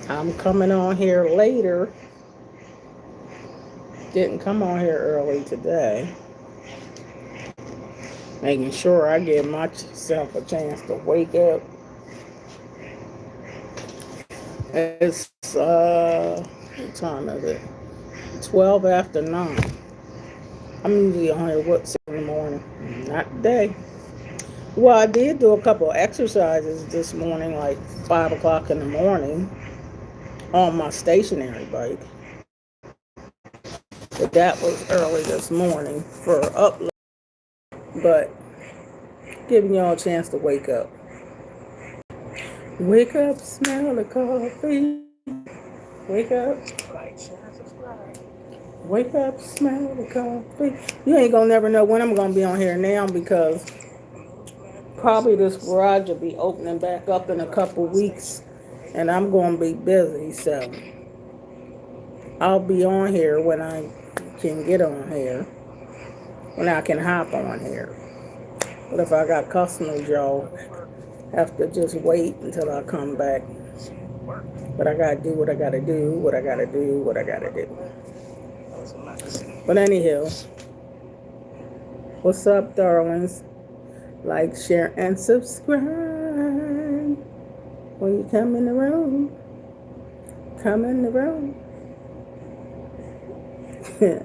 I'm coming on here later. Didn't come on here early today. Making sure I give myself a chance to wake up. It's what time is it? 12 after 9. I'm usually on here what 6 in the morning. Not today. Well, I did do a couple of exercises this morning, like 5 o'clock in the morning, on my stationary bike. But that was early this morning for upload. But giving y'all a chance to wake up. Wake up, smell the coffee. Wake up. Wake up, smell the coffee. You ain't gonna never know when I'm gonna be on here now because probably this garage will be opening back up in a couple weeks and I'm gonna be busy, so I'll be on here when I can get on here, when I can hop on here. But if I got customers, y'all have to just wait until I come back. But I gotta do what I gotta do, what I gotta do, what I gotta do. But anyhow, what's up, darlings? Like, share, and subscribe when you come in the room. Come in the room. Wait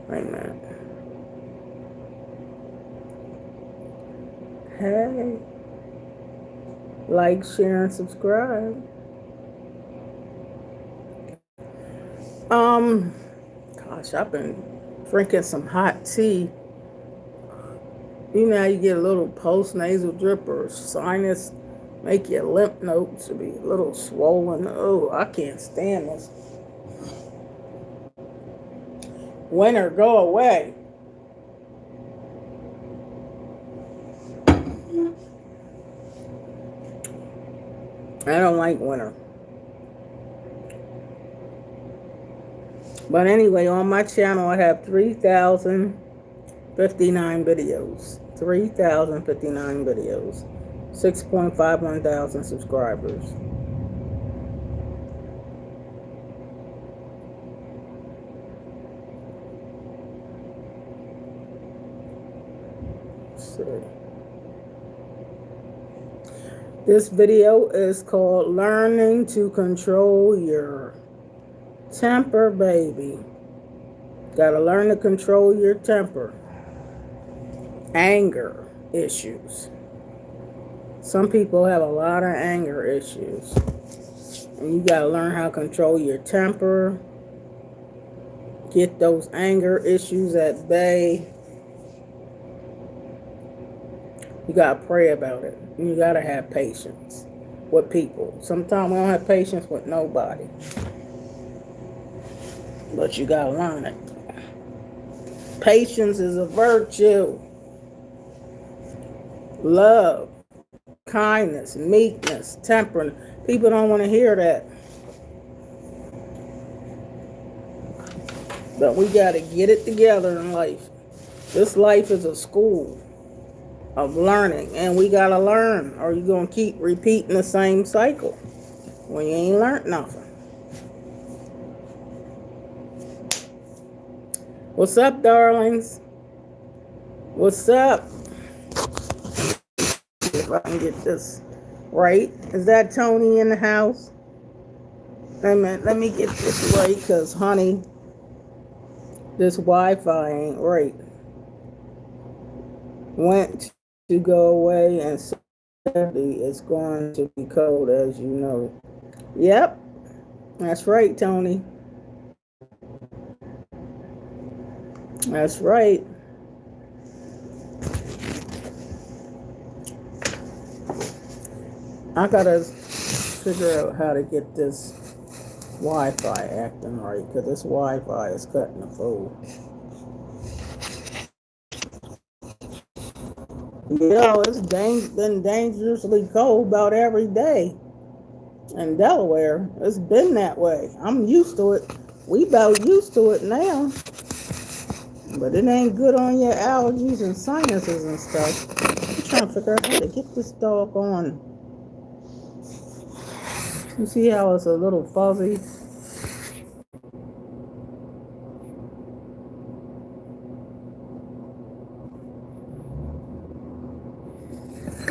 a minute. Hey, like, share, and subscribe. Um, Gosh, I've been drinking some hot tea. You know how you get a little post nasal drip or sinus, make your lymph nodes to be a little swollen. Oh, I can't stand this. Winter, go away. I don't like winter. But anyway, on my channel, I have 3,059 videos. 3,059 videos. 6.51 thousand subscribers. So, this video is called Learning to Control Your Temper, baby. Gotta learn to control your temper. Anger issues. Some people have a lot of anger issues. And you gotta learn how to control your temper. Get those anger issues at bay. You gotta pray about it. And you gotta have patience with people. Sometimes we don't have patience with nobody. But you gotta learn it. Patience is a virtue. Love, kindness, meekness, temperance. People don't want to hear that. But we got to get it together in life. This life is a school of learning, and we got to learn, or you're going to keep repeating the same cycle when you ain't learned nothing. What's up, darlings? What's up? If I can get this right. Is that Tony in the house? Let me get this right, because, honey, this Wi-Fi ain't right. Went to go away, and Saturday it's going to be cold, as you know. Yep, that's right, Tony. That's right. I gotta figure out how to get this Wi-Fi acting right, because this Wi-Fi is cutting the fool. It's been dangerously cold about every day in Delaware. It's been that way. I'm used to it. We about used to it now. But it ain't good on your allergies and sinuses and stuff. I'm trying to figure out how to get this dog on You see how it's a little fuzzy?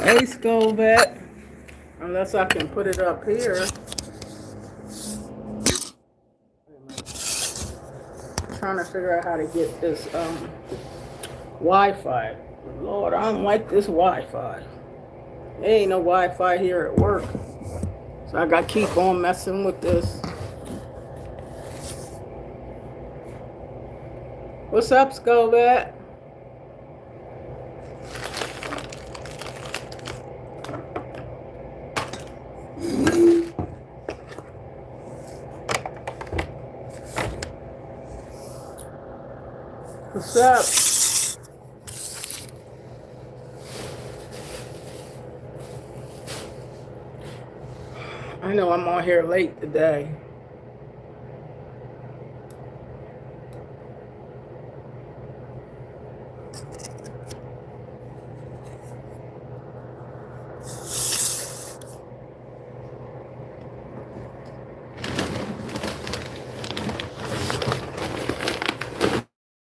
Hey, Scovette. Unless I can put it up here. I'm trying to figure out how to get this Wi-Fi. Lord, I don't like this Wi-Fi. There ain't no Wi-Fi here at work. So I gotta keep on messing with this. What's up, Scovette? What's up? I know I'm on here late today.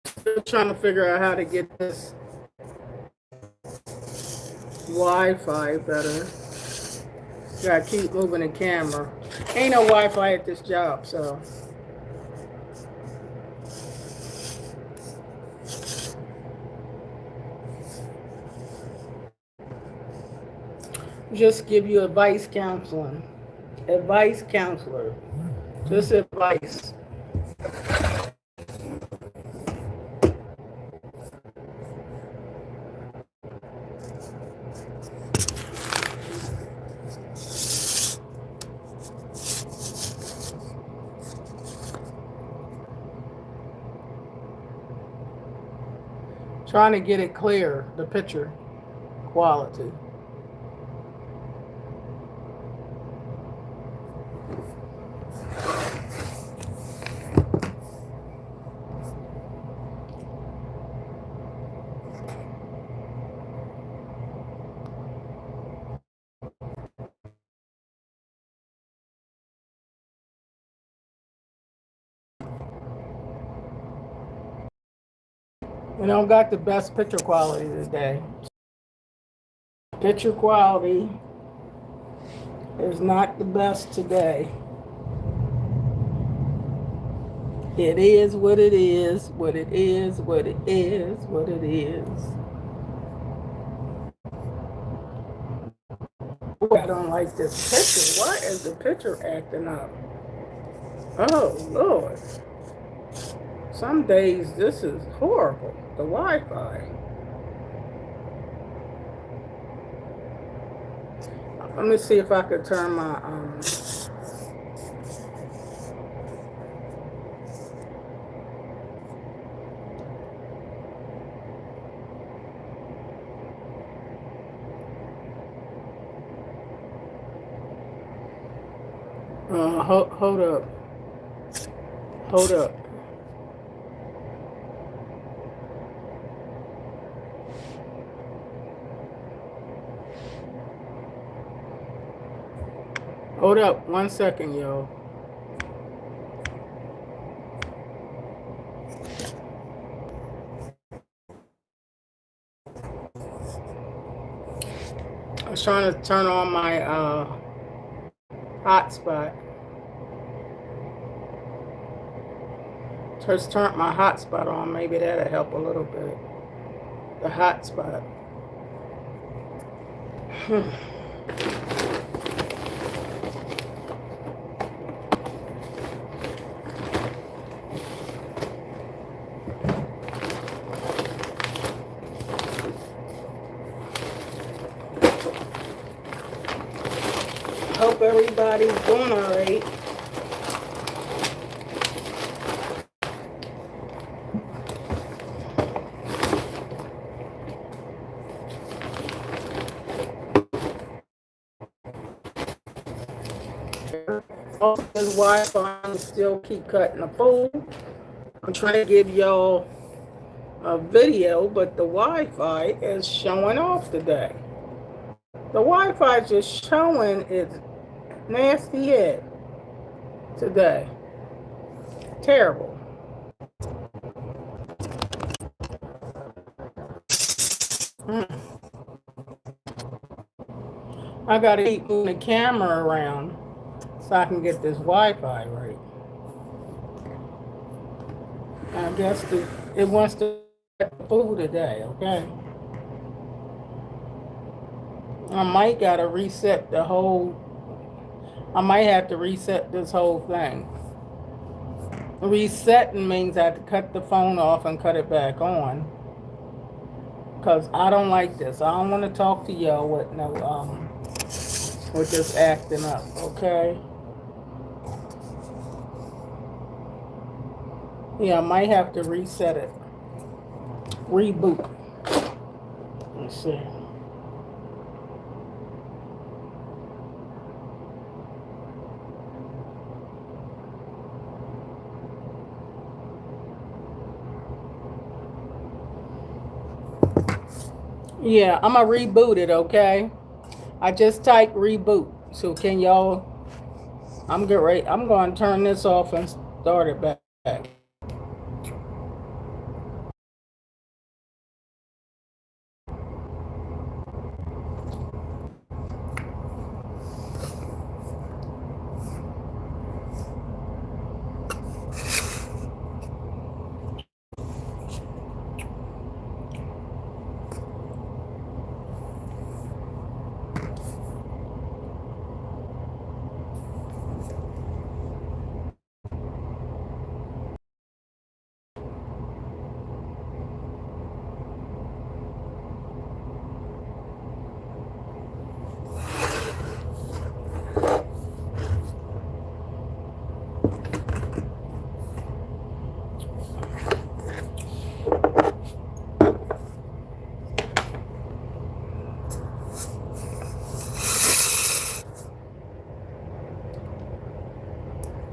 Still trying to figure out how to get this Wi-Fi better. Gotta keep moving the camera. Ain't no Wi-Fi at this job, so. Just give you advice counseling. Advice counselor. Just advice. Trying to get it clear, the picture quality. We don't got the best picture quality today. Picture quality is not the best today. It is what it is, what it is, what it is, what it is. Ooh, I don't like this picture. Why is the picture acting up? Oh, Lord. Some days this is horrible, the Wi-Fi. Let me see if I could turn my hold up. Hold up. Hold up 1 second, yo. I was trying to turn on my hotspot. Just turned my hotspot on. Maybe that'll help a little bit. The hotspot. Hope everybody's doing all right. All this Wi-Fi still keep cutting the phone. I'm trying to give y'all a video, but the Wi-Fi is showing off today. The Wi-Fi is just showing it's Nasty head today. Terrible. Mm. I gotta keep moving the camera around so I can get this Wi-Fi right. I guess it wants to get food today, okay? I might gotta reset the whole, I might have to reset this whole thing. Resetting means I have to cut the phone off and cut it back on. Because I don't like this. I don't want to talk to y'all with no, with just acting up, okay? Yeah, I might have to reset it. Reboot. Let's see. Yeah, I'm gonna reboot it, okay? I just typed reboot. So can y'all, I'm get ready. I'm going to turn this off and start it back.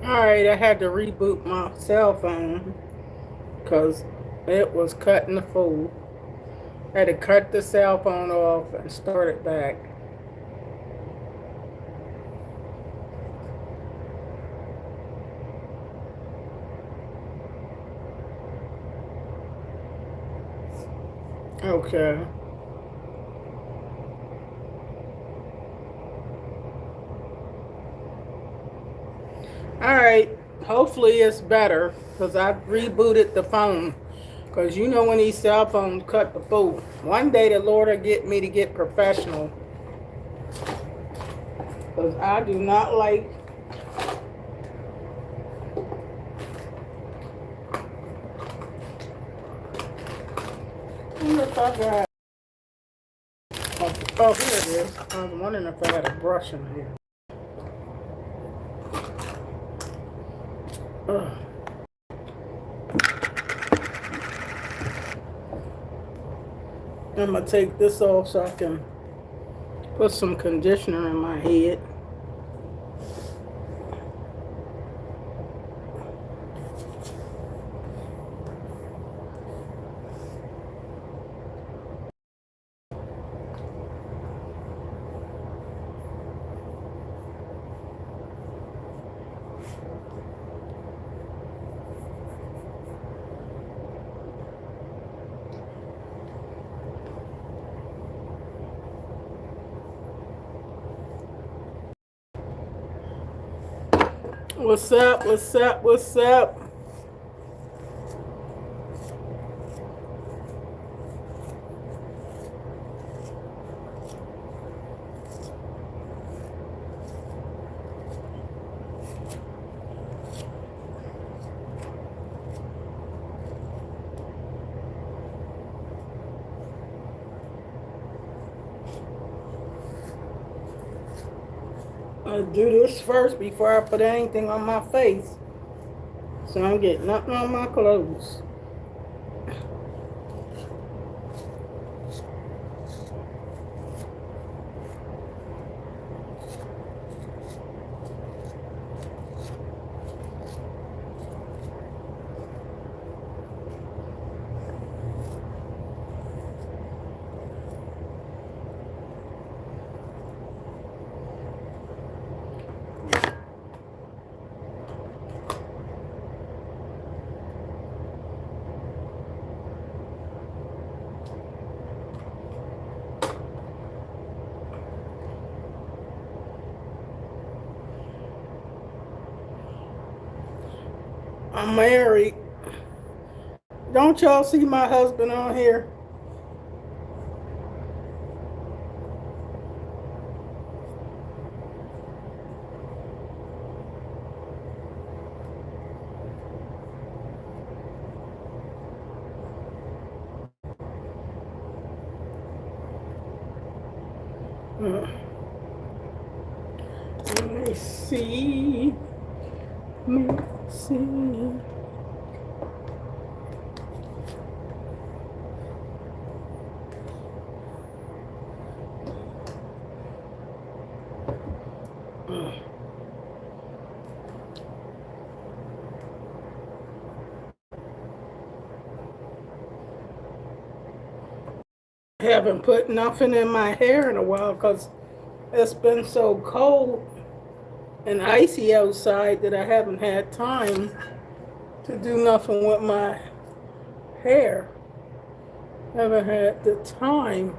Alright, I had to reboot my cell phone because it was cutting the food. I had to cut the cell phone off and start it back. Okay. Alright, hopefully it's better because I rebooted the phone. Because you know when these cell phones cut the food. One day the Lord will get me to get professional. Because I do not like. I wonder if I got. Oh, here it is. I was wondering if I had a brush in here. Ugh. I'm going to take this off so I can put some conditioner in my head. What's up? What's up? What's up? I'll do this first before I put anything on my face. So I'm getting nothing on my clothes. I'm married. Don't y'all see my husband on here? Let me see. Let me see. Haven't put nothing in my hair in a while because it's been so cold and icy outside that I haven't had time to do nothing with my hair. Haven't had the time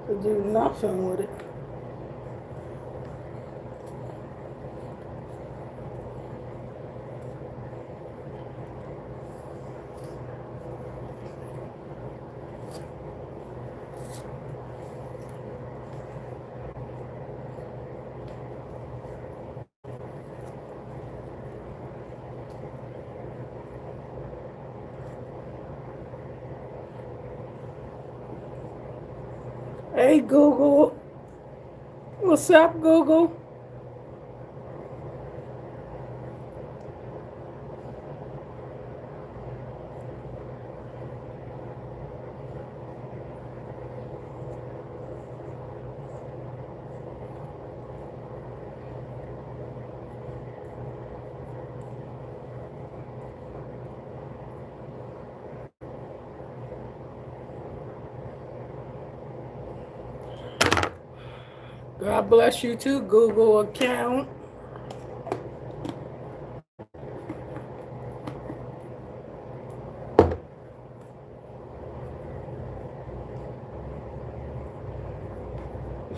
to do nothing with it. Hey Google, what's up Google? God bless you too, Google account.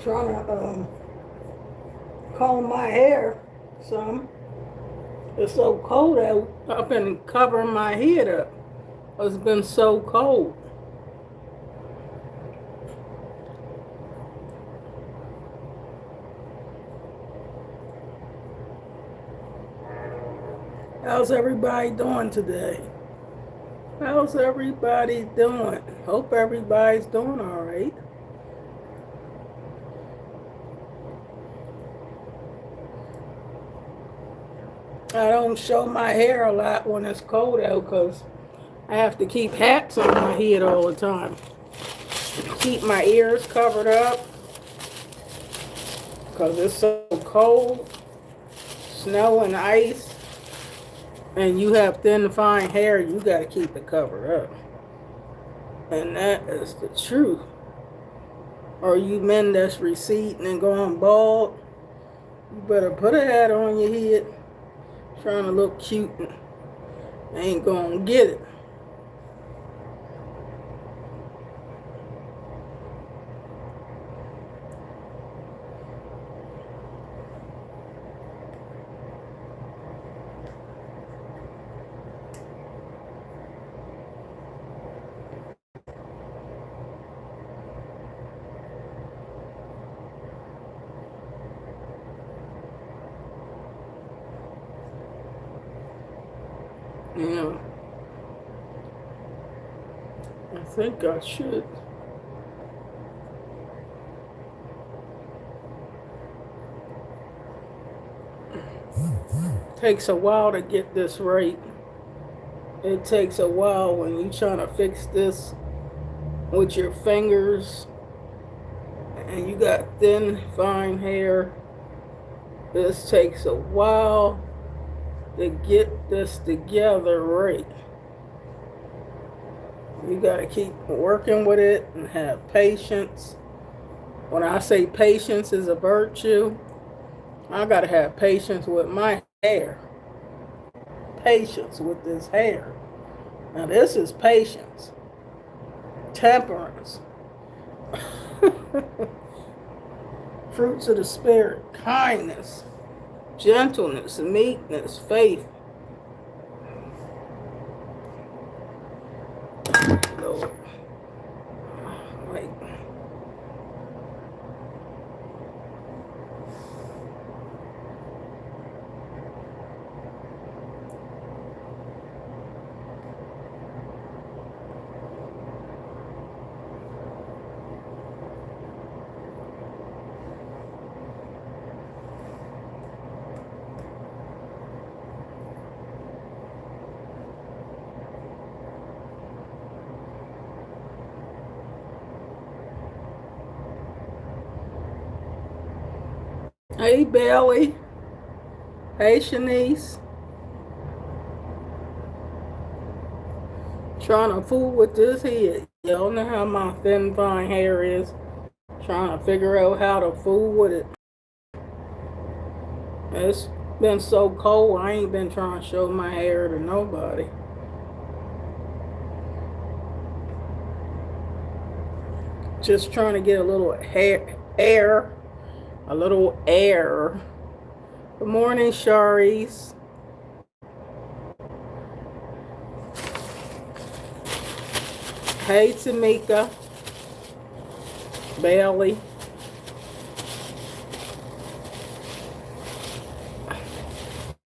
Trying to comb my hair some. It's so cold out. I've been covering my head up. It's been so cold. How's everybody doing today? How's everybody doing? Hope everybody's doing all right. I don't show my hair a lot when it's cold out because I have to keep hats on my head all the time. Keep my ears covered up because it's so cold, snow and ice, and you have thin, fine hair, you got to keep it covered up. And that is the truth. Or you men that's receding and going bald, you better put a hat on your head. Trying to look cute and ain't gonna get it. Yeah, I think I should. Takes a while to get this right. It takes a while when you're trying to fix this with your fingers and you got thin, fine hair. This takes a while to get this together right. You got to keep working with it and have patience. When I say patience is a virtue, I got to have patience with my hair. Patience with this hair. Now this is patience. Temperance. Fruits of the Spirit. Kindness. Gentleness. Meekness. Faith. Hey, Belly. Hey, Shanice. Trying to fool with this head. Y'all know how my thin, fine hair is. Trying to figure out how to fool with it. It's been so cold, I ain't been trying to show my hair to nobody. Just trying to get a little air. A little air. Good morning, Sharis. Hey, Tamika. Bailey.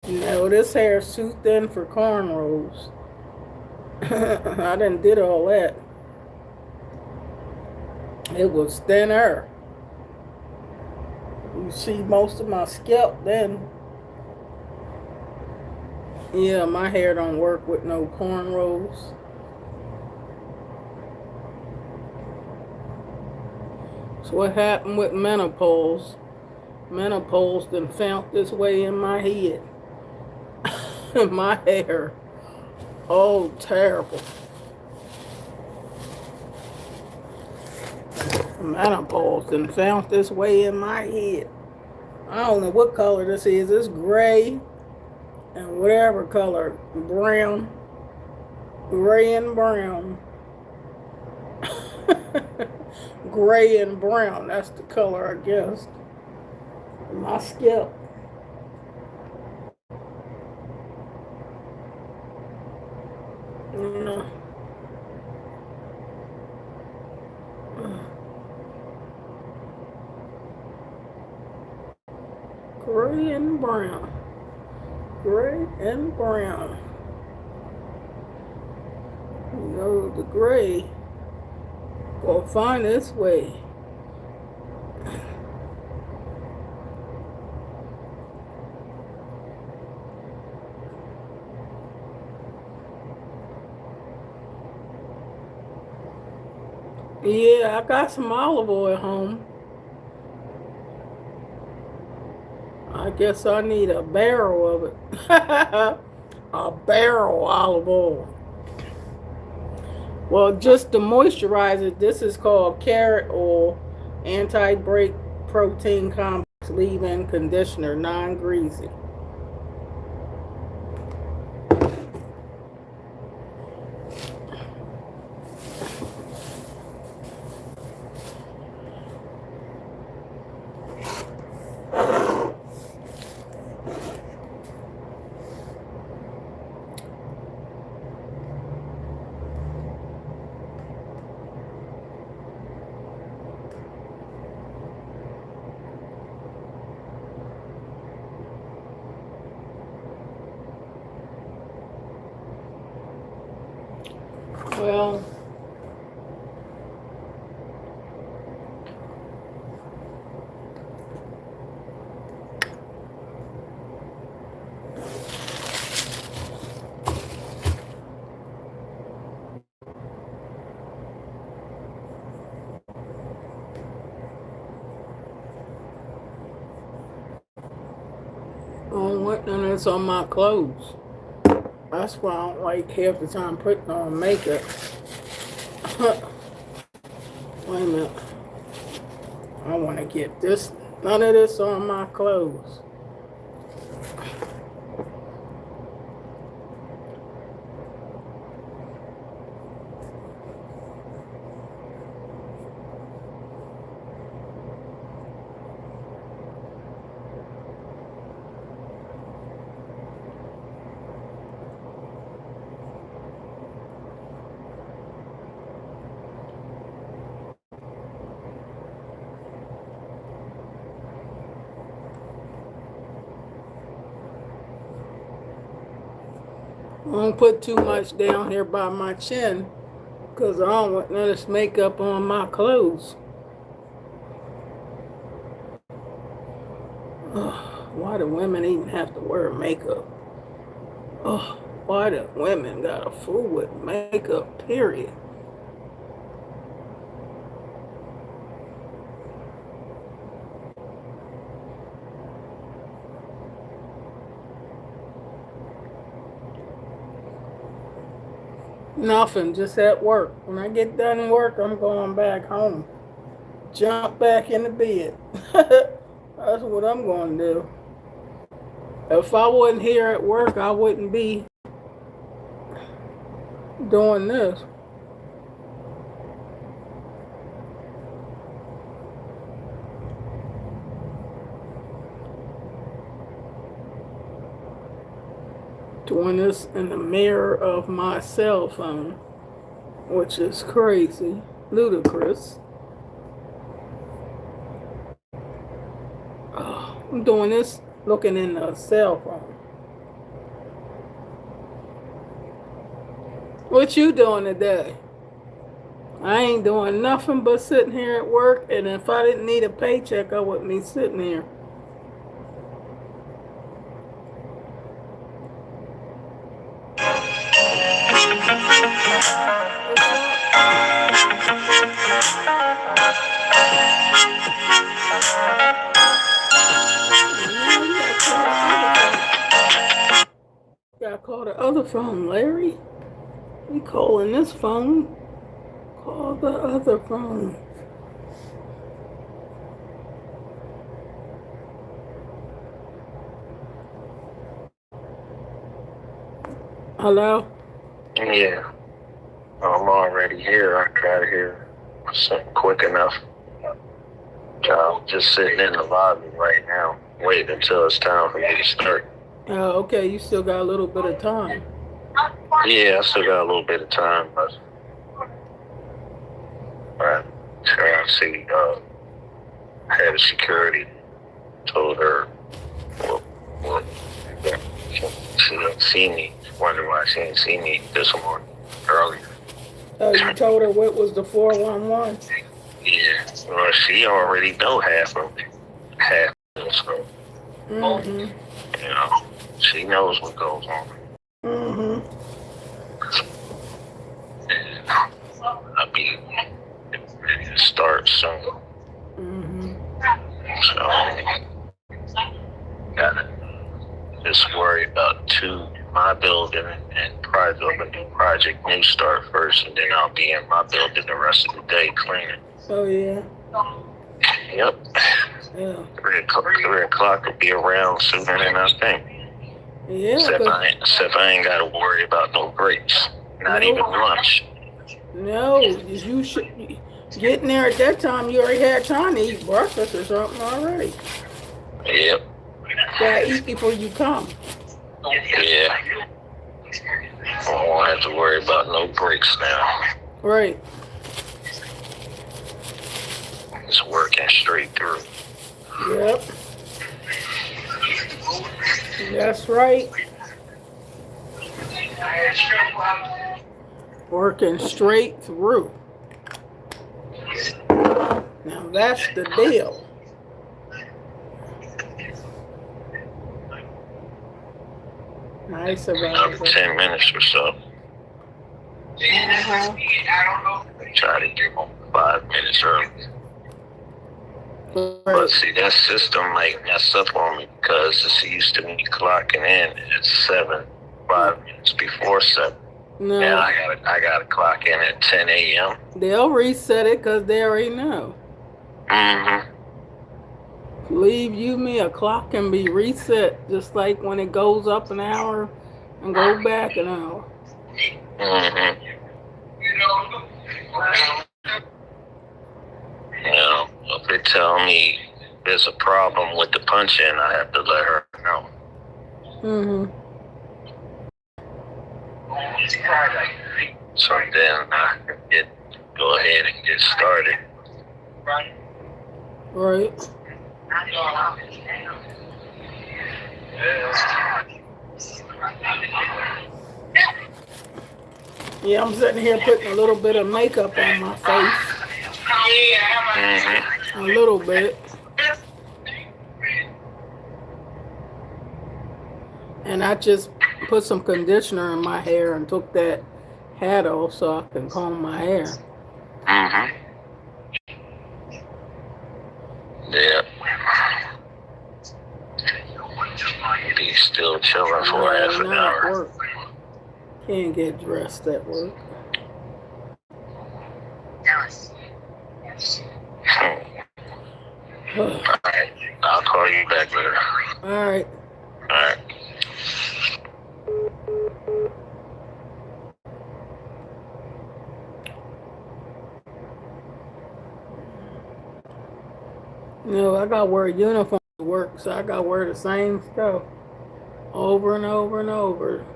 No, this hair's too thin for cornrows. I done did all that. It was thinner. You see most of my scalp then. Yeah, my hair don't work with no cornrows. So what happened with menopause? Menopause done found this way in my head. My hair. Oh, terrible. Menopause done found this way in my head. I don't know what color this is. It's gray and whatever color. Brown. Gray and brown. Gray and brown. That's the color, I guess. My scalp. Gray and brown. Gray and brown. You know, the gray will find its way. Yeah, I got some olive oil at home. I guess I need a barrel of it. A barrel olive oil. Well, just to moisturize it, this is called carrot oil, anti-break protein complex leave-in conditioner, non-greasy. Well, and it's on my clothes. That's why I don't like half the time putting on makeup. Wait a minute. I want to get this, none of this on my clothes. I don't put too much down here by my chin because I don't want none of this makeup on my clothes. Why do women even have to wear makeup? Why do women gotta fool with makeup, period? Nothing, just at work. When I get done work, I'm going back home. Jump back in the bed. That's what I'm going to do. If I wasn't here at work, I wouldn't be doing this. Doing this in the mirror of my cell phone, which is crazy, ludicrous. I'm doing this looking in the cell phone. What you doing today? I ain't doing nothing but sitting here at work, and if I didn't need a paycheck, I wouldn't be sitting here. Gotta call the other phone, Larry. We calling this phone. Call the other phone. Hello? Yeah, I'm already here. I got here something quick enough. I'm just sitting in the lobby right now, waiting until it's time for me to start. Okay, you still got a little bit of time. Yeah, I still got a little bit of time, but I see head of security told her, well, she didn't see me. Wondering why she didn't see me this morning earlier. You told her what was the 411? Yeah, well, she already know half of it, so you know, she knows what goes on. And I'll be ready to start soon. So, gotta just worry about my building and Project New Start first, and then I'll be in my building the rest of the day cleaning. Oh, yeah. Yep. Yeah. 3 o'clock will be around sooner than I think. Yeah. Except I ain't got to worry about no breaks. Not even lunch. No, you should. Getting there at that time, you already had time to eat breakfast or something already. Yep. Gotta eat before you come. Yeah. I won't have to worry about no breaks now. Right. It's working straight through. Yep. That's right. Working straight through. Now that's the deal. Nice about Another 10 minutes or so. Try to get home 5 minutes early. But see, that system might mess up on me because it's used to me clocking in at 5 minutes before 7. No. Now I gotta clock in at 10 a.m. They'll reset it because they already know. Believe you me, a clock can be reset just like when it goes up an hour and go back an hour. You know, if they tell me there's a problem with the punch in, I have to let her know. So then I can go ahead and get started. Right. Yeah, I'm sitting here putting a little bit of makeup on my face. A little bit. And I just put some conditioner in my hair and took that hat off so I can comb my hair. Yeah. Be still chilling for half an hour. Can't get dressed at work. Alright. I'll call you back later. Alright. Alright. I gotta wear a uniform to work, so I gotta wear the same stuff over and over and over.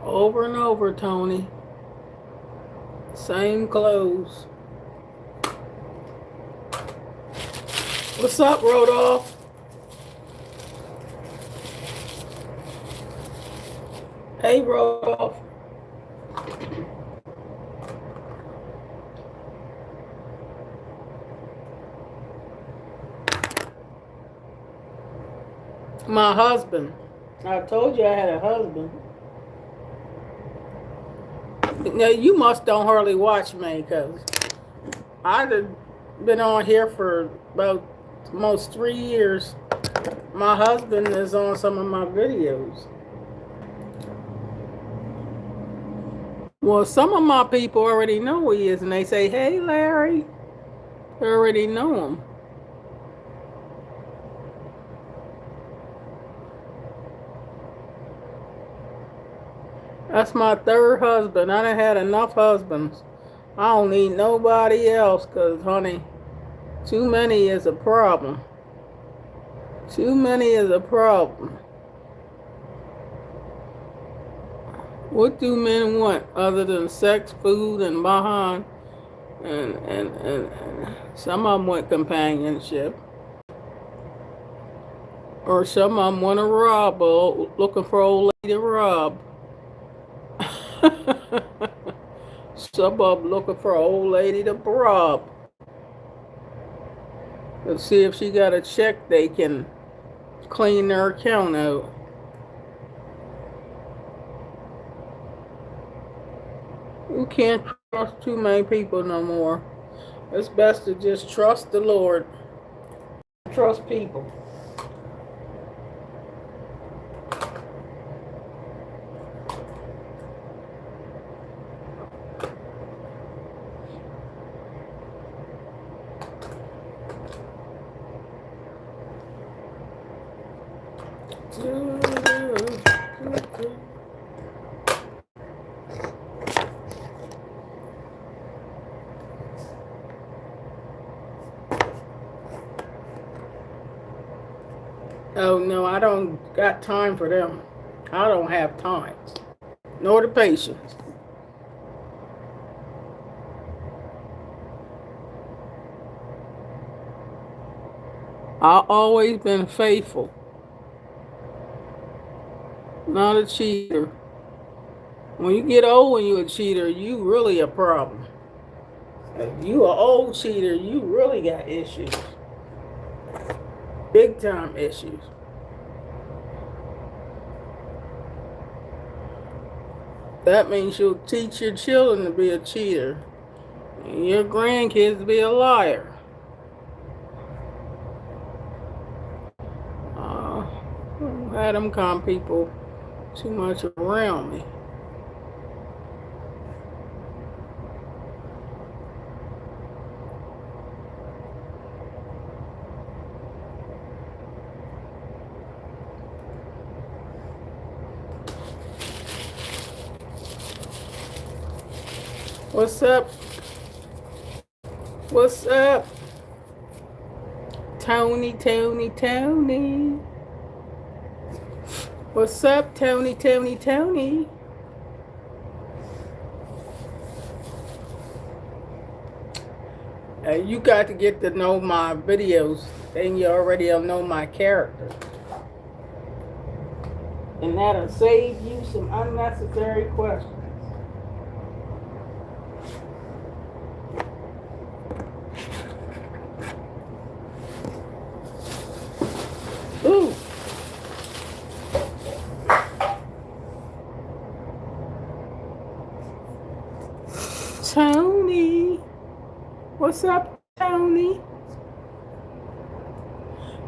Over and over, Tony. Same clothes. What's up, Rodolph? Hey, Rodolph. My husband. I told you I had a husband. Now, you must don't hardly watch me, because I've been on here for about almost 3 years. My husband is on some of my videos. Well, some of my people already know who he is, and they say, hey, Larry. They already know him. That's my third husband. I done had enough husbands. I don't need nobody else, because, honey, too many is a problem. Too many is a problem. What do men want other than sex, food, and behind? And some of them want companionship. Or some of them want to rob, or looking for old lady to rob. Some of them looking for an old lady to rob. Let's see if she got a check they can clean their account out. You can't trust too many people no more. It's best to just trust the Lord. Trust people. Oh no, I don't got time for them. I don't have time, nor the patience. I've always been faithful, not a cheater. When you get old and you're a cheater, you really a problem. If you an old cheater, you really got issues. Big time issues. That means you'll teach your children to be a cheater, and your grandkids to be a liar. I don't have them kind of people too much around me. What's up? What's up? Tony. What's up, Tony? You got to get to know my videos, then you already know my character. And that'll save you some unnecessary questions. Ooh. Tony. What's up, Tony?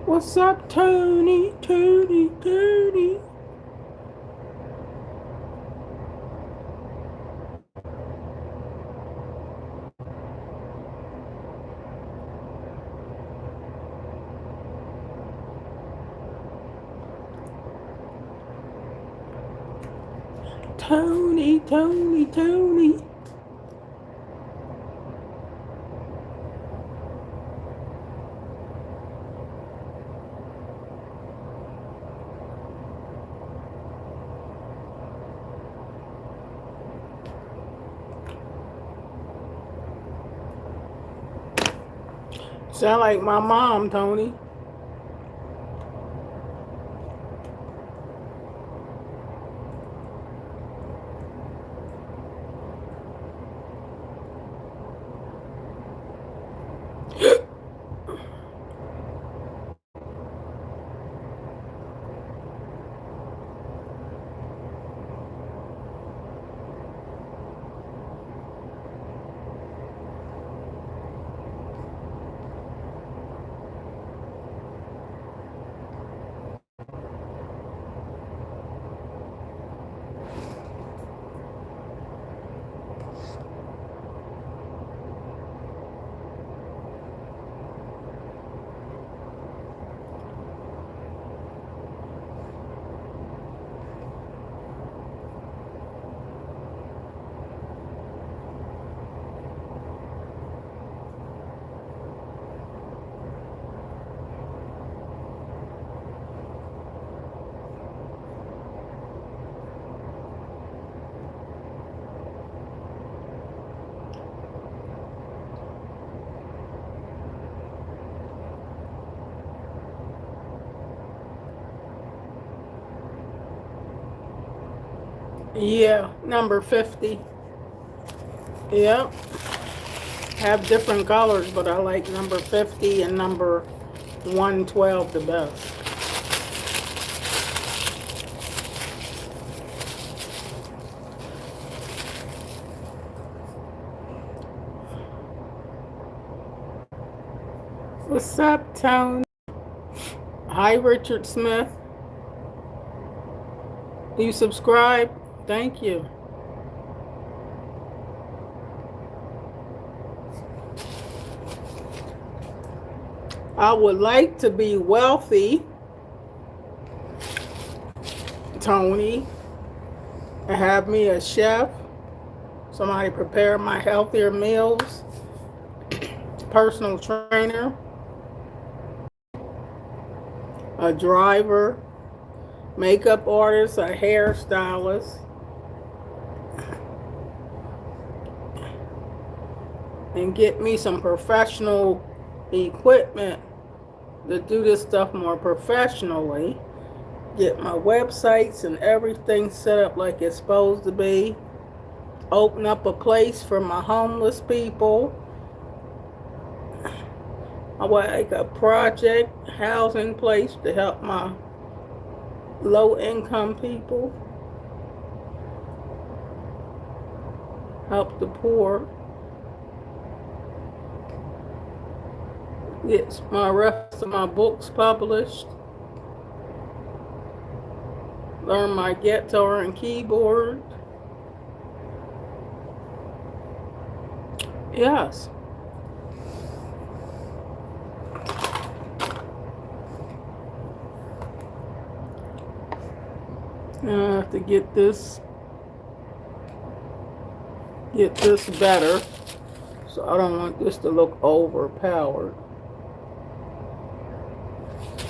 What's up, Tony? Tony, Tony, Tony. Sound like my mom, Tony. Yeah, number 50. Yep. Have different colors, but I like number 50 and number 112 the best. What's up, Tone? Hi, Richard Smith. Do you subscribe? Thank you. I would like to be wealthy, Tony, and have me a chef, somebody prepare my healthier meals, personal trainer, a driver, makeup artist, a hairstylist, and get me some professional equipment to do this stuff more professionally. Get my websites and everything set up like it's supposed to be. Open up a place for my homeless people. Like a project housing place to help my low-income people. Help the poor. Get my rest of my books published. Learn my guitar and keyboard. Yes. I have to get this better. So I don't want this to look overpowered.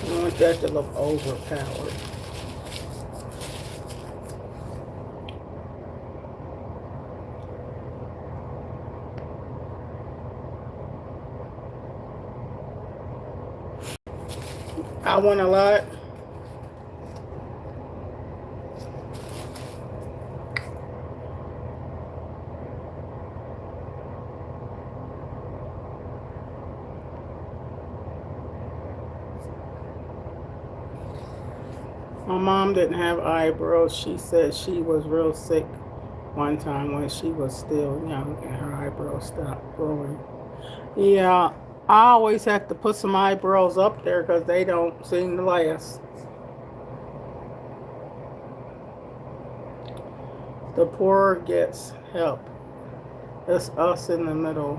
I want that to look overpowered. I want a lot. My mom didn't have eyebrows. She said she was real sick one time when she was still young and her eyebrows stopped growing. Yeah, I always have to put some eyebrows up there because they don't seem to last. The poor gets help. It's us in the middle.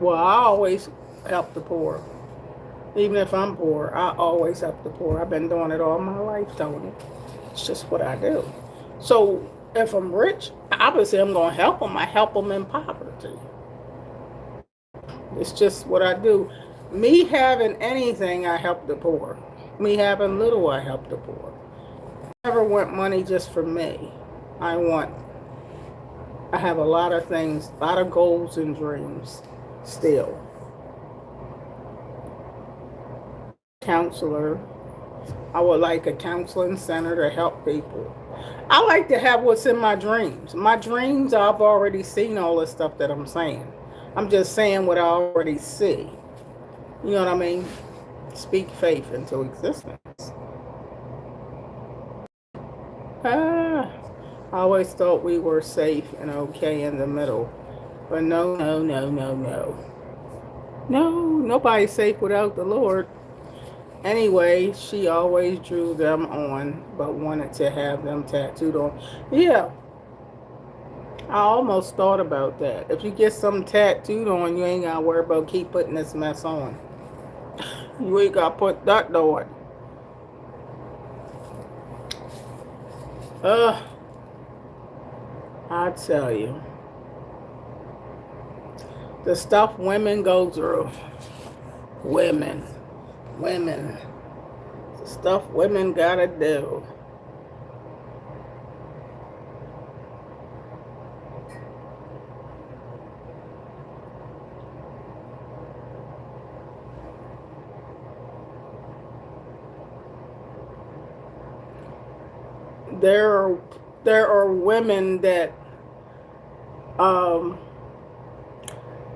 Well, I always help the poor. Even if I'm poor, I always help the poor. I've been doing it all my life, Tony. It's just what I do. So if I'm rich, obviously I'm going to help them. I help them in poverty. It's just what I do. Me having anything, I help the poor. Me having little, I help the poor. I never want money just for me. I have a lot of things, a lot of goals and dreams still. Counselor. I would like a counseling center to help people. I like to have what's in my dreams. My dreams, I've already seen all the stuff that I'm saying. I'm just saying what I already see. You know what I mean? Speak faith into existence. I always thought we were safe and okay in the middle. But no. No, nobody's safe without the Lord. Anyway, she always drew them on, but wanted to have them tattooed on. Yeah, I almost thought about that. If you get something tattooed on, you ain't got to worry about keep putting this mess on. You ain't got to put that on. I tell you. The stuff women go through. Women. The stuff women gotta do. There are women that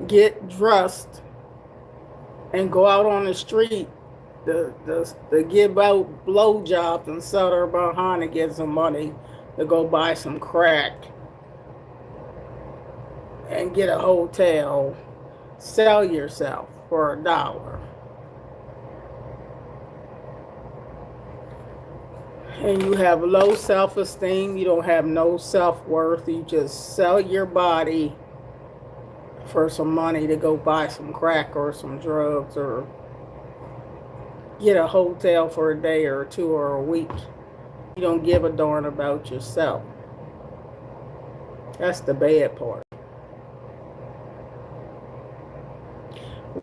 get dressed and go out on the street to give out blowjobs and sell their behind to get some money to go buy some crack and get a hotel. Sell yourself for $1. And you have low self-esteem, you don't have no self-worth, you just sell your body for some money to go buy some crack or some drugs or get a hotel for a day or two or a week. You don't give a darn about yourself. That's the bad part.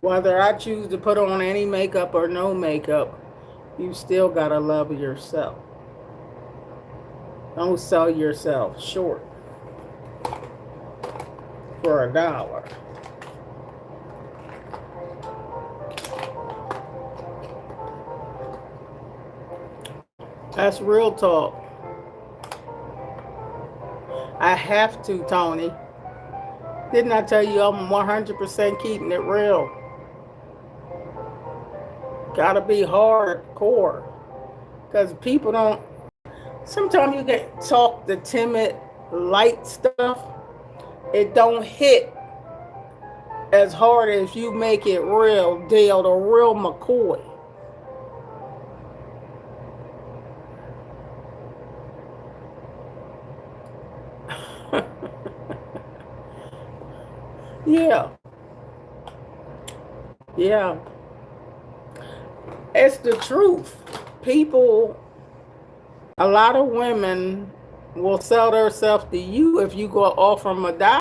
Whether I choose to put on any makeup or no makeup, you still gotta love yourself. Don't sell yourself short for $1. That's real talk. I have to, Tony. Didn't I tell you I'm 100% keeping it real? Gotta be hardcore. Because people don't... Sometimes you get talk the timid, light stuff. It don't hit as hard as you make it real Dale, the real McCoy. Yeah. It's the truth. People, a lot of women will sell themselves to you if you go offer them $1.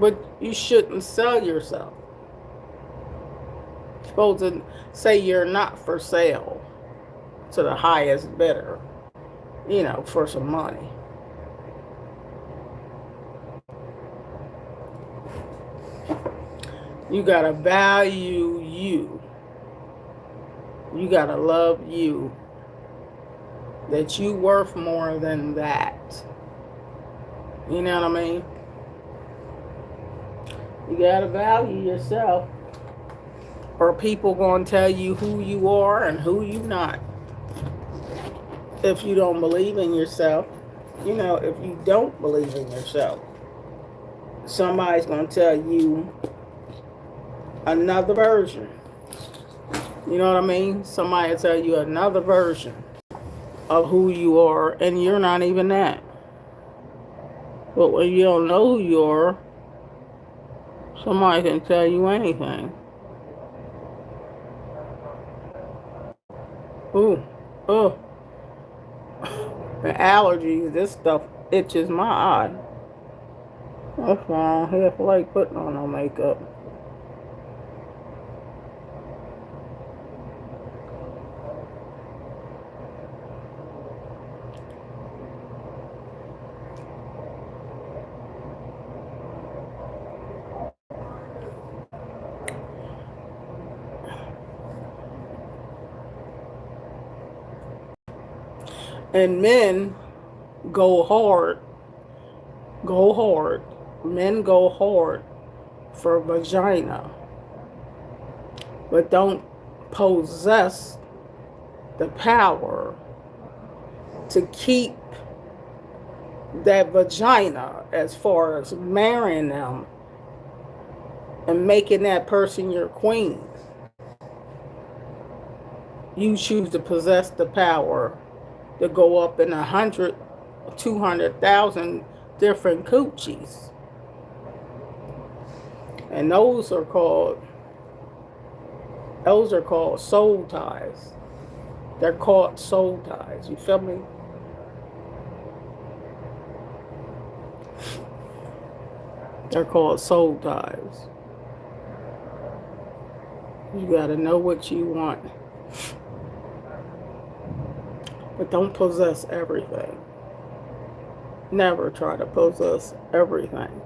But you shouldn't sell yourself. You're supposed to say you're not for sale to the highest bidder, for some money. You gotta value you. You gotta love you. That you worth more than that. You know what I mean? You gotta value yourself. Or people gonna tell you who you are and who you not. If you don't believe in yourself, if you don't believe in yourself, somebody's gonna tell you another version. You know what I mean? Somebody will tell you another version of who you are, and you're not even that. But when you don't know who you are, somebody can tell you anything. Ooh, oh. And allergies, this stuff itches my eye. That's why I don't half like putting on no makeup. And men go hard, go hard. Men go hard for vagina, but don't possess the power to keep that vagina as far as marrying them and making that person your queen. You choose to possess the power to go up in 100, 200,000 different coochies. And those are called soul ties. They're called soul ties. You feel me? They're called soul ties. You gotta know what you want. But don't possess everything. Never try to possess everything.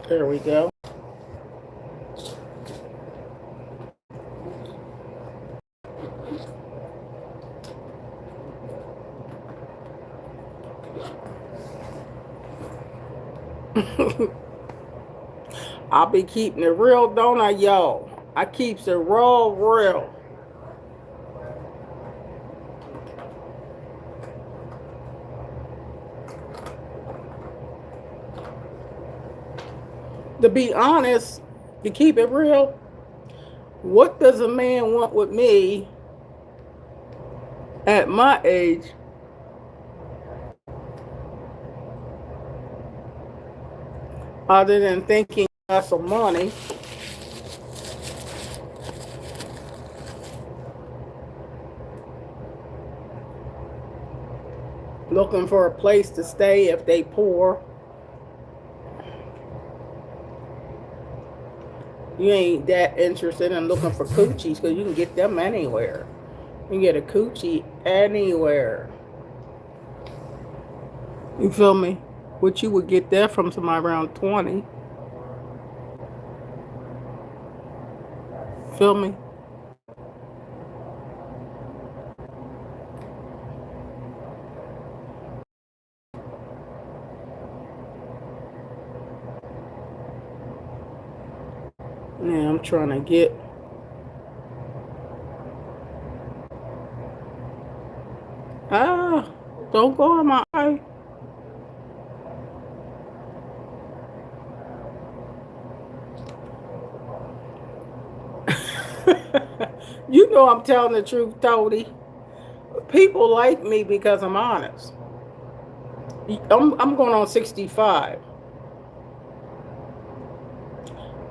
There we go. I'll be keeping it real, don't I, y'all? I keeps it real. To be honest, to keep it real, what does a man want with me at my age? Other than thinking about some money. Looking for a place to stay if they poor. You ain't that interested in looking for coochies because you can get them anywhere. You can get a coochie anywhere. You feel me? What you would get that from somebody around 20. Feel me? Now I'm trying to get don't go in my eye. You know I'm telling the truth, Toady. People like me because I'm honest. I'm going on 65.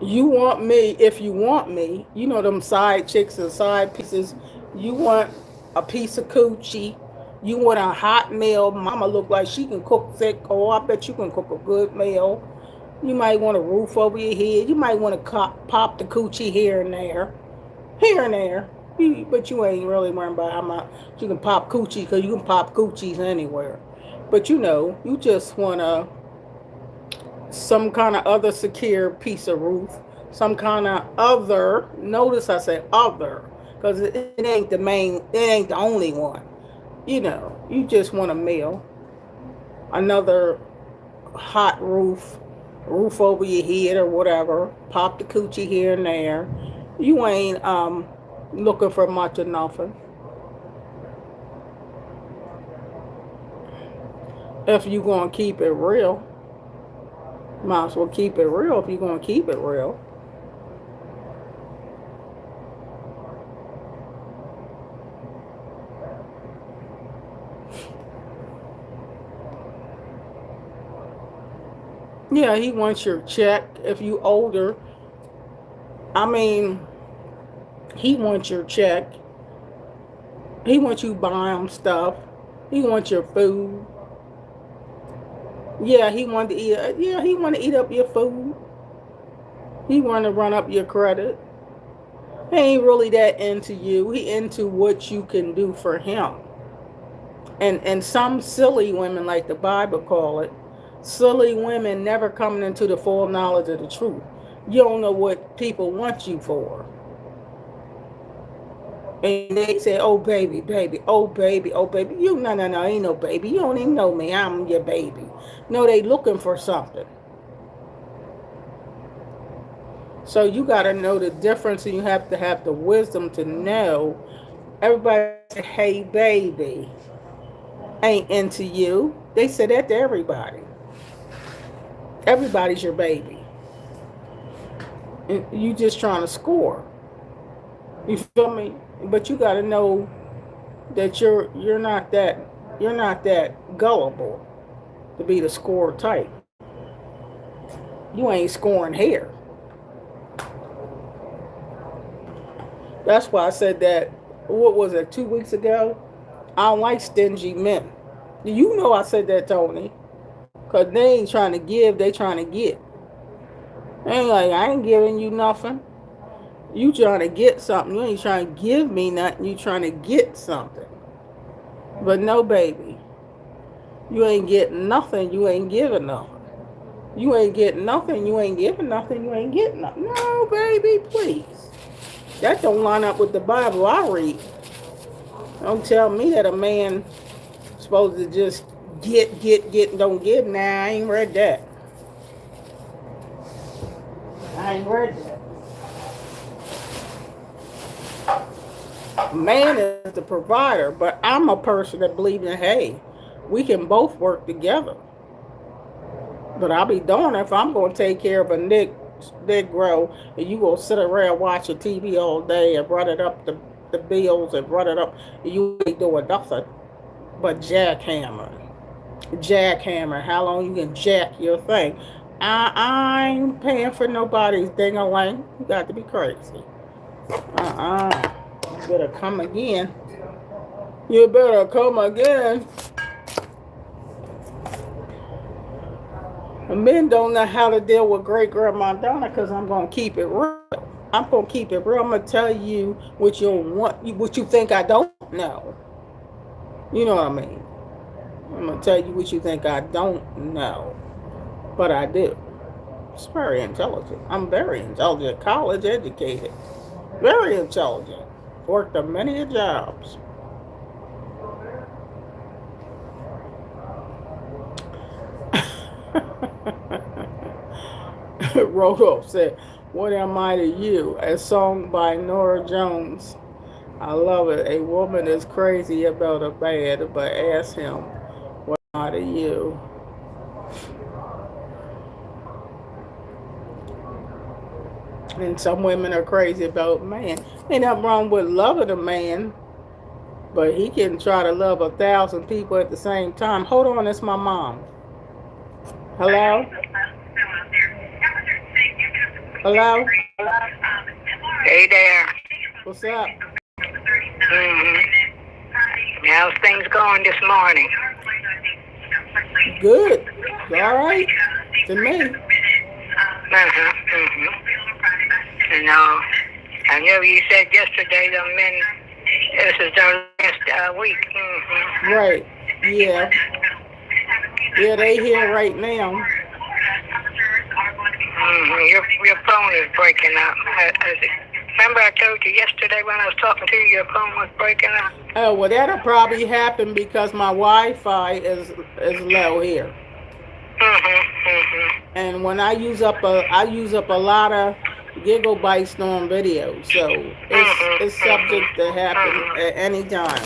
You want me, if you want me, you know them side chicks and side pieces. You want a piece of coochie. You want a hot meal. Mama look like she can cook thick. Oh, I bet you can cook a good meal. You might want a roof over your head. You might want to pop the coochie here and there. Here and there. But you ain't really worrying about how much you can pop coochie, because you can pop coochies anywhere. But you know, you just want some kind of other secure piece of roof. Some kind of other, notice I said other, because it ain't the main, it ain't the only one. You know, you just want a meal. Another hot roof over your head or whatever. Pop the coochie here and there. You ain't looking for much or nothing. If you gonna keep it real, might as well keep it real if you gonna keep it real. Yeah, he wants your check if you older. I mean, he wants your check. He wants you buy him stuff. He wants your food. Yeah, he wanted to eat. Yeah, he want to eat up your food. He want to run up your credit. He ain't really that into you. He into what you can do for him. And some silly women, like the Bible call it, silly women never coming into the full knowledge of the truth. You don't know what people want you for. And they say, oh baby, baby, oh baby, oh baby. You no, ain't no baby. You don't even know me. I'm your baby. No, they looking for something. So you got to know the difference, and you have to have the wisdom to know. Everybody say, hey baby, ain't into you. They say that to everybody. Everybody's your baby. And you just trying to score. You feel me? But you got to know that you're not that gullible to be the score type. You ain't scoring here. That's why I said that. What was it, 2 weeks ago? I don't like stingy men. You know I said that, Tony. Because they ain't trying to give, they trying to get. They ain't like, I ain't giving you nothing. You trying to get something. You ain't trying to give me nothing. You trying to get something. But no, baby. You ain't getting nothing. You ain't giving nothing. You ain't getting nothing. You ain't giving nothing. You ain't getting nothing. No, baby, please. That don't line up with the Bible I read. Don't tell me that a man supposed to just get, and don't give. Nah, I ain't read that. I ain't read that. Man is the provider, but I'm a person that believes in, hey, we can both work together. But I'll be darned if I'm going to take care of a Negro and you going to sit around watching TV all day and run it up the bills and run it up, and you ain't doing nothing but jackhammer. How long you can jack your thing? I ain't paying for nobody's ding-a-ling. You got to be crazy. You better come again. You better come again. Men don't know how to deal with great grandma Donna because I'm going to keep it real. I'm going to keep it real. I'm going to tell you what you want, what you think I don't know. You know what I mean? I'm going to tell you what you think I don't know. But I do. It's very intelligent. I'm very intelligent. College educated. Very intelligent. Worked on many jobs. Rodolph said, what am I to you? A song by Norah Jones. I love it. A woman is crazy about a man, but ask him, what am I to you? And some women are crazy about a man. Ain't nothing wrong with loving a man, but he can try to love 1,000 people at the same time. Hold on, it's my mom. Hello? Hello? Hey there. What's up? How's things going this morning? Good. All right. To me. I know you said yesterday the men, this is their last week. Right. Yeah. Yeah, they here right now. Your phone is breaking up. Remember I told you yesterday when I was talking to you, your phone was breaking up? Oh, well, that'll probably happen because my Wi-Fi is low here. And when I use up a lot of gigabytes on video, so it's subject to happen at any time.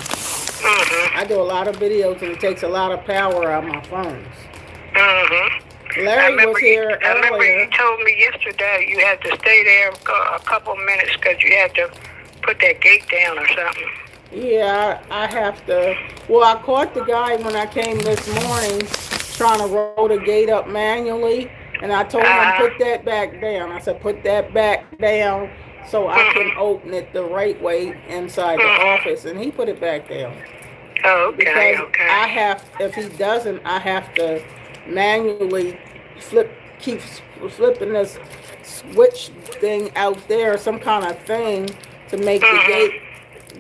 Mhm. I do a lot of videos and it takes a lot of power out of my phones. Mhm. Larry was here I remember you earlier. told me yesterday you had to stay there a couple minutes because you had to put that gate down or something. Yeah, I have to. Well, I caught the guy when I came this morning trying to roll the gate up manually, and I told him put that back down. I said put that back down so I can Mhm. open it the right way inside the Mhm. office, and he put it back down. Oh, okay. Because Okay. I have, if he doesn't, I have to manually keep flipping this switch thing out there, some kind of thing to make the Mhm. gate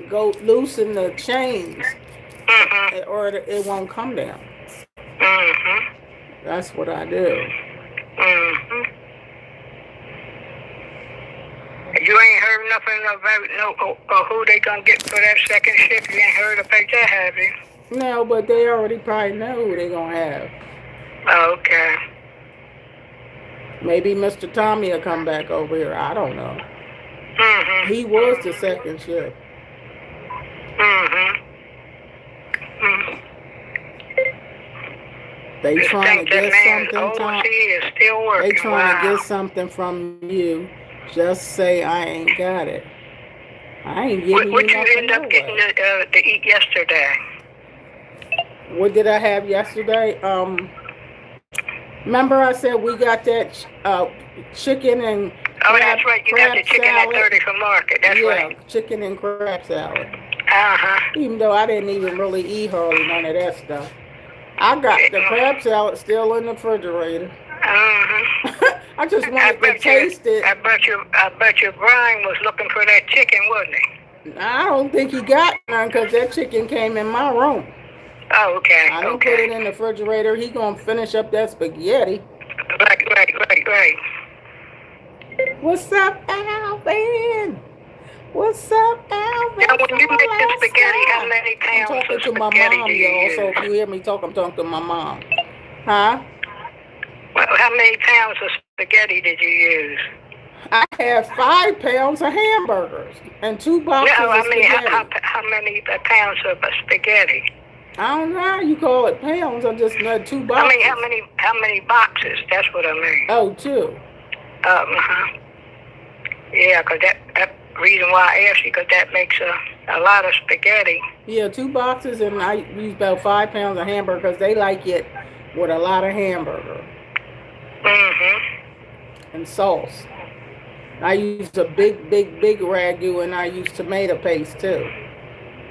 go loosen the chains, Mhm. or it won't come down. Mhm. That's what I do. Mhm. You ain't heard nothing about who they gonna get for that second shift. You ain't heard about that, have you? No, but they already probably know who they're gonna have. Oh, okay. Maybe Mr. Tommy will come back over here. I don't know. Mhm. He was the second shift. Mhm. Mhm. They Just trying to think that get man's something, Tom. OC is still working. They trying to Wow. get something from you. Just say I ain't got it. I ain't giving What you you nothing end up getting anyway. to eat yesterday? What did I have yesterday? Remember I said we got that chicken and Oh, that's right. You got the chicken salad. at 30 for market. That's right. Yeah, chicken and crab salad. Uh-huh. Even though I didn't even really eat hardly none of that stuff. I got the crab salad still in the refrigerator. Uh-huh. I just wanted to taste it. I bet you Brian was looking for that chicken, wasn't he? I don't think he got none because that chicken came in my room. Oh, okay. I didn't put it in the refrigerator. He gonna finish up that spaghetti. Right. What's up, Alvin? What's up, Alvin? Now, when you make the spaghetti, how many pounds I'm talking of to my spaghetti mom, do you y'all. use? So if you hear me talk, I'm talking to my mom. Huh? Well, how many pounds of spaghetti did you use? I had 5 pounds of hamburgers and 2 boxes No, I of mean, spaghetti. how many pounds of spaghetti? I don't know how you call it pounds. I just had 2 boxes. I mean, how many boxes? That's what I mean. Oh, 2. Uh-huh. Yeah, because that reason why I asked you, because that makes a lot of spaghetti. Yeah, 2 boxes, and I use about 5 pounds of hamburger because they like it with a lot of hamburger and sauce. I use a big ragu, and I use tomato paste too.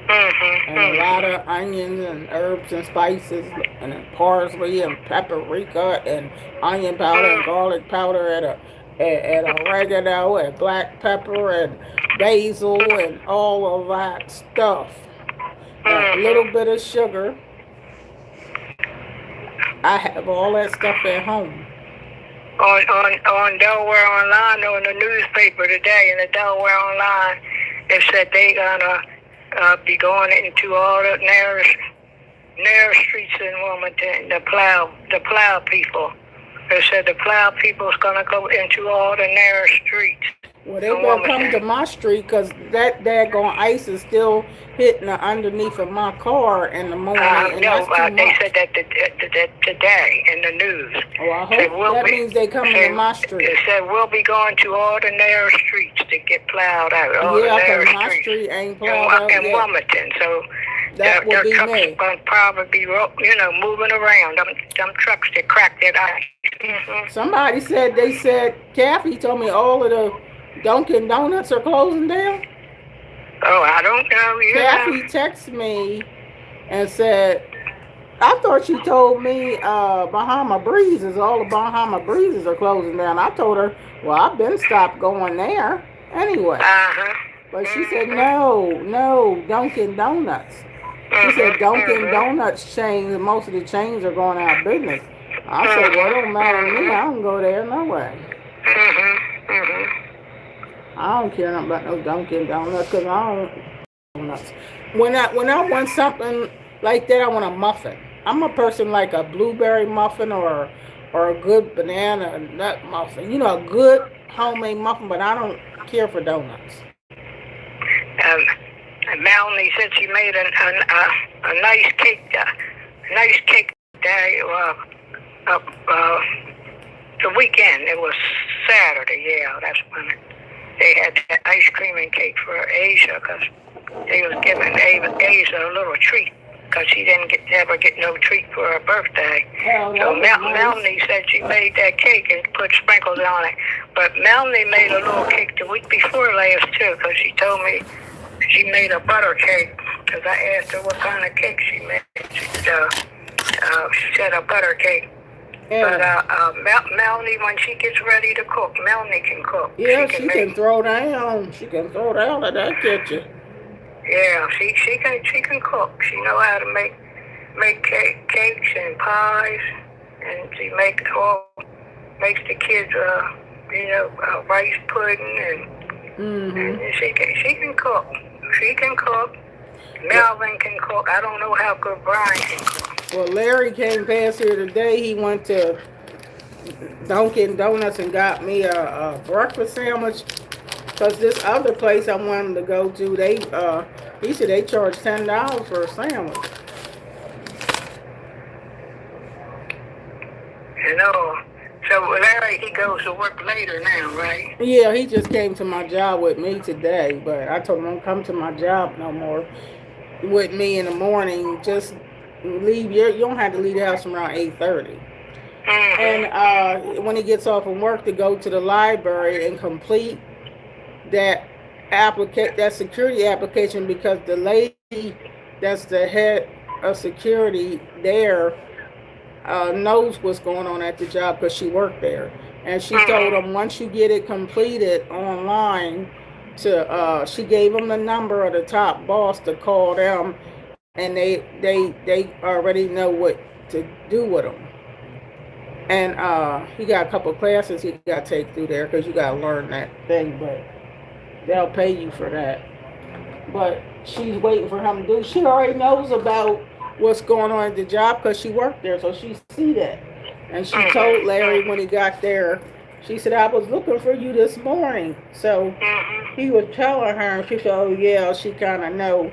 And a lot of onions and herbs and spices and parsley and paprika and onion powder and garlic powder and oregano and black pepper and basil and all of that stuff. A little bit of sugar. I have all that stuff at home. On Delaware Online, on the newspaper today, in the Delaware Online, it said they gonna be going into all the narrow streets in Wilmington. The plow people. They said the plow people's gonna go into all the narrow streets. Well, they better come to my street because that daggone ice is still hitting underneath of my car in the morning. And that's too much. They said that today in the news. Oh, I hope that means they coming to my street. It said we'll be going to all the narrow streets to get plowed out. Yeah, because my street ain't plowed out yet. In Wilmington, so that would be trucks me. Gonna probably be moving around. Them trucks that crack that ice. Somebody said Kathy told me all of the Dunkin' Donuts are closing down. Oh, I don't know. Kathy texted me and said, I thought she told me Bahama Breezes, all the Bahama Breezes are closing down. I told her, well, I've been stopped going there anyway. But she said, no, Dunkin' Donuts. She said Dunkin' Donuts chains, most of the chains are going out of business. I said, well, it don't matter to me. I don't go there no way. I don't care nothing about no Dunkin' Donuts because I don't donuts. When I want something like that, I want a muffin. I'm a person like a blueberry muffin or a good banana nut muffin. You know, a good homemade muffin, but I don't care for donuts. And Melanie said she made a nice cake. Nice cake day. The weekend. It was Saturday. Yeah, that's when they had that ice cream and cake for Asia, because they was giving Asia a little treat, because she didn't never get no treat for her birthday. Oh, So that was nice. Melanie said she made that cake and put sprinkles on it. But Melanie made a little cake the week before last too, because she told me she made a butter cake. Because I asked her what kind of cake she made. She said a butter cake. Yeah. But Melanie, when she gets ready to cook, Melanie can cook. Yeah, she can throw down. She can throw down in that kitchen. Yeah, she can cook. She know how to make cakes and pies, and she makes the kids rice pudding, and she can cook. She can cook. Melvin can cook. I don't know how good Brian can cook. Well, Larry came past here today. He went to Dunkin' Donuts and got me a breakfast sandwich. Because this other place I wanted to go to, he said they charge $10 for a sandwich. So Larry, he goes to work later now, right? Yeah, he just came to my job with me today, but I told him don't come to my job no more with me in the morning. Just leave. You don't have to leave the house around 8:30. And when he gets off from work, to go to the library and complete that security application, because the lady that's the head of security there knows what's going on at the job, because she worked there. And she told him once you get it completed online, she gave him the number of the top boss to call them, and they already know what to do with them. And he got a couple of classes he got to take through there, because you got to learn that thing, but they'll pay you for that. But she's waiting for him to do. She already knows about what's going on at the job, because she worked there, so she see that. And she told Larry when he got there, she said, I was looking for you this morning. So he was telling her, and she said, oh yeah, she kind of know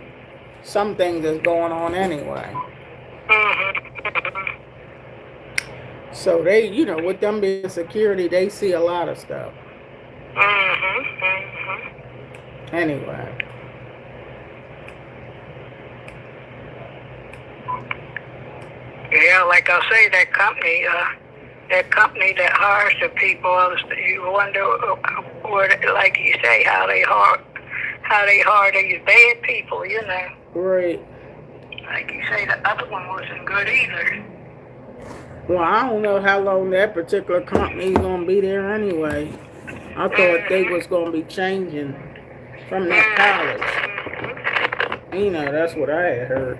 some things that's going on anyway. So they, with them being security, they see a lot of stuff. Anyway. Yeah, like I say, that company that hires the people, you wonder, like you say, how they hire these bad people, Right. Like you say, the other one wasn't good either. Well, I don't know how long that particular company is going to be there anyway. I thought they was going to be changing from that college. That's what I had heard.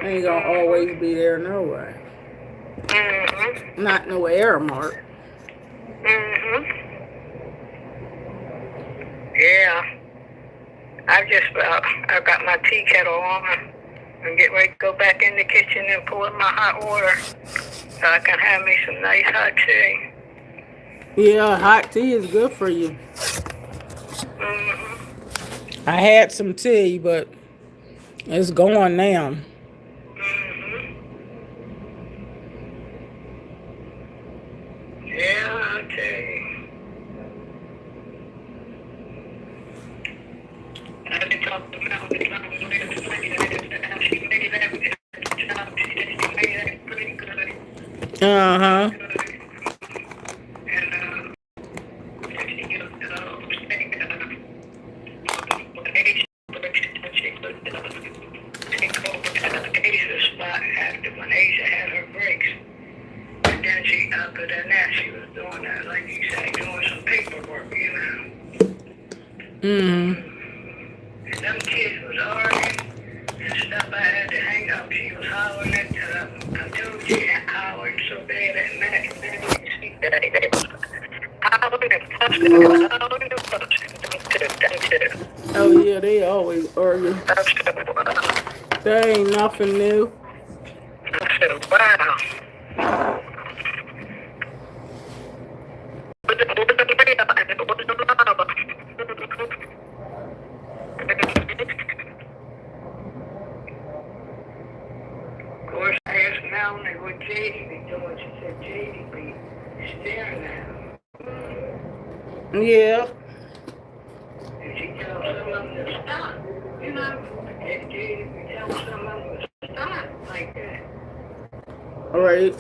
They ain't going to always be there no way. Not no Aramark. Yeah. I got my tea kettle on and get ready to go back in the kitchen and pour in my hot water so I can have me some nice hot tea. Yeah, hot tea is good for you. I had some tea, but it's gone now. Yeah, I'll tell you. I had to talk to Melanie. She made that pretty good. Uh-huh. When Asia had her breaks. And then other than that, she was doing that, like you say, doing some paperwork, And them kids was arguing and stuff. I had to hang up. She was hollering at I told you, hollering so bad at Matt. They was hollering and fussing. Oh, yeah, they always argue. That ain't nothing new. I said, wow. JD be doing. She said JD be staring at her. Yeah. And she tells some of them to stop. You know, and JD be telling some of them to stop like that. All right.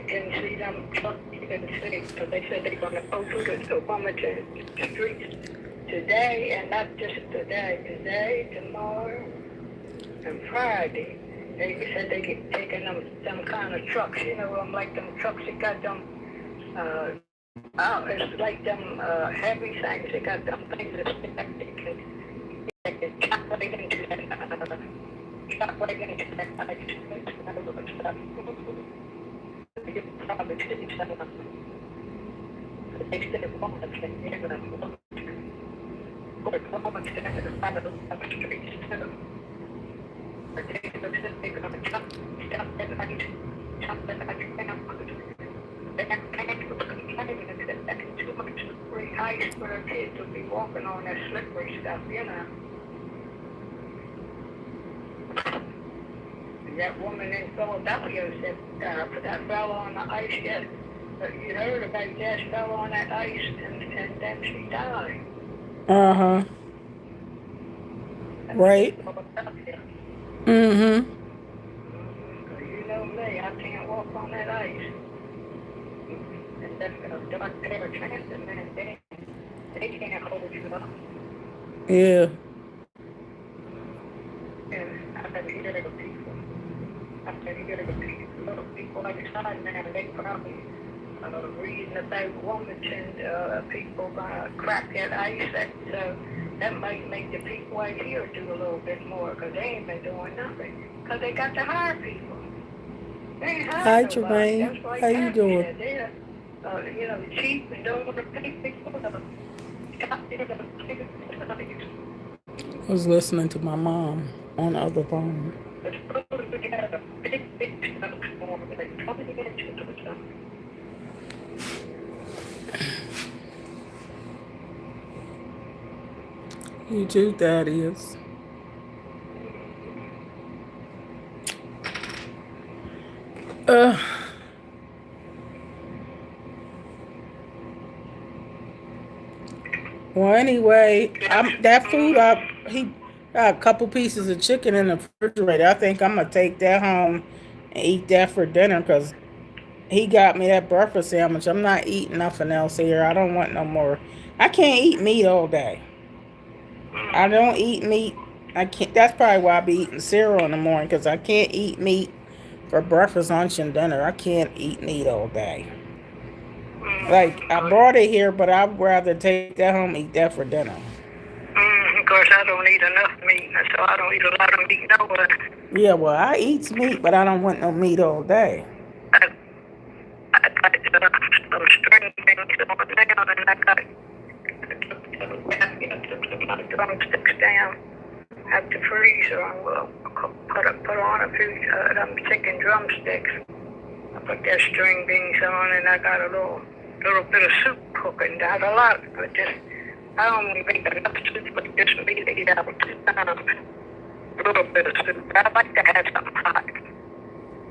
Can see them trucks in the city, because they said they're going to go through the Wilmington streets today, and not just today, tomorrow, and Friday. They said they get taking them kind of trucks, you know, like them trucks that got them, it's like them heavy things. They got them things that they can chop right into that, chop right into that ice. You can probably see some of them. But they said Wilmington, they're going to Wilmington is part of the streets too. But they said they're going to chop that ice, chop that ice down. They have plans for complaining that that's too much slippery ice for their kids to be walking on that slippery stuff, you know. That woman in Philadelphia said that fell on the ice. Yes, you heard about that, fell on that ice and then she died. Uh-huh. Right. Philadelphia. Mm-hmm. You know me, I can't walk on that ice. And that's a dark pair of chances, man. They can't hold you up. Yeah. And I've been hearing of people. I've been hearing of people like outside now. They probably reading about Wilmington, people gonna crack that ice. That might make the people out here do a little bit more, because they ain't been doing nothing. Because they got to hire people. They ain't Hi, hired nobody. Jermaine. That's like How you doing? They're, you know, cheap and don't want to pay people. I was listening to my mom on the other phone. You too, Thaddeus. Well, anyway, that food, he got a couple pieces of chicken in the refrigerator. I think I'm going to take that home and eat that for dinner, because he got me that breakfast sandwich. I'm not eating nothing else here. I don't want no more. I can't eat meat all day. I don't eat meat. I can't. That's probably why I be eating cereal in the morning, because I can't eat meat for breakfast, lunch, and dinner. I can't eat meat all day. Like, I brought it here, but I'd rather take that home and eat that for dinner. Of course, I don't eat enough meat, so I don't eat a lot of meat nowhere. Yeah, well, I eat meat, but I don't want no meat all day. I got some string things on down, and I got my drumsticks down at the freezer. I will put on a few them chicken drumsticks. I put that string beans on, and I got a little bit of soup cooking. Not a lot, but just I don't make enough soup, but just me to eat out 2 times. A little bit of soup. I like to have something hot.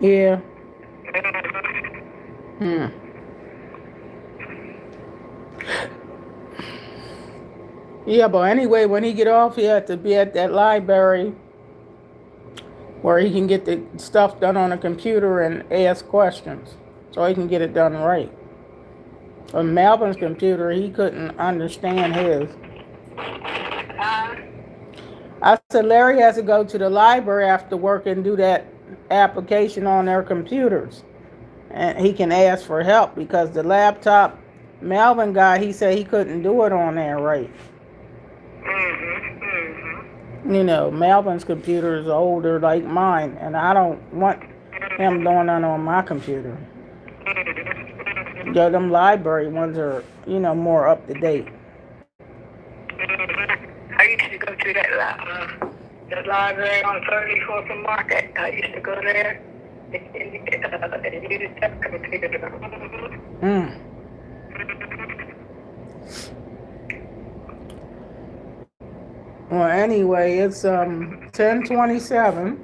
Yeah. Mm-hmm. Yeah, but anyway, when he get off, he had to be at that library where he can get the stuff done on a computer and ask questions, so he can get it done right. On Melvin's computer, he couldn't understand his. I said Larry has to go to the library after work and do that application on their computers, and he can ask for help, because the laptop Melvin got, he said he couldn't do it on there right. You know, Melvin's computer is older like mine, and I don't want him doing that on my computer. Yeah, them library ones are, you know, more up to date. I used to go to that The library on 34th and Market. I used to go there and use that computer. Mm. Well, anyway, it's 10:27.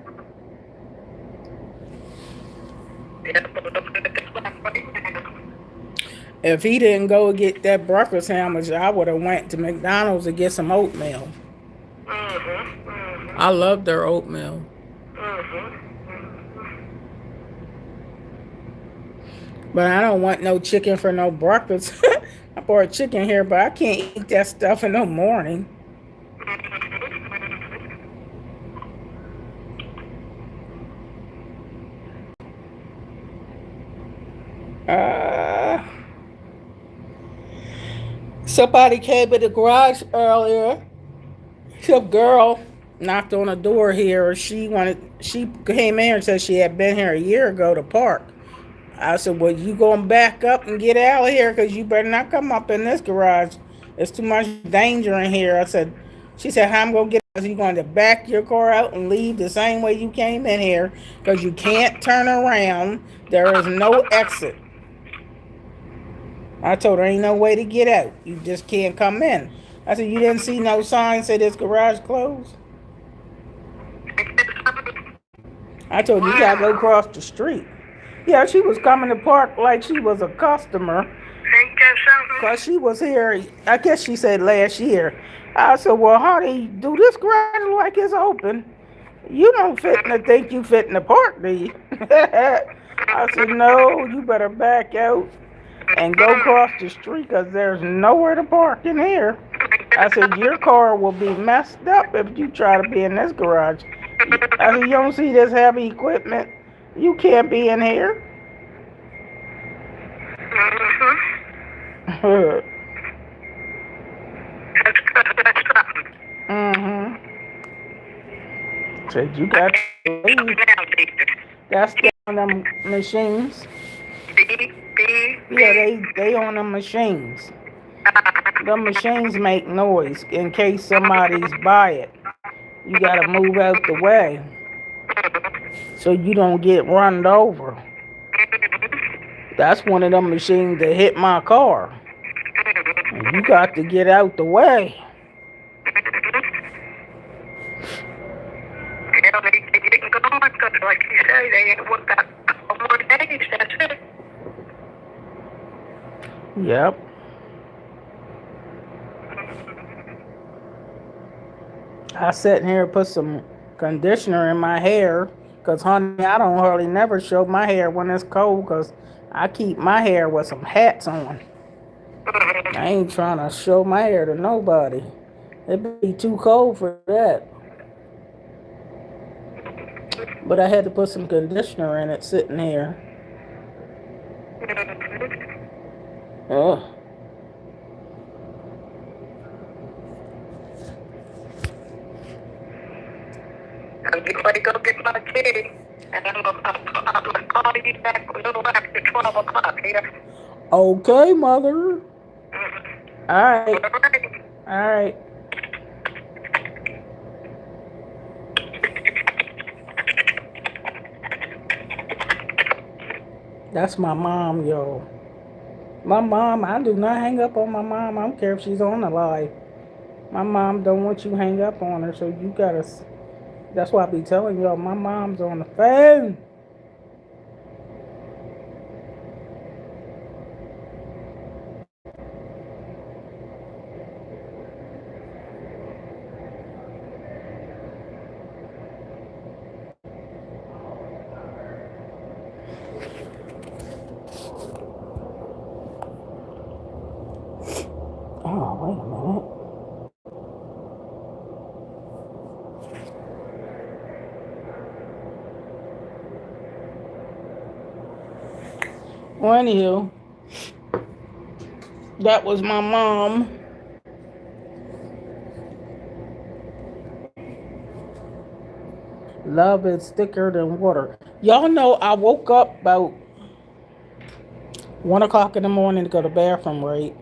If he didn't go get that breakfast sandwich, I would have went to McDonald's to get some oatmeal. I love their oatmeal. But I don't want no chicken for no breakfast. I bought chicken here, but I can't eat that stuff in the morning. Somebody came in the garage earlier. Some girl knocked on the door here. She came in and said she had been here a year ago to park. I said, well, you going to back up and get out of here because you better not come up in this garage. There's too much danger in here. She said, how I'm going to get out? You going to back your car out and leave the same way you came in here because you can't turn around. There is no exit. I told her, ain't no way to get out. You just can't come in. I said, you didn't see no sign say this garage closed? I told her, you got to go across the street. Yeah, she was coming to park like she was a customer. Ain't that something? Because she was here, I guess she said last year. I said, well, honey, do this garage look like it's open? You don't fit in to think you fit in the park, do you? I said, no, you better back out and go across the street because there's nowhere to park in here. I said, your car will be messed up if you try to be in this garage. I said, you don't see this heavy equipment? You can't be in here. That's something. Said you got to leave. That's on them machines. Yeah, they on them machines. The machines make noise in case somebody's by it. You gotta move out the way so you don't get run over. That's one of them machines that hit my car. And you got to get out the way. Yeah, they didn't go on because, like you say, they ain't worked out a couple more days. That's it. Yep. I sat here and put some conditioner in my hair because, honey, I don't hardly never show my hair when it's cold because I keep my hair with some hats on. I ain't trying to show my hair to nobody. It'd be too cold for that. But I had to put some conditioner in it sitting here. Ugh. I'm getting ready to go get my tea, and I'm going to call you back a little after 12 o'clock here. Okay, mother. All right. All right. That's my mom, yo. My mom, I do not hang up on my mom. I don't care if she's on the live. My mom don't want you hang up on her, so you gotta. That's why I be telling y'all, my mom's on the phone. Oh, wait a minute. Well, anywho, that was my mom. Love is thicker than water. Y'all know I woke up about 1 o'clock in the morning to go to the bathroom, right?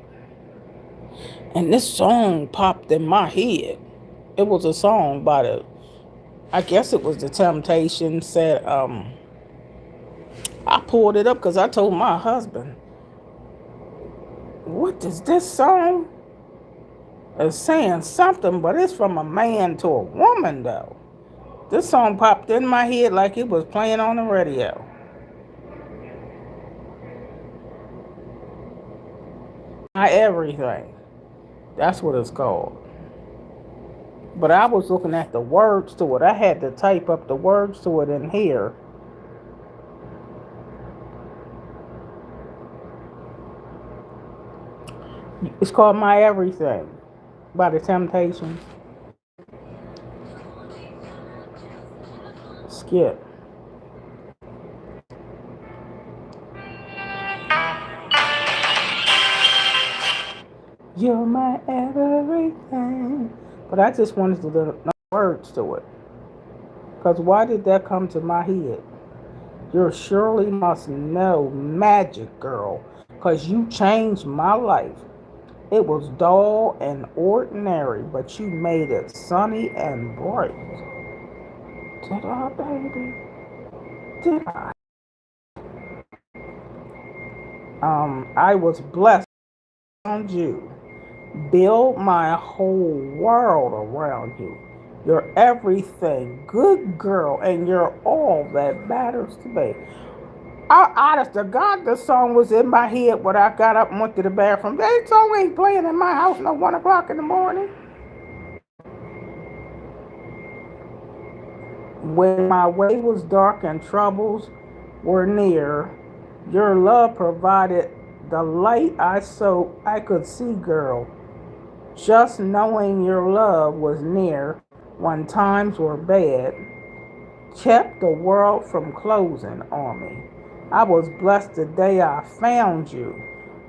And this song popped in my head. It was a song by the I guess it was the Temptation said, I pulled it up because I told my husband, what is this song? It's saying something, but it's from a man to a woman, though. This song popped in my head like it was playing on the radio. My everything. That's what it's called. But I was looking at the words to it. I had to type up the words to it in here. It's called My Everything by the Temptations. Skip. You're my everything. But I just wanted to know words to it. Because why did that come to my head? You surely must know, Magic Girl, because you changed my life. It was dull and ordinary, but you made it sunny and bright. Did I, baby? Did I? I was blessed around you. Build my whole world around you. You're everything, good girl, and you're all that matters to me. Honest to God, the song was in my head when I got up and went to the bathroom. That song ain't playing in my house no 1 o'clock in the morning. When my way was dark and troubles were near, your love provided the light I could see, girl. Just knowing your love was near when times were bad kept the world from closing on me. I was blessed the day I found you.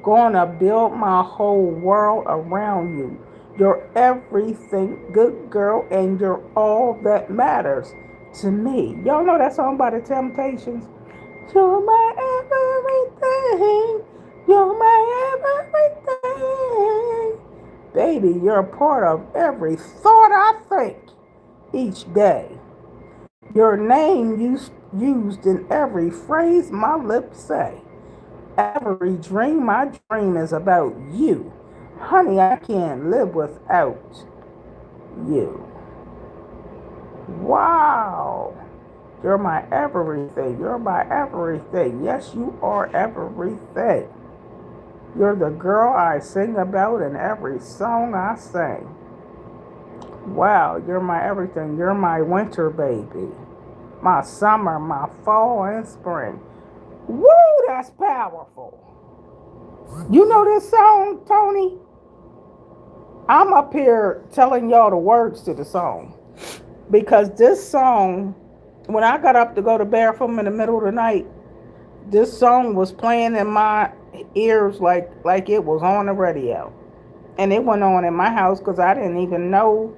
Gonna build my whole world around you. You're everything, good girl, and you're all that matters to me. Y'all know that song by the Temptations? You're my everything. You're my everything. Baby, you're a part of every thought I think each day. Your name used in every phrase my lips say. Every dream I dream is about you. Honey, I can't live without you. Wow. You're my everything. You're my everything. Yes, you are everything. You're the girl I sing about in every song I sing. Wow, you're my everything. You're my winter baby. My summer, my fall, and spring. Woo, that's powerful. You know this song, Tony? I'm up here telling y'all the words to the song. Because this song, when I got up to go to the bathroom in the middle of the night, this song was playing in my ears like it was on the radio. And it went on in my house because I didn't even know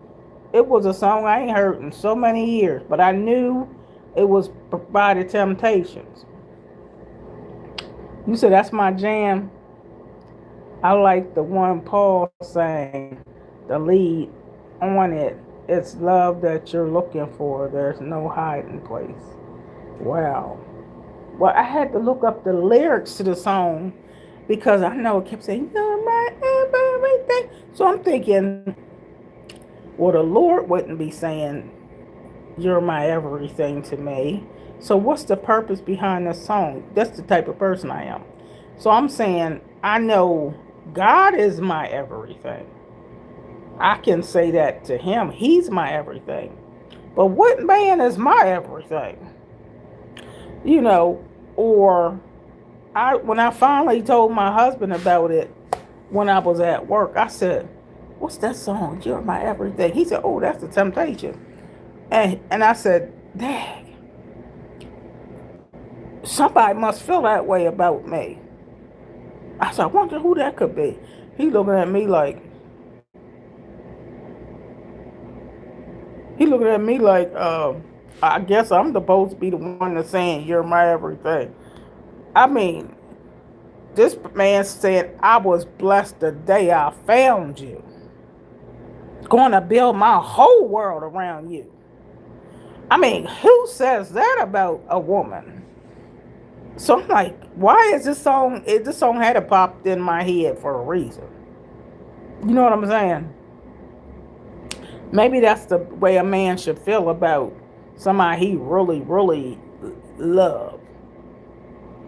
it was a song I ain't heard in so many years. But I knew it was by the Temptations. You said that's my jam. I like the one Paul sang, the lead on it. It's love that you're looking for. There's no hiding place. Wow. Well, I had to look up the lyrics to the song because I know it kept saying, you're my everything. So I'm thinking, well, the Lord wouldn't be saying, you're my everything to me. So what's the purpose behind this song? That's the type of person I am. So I'm saying, I know God is my everything. I can say that to him. He's my everything. But what man is my everything? You know, or when I finally told my husband about it when I was at work, I said, what's that song? You're my everything. He said, oh, that's the Temptation. And I said, dang, somebody must feel that way about me. I said, I wonder who that could be. He looking at me like, I guess I'm supposed to be the one that's saying you're my everything. I mean, this man said, I was blessed the day I found you. Going to build my whole world around you. I mean, who says that about a woman? So I'm like, why is this song? This song had to popped in my head for a reason. You know what I'm saying? Maybe that's the way a man should feel about somebody he really, really love.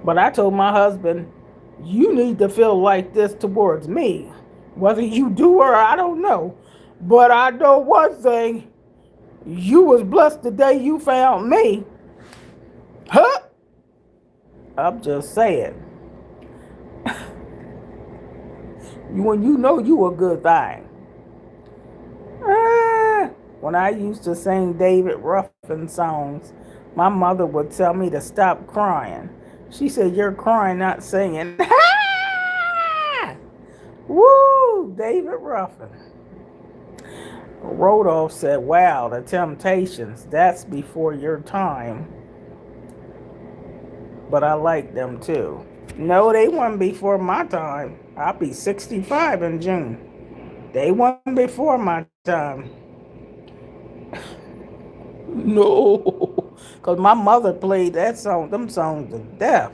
But I told my husband, you need to feel like this towards me. Whether you do or I don't know. But I know one thing. You was blessed the day you found me. Huh? I'm just saying. When you know you a good thing. When I used to sing David Ruffin songs, my mother would tell me to stop crying. She said, you're crying, not singing. Woo! David Ruffin. Rodolph said, wow, the Temptations, that's before your time. But I like them too. No, they weren't before my time. I'll be 65 in June. They weren't before my time. No, because my mother played them songs to death.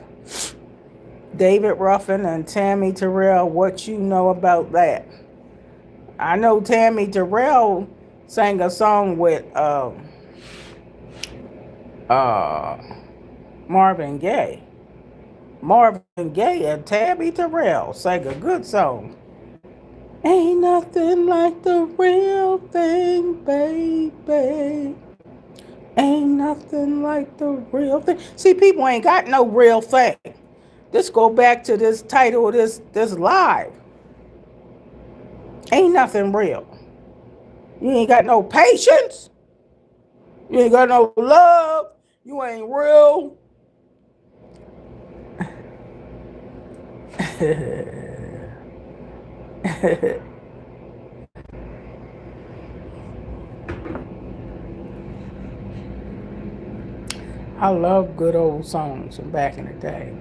David Ruffin and Tammy Terrell, what you know about that? I know Tammy Terrell sang a song with Marvin Gaye. Marvin Gaye and Tammy Terrell sang a good song. Ain't nothing like the real thing, baby. Ain't nothing like the real thing. See, people ain't got no real thing. Let's go back to this title of this live. Ain't nothing real. You ain't got no patience. You ain't got no love. You ain't real. I love good old songs from back in the day.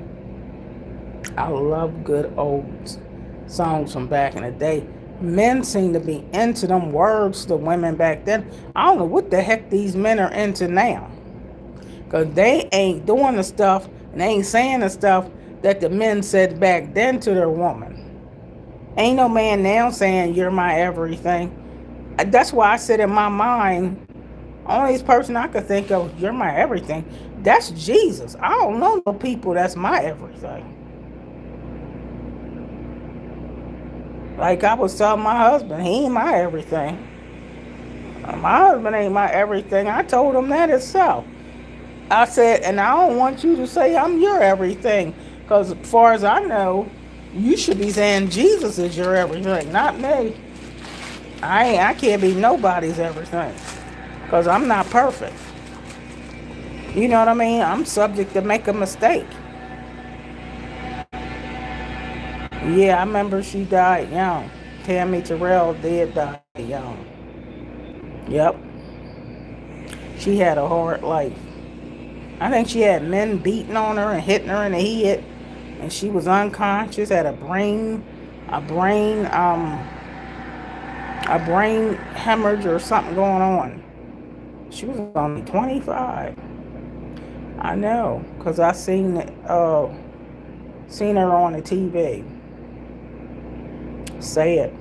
I love good old songs from back in the day. Men seem to be into them words to women back then. I don't know what the heck these men are into now. Because they ain't doing the stuff and they ain't saying the stuff that the men said back then to their woman. Ain't no man now saying you're my everything. That's why I said in my mind, only person I could think of, you're my everything, that's Jesus. I don't know no people that's my everything. Like I was telling my husband, he ain't my everything. My husband ain't my everything. I told him that itself. I said, and I don't want you to say I'm your everything. Because as far as I know, you should be saying Jesus is your everything, not me. I can't be nobody's everything. Because I'm not perfect. You know what I mean? I'm subject to make a mistake. Yeah, I remember she died young. Tammy Terrell did die young. Yep. She had a hard life. I think she had men beating on her and hitting her in the head. And she was unconscious, had a brain hemorrhage or something going on. She was only 25. I know, because I seen her on the TV. Say it.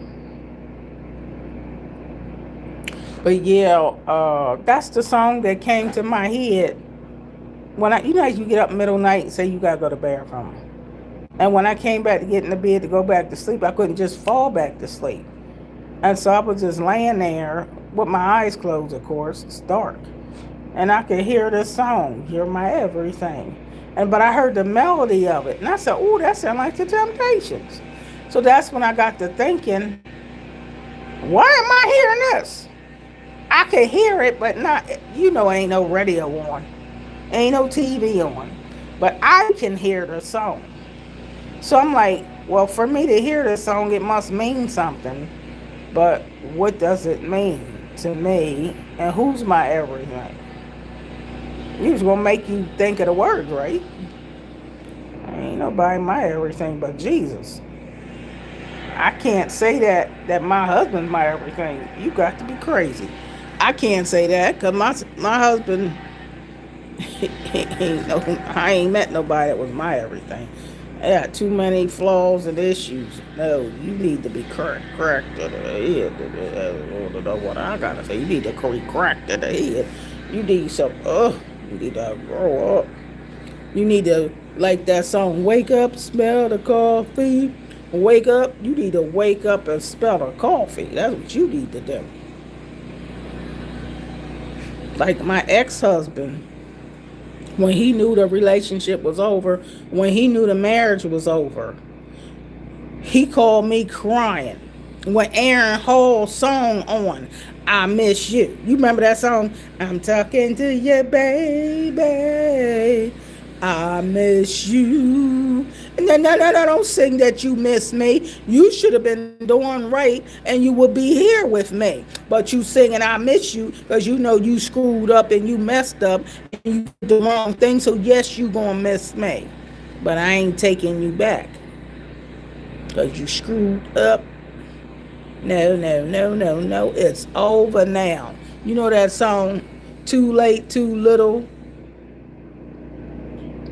But yeah, that's the song that came to my head when you know, as you get up middle of the night and say you gotta go to the bathroom. And when I came back to get in the bed to go back to sleep, I couldn't just fall back to sleep. And so I was just laying there with my eyes closed, of course. It's dark. And I could hear this song, You're My Everything. But I heard the melody of it. And I said, ooh, that sounds like the Temptations. So that's when I got to thinking, why am I hearing this? I could hear it, but not, ain't no radio on. Ain't no TV on. But I can hear the song. So I'm like, well, for me to hear this song, it must mean something. But what does it mean to me? And who's my everything? He was going to make you think of the words, right? Ain't nobody my everything but Jesus. I can't say that my husband's my everything. You got to be crazy. I can't say that because my husband, I ain't met nobody that was my everything. I got too many flaws and issues. No, you need to be cracked to the head. What I gotta say, you need to be cracked to the head. You need some. You need to grow up. You need to like that song. Wake up, smell the coffee. Wake up. You need to wake up and smell the coffee. That's what you need to do. Like my ex-husband, when he knew the relationship was over, when he knew the marriage was over, he called me crying when Aaron Hall's song on, I Miss You. You remember that song? I'm talking to you, baby. I miss you. No, don't sing that you miss me. You should have been doing right and you would be here with me. But you singing I miss you because you know you screwed up and you messed up and you did the wrong thing. So yes, you gonna miss me. But I ain't taking you back because you screwed up. No. It's over now. You know that song, Too Late, Too Little?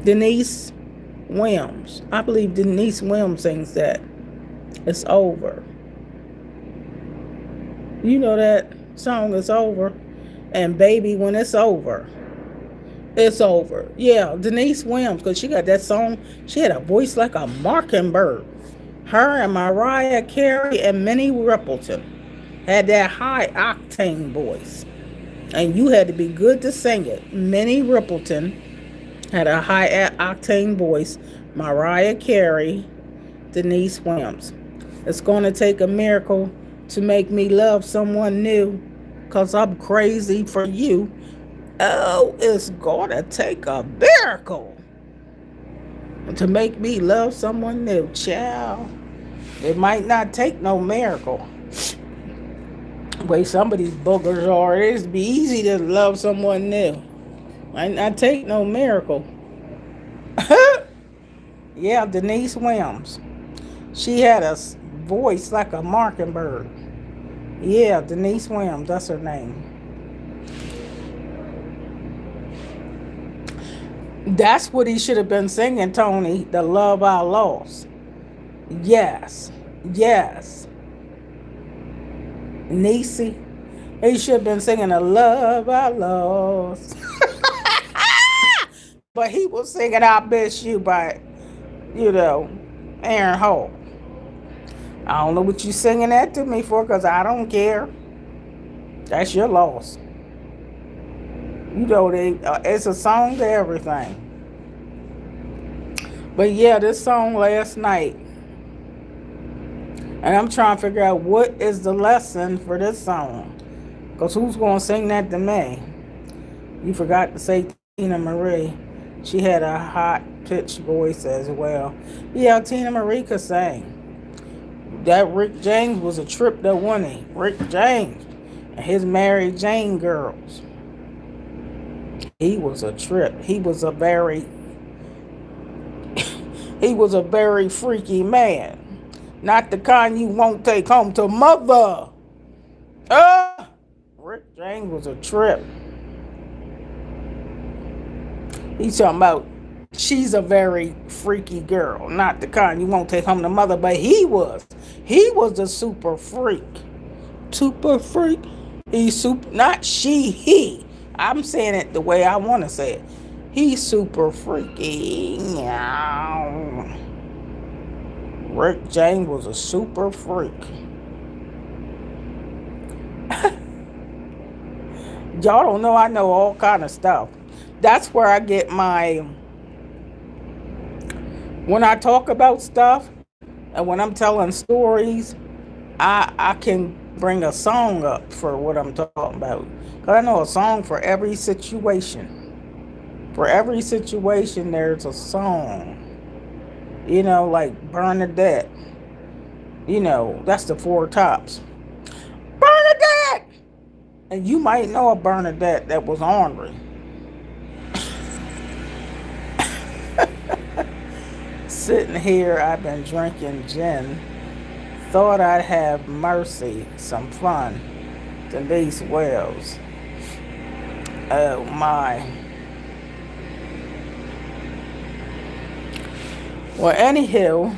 Denise Williams. I believe Denise Williams sings that. It's over. You know that song is over. And baby, when it's over, it's over. Yeah, Denise Williams, because she got that song. She had a voice like a mockingbird. Her and Mariah Carey and Minnie Riperton had that high octane voice. And you had to be good to sing it. Minnie Riperton had a high octane voice. Mariah Carey, Denise Williams. It's going to take a miracle to make me love someone new because I'm crazy for you. Oh, it's going to take a miracle to make me love someone new. Child, it might not take no miracle. The way some of these boogers are, it'd be easy to love someone new. Might not take no miracle. Yeah, Denise Williams. She had a voice like a mockingbird. Yeah, Denise Williams, that's her name. That's what he should have been singing, Tony. The Love I Lost. Yes. Niecy. He should have been singing The Love I Lost. But he was singing I Miss You by, Aaron Hall. I don't know what you singing that to me for because I don't care. That's your loss. It's a song to everything. But yeah, this song last night. And I'm trying to figure out what is the lesson for this song. Because who's going to sing that to me? You forgot to say Tina Marie. She had a hot-pitched voice as well. Yeah, Tina Marie could sing. That Rick James was a trip though, wasn't he? Rick James and his Mary Jane girls. He was a trip. He was a very freaky man. Not the kind you won't take home to mother. Rick James was a trip. He's talking about she's a very freaky girl. Not the kind you won't take home to mother, but he was. He was a super freak. Super freak. He's super, not she, he. I'm saying it the way I want to say it. He's super freaky. Rick James was a super freak. Y'all don't know I know all kind of stuff. That's where I get when I talk about stuff and when I'm telling stories, I can bring a song up for what I'm talking about. Because I know a song for every situation. For every situation, there's a song. Like Bernadette. That's the Four Tops. Bernadette! And you might know a Bernadette that was ornery. Sitting here, I've been drinking gin. Thought I'd have mercy, some fun. Denise Wells. Oh my. Well, anyhow,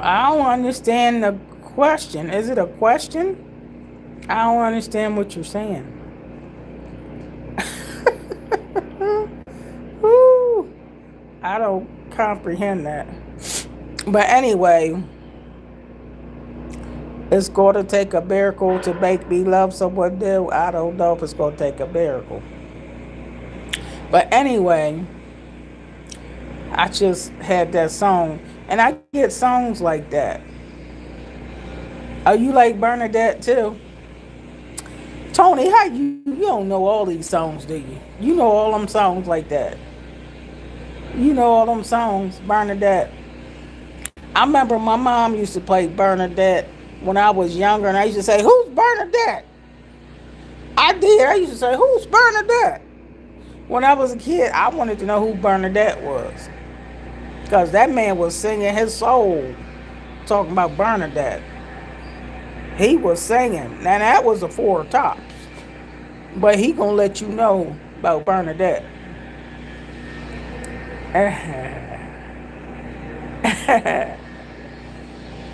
I don't understand the question. Is it a question? I don't understand what you're saying. Woo, I don't comprehend that. But anyway, it's going to take a miracle to make me love someone new. I don't know if it's going to take a miracle. But anyway, I just had that song. And I get songs like that. Oh, you like Bernadette too? Tony, how you don't know all these songs, do you? You know all them songs like that. You know all them songs, Bernadette. I remember my mom used to play Bernadette when I was younger, and I used to say, "Who's Bernadette?" I did. I used to say, "Who's Bernadette?" When I was a kid, I wanted to know who Bernadette was, because that man was singing his soul, talking about Bernadette. He was singing. Now that was the Four Tops, but he gonna let you know about Bernadette.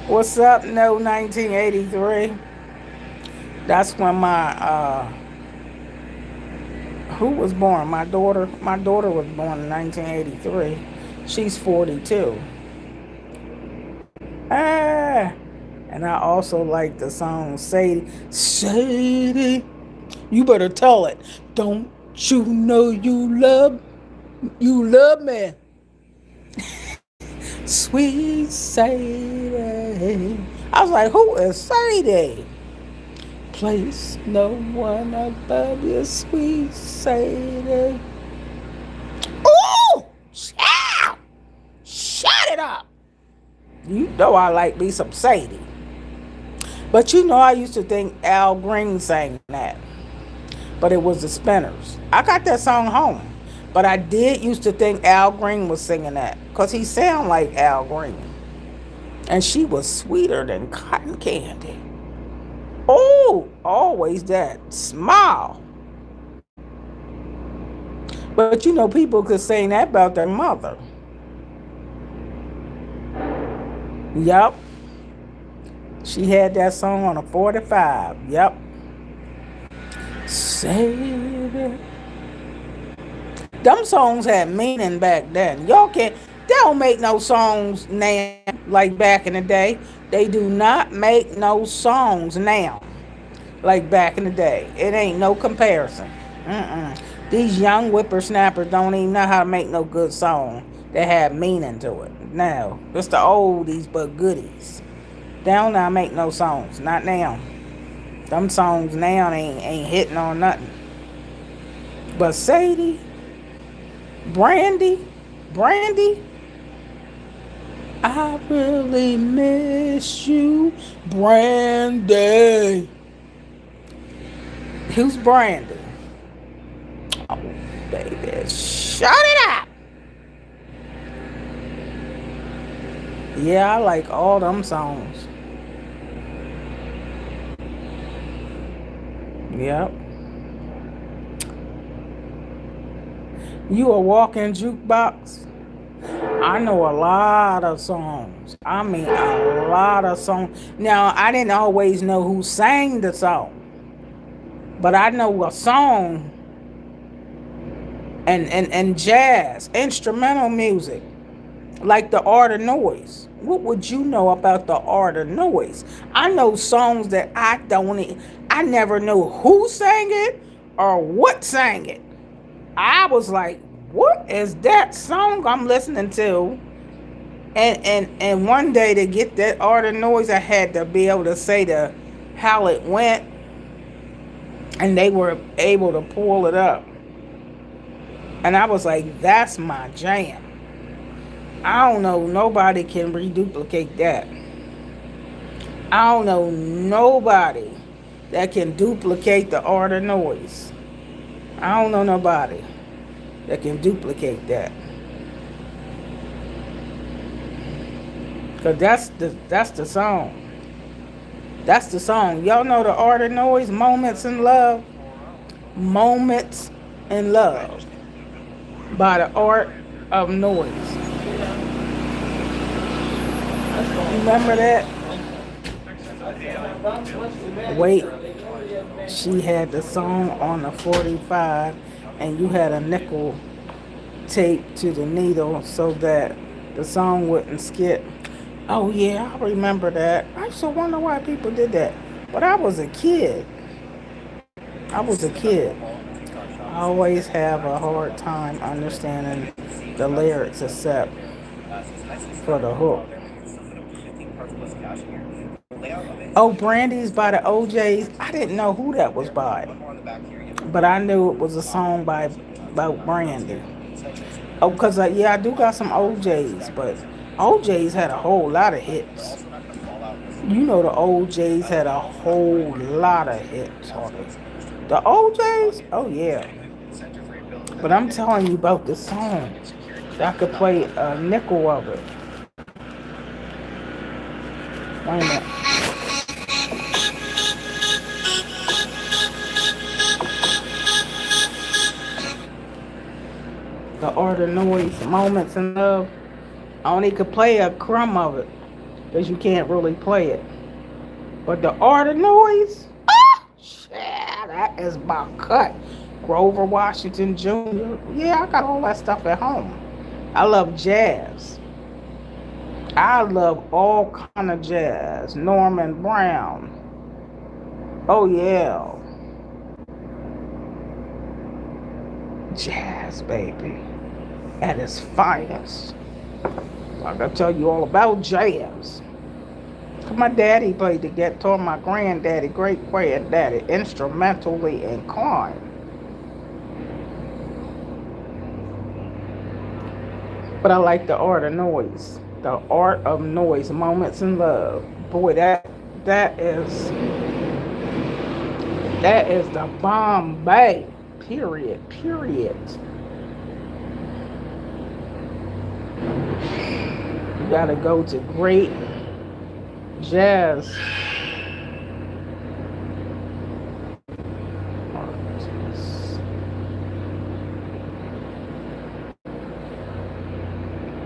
What's up? No, 1983. That's when my who was born? My daughter. My daughter was born in 1983. She's 42. And I also like the song Sadie. Sadie, you better tell it. Don't you know you love me? Sweet Sadie. I was like, who is Sadie? Place no one above you, sweet Sadie. Ooh! Shut it up. You know I like me some Sadie. But you know I used to think Al Green sang that. But it was the Spinners. I got that song home. But I did used to think Al Green was singing that. Because he sounded like Al Green. And she was sweeter than cotton candy. Oh, always that smile. But you know people could sing that about their mother. Yup. She had that song on a 45. Yup. Save it. Them songs had meaning back then. Y'all can't, they don't make no songs now like back in the day. They do not make no songs now like back in the day. It ain't no comparison. These young whippersnappers don't even know how to make no good song that have meaning to it. No, it's the oldies but goodies. They don't know how to make no songs. Not now. Them songs now ain't hitting on nothing. But Sadie, Brandy, I really miss you, Brandy. Who's Brandy? Oh, baby, shut it up. Yeah, I like all them songs. Yep. You a walking jukebox? I know a lot of songs. I mean, a lot of songs. Now, I didn't always know who sang the song, but I know a song and jazz, instrumental music, like the Art of Noise. What would you know about the Art of Noise? I know songs that I never know who sang it or what sang it. I was like, what is that song I'm listening to? And one day to get that Art of Noise, I had to be able to say how it went, and they were able to pull it up. And I was like, that's my jam. I don't know nobody can reduplicate that. I don't know nobody that can duplicate the art of noise. I don't know nobody that can duplicate that. Cause that's the song. That's the song. Y'all know the art of noise, moments in love. Moments in love by the art of noise. Remember that? Wait, she had the song on the 45 and you had a nickel taped to the needle so that the song wouldn't skip. Oh yeah, I remember that. I used to wonder why people did that. But I was a kid. I was a kid. I always have a hard time understanding the lyrics except for the hook. Oh, Brandy's by the OJs. I didn't know who that was by, but I knew it was a song by about Brandy. Oh, cause yeah, I do got some OJs, but OJs had a whole lot of hits. You know the OJs had a whole lot of hits on it. The OJs, oh yeah. But I'm telling you about this song. I could play a nickel of it. Wait a minute. The art of noise, moments in love. I only could play a crumb of it because you can't really play it. But the art of noise, yeah, that is my cut. Grover Washington Jr. Yeah, I got all that stuff at home. I love jazz. I love all kind of jazz. Norman Brown. Oh yeah. Jazz, baby. At its finest. I gotta tell you all about jazz. My daddy played the guitar, my granddaddy, great granddaddy, instrumentally inclined. But I like the art of noise. The art of noise, moments in love. Boy, that is the Bombay. Period. You gotta go to great jazz artists.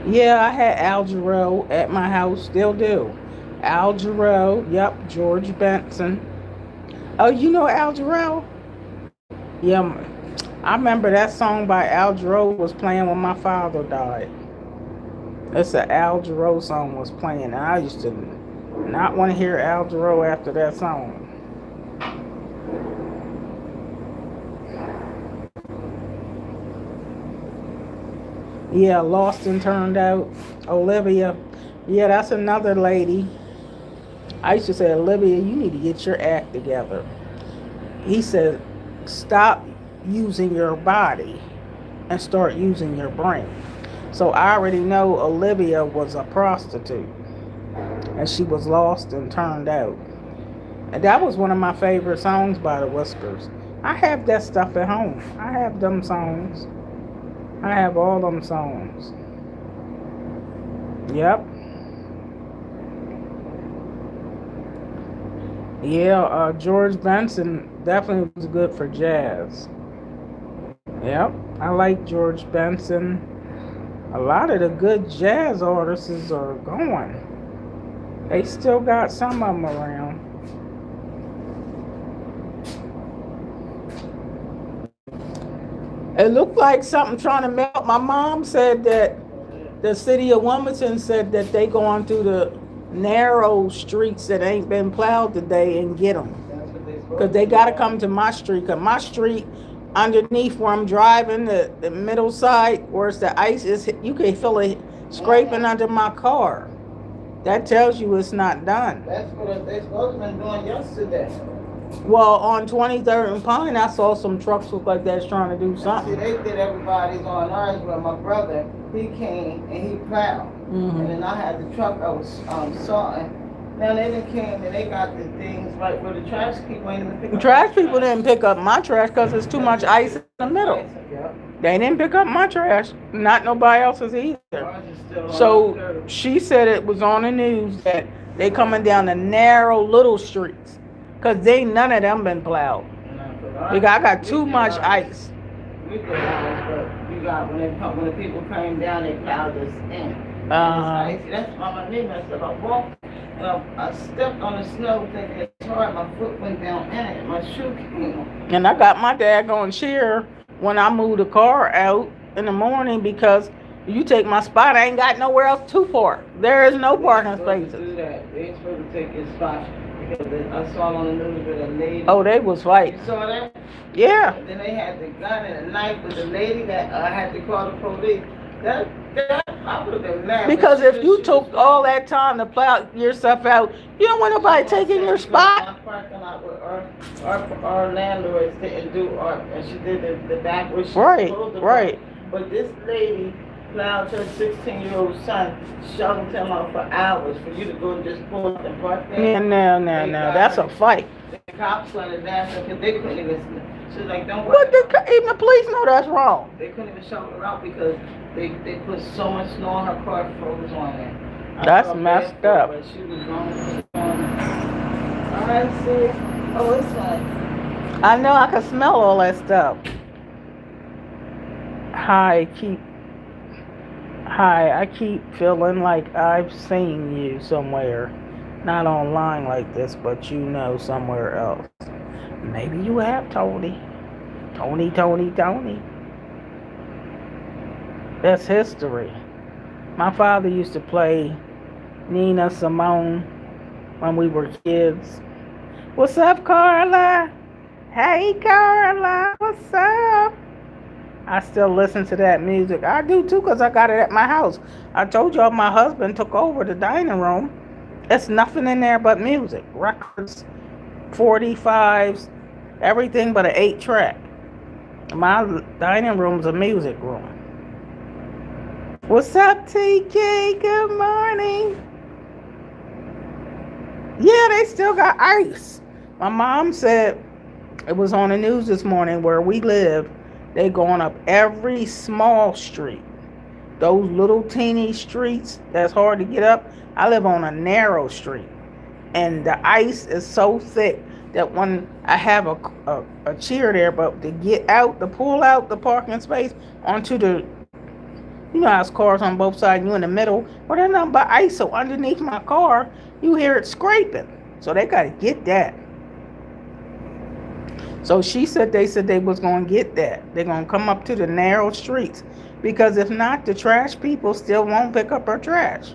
Yeah, I had Al Jarreau at my house, still do. Al Jarreau, yep, George Benson. Oh, you know Al Jarreau? Yeah, I remember that song by Al Jarreau was playing when my father died. It's an Al Jarreau song was playing, and I used to not want to hear Al Jarreau after that song. Yeah, Lost and Turned Out. Olivia. Yeah, that's another lady. I used to say, Olivia, you need to get your act together. He said, stop using your body and start using your brain. So I already know Olivia was a prostitute and she was lost and turned out. And that was one of my favorite songs by the Whispers. I have that stuff at home. I have them songs. I have all them songs. Yep. Yeah, George Benson definitely was good for jazz. Yep, I like George Benson. A lot of the good jazz artists are going. They still got some of them around. It looked like something trying to melt. My mom said that the city of Wilmington said that they going through the narrow streets that ain't been plowed today and get them. Because they got to come to my street. Because my street, underneath where I'm driving, the middle side, where it's the ice is, you can feel it scraping under my car. That tells you it's not done. That's what they supposed to been doing yesterday. Well, on 23rd and Pine, I saw some trucks look like that's trying to do See, something. they did everybody's on ours, but my brother, he came and he plowed. Hmm. And then I had the truck I was sorting. Now they done came and they got the things right where the trash people ain't even pick The up. trash people didn't pick up my trash because there's too much ice in the middle. Yep. They didn't pick up my trash. Not nobody else's either. Ours is still on the So curb. she said it was on the news that they coming down the narrow little streets because they none of them been plowed. Because I got too much ice. We did ours, but you got when the people came down, they plowed us in. Uh-huh. That's why my knee messed up. I walked and I stepped on the snow thinking it's hard. My foot went down in it. My shoe came off. And I got my daggone chair when I moved the car out in the morning because you take my spot, I ain't got nowhere else to park. There is no parking They ain't supposed to spaces. do that. They ain't supposed to take your spot because I saw on the news with a lady. Oh, they was You fighting. saw that? Yeah. And then they had the gun and the knife with the lady that had to call the police. That I would have been mad. Because but if you she took was all that time to plow your stuff out, you don't want nobody taking your spot. My parking lot with our landlords didn't do art, and she did the back where she Right, supposed to right. park. But this lady plowed her 16-year-old son, shoveled him out for hours for you to go and just pull up and park there. Yeah, no, that's a fight. The cops wanted that because they couldn't even. She was like, "Don't worry." But even the police know that's wrong. They couldn't even shovel her out because they put so much snow on her car, froze on there. That's felt messed bad for her, up. but she was going. All right, sis. Oh, it's fine. I know I can smell all that stuff. Hi, I keep feeling like I've seen you somewhere. Not online like this, but somewhere else. Maybe you have, Tony. Tony. That's history. My father used to play Nina Simone when we were kids. What's up, Carla? Hey, Carla. What's up? I still listen to that music. I do too because I got it at my house. I told y'all my husband took over the dining room. It's nothing in there but music. Records, 45s, everything but an 8-track. My dining room's a music room. What's up, TK? Good morning. Yeah, they still got ice. My mom said it was on the news this morning where we live. They going up every small street. Those little teeny streets that's hard to get up. I live on a narrow street. And the ice is so thick that when I have a chair there, but to get out, to pull out the parking space onto the, you know how it's cars on both sides, you in the middle, well, there's nothing but ice. So underneath my car, you hear it scraping. So they got to get that. So they said they was going to get that. They're going to come up to the narrow streets. Because if not, the trash people still won't pick up our trash.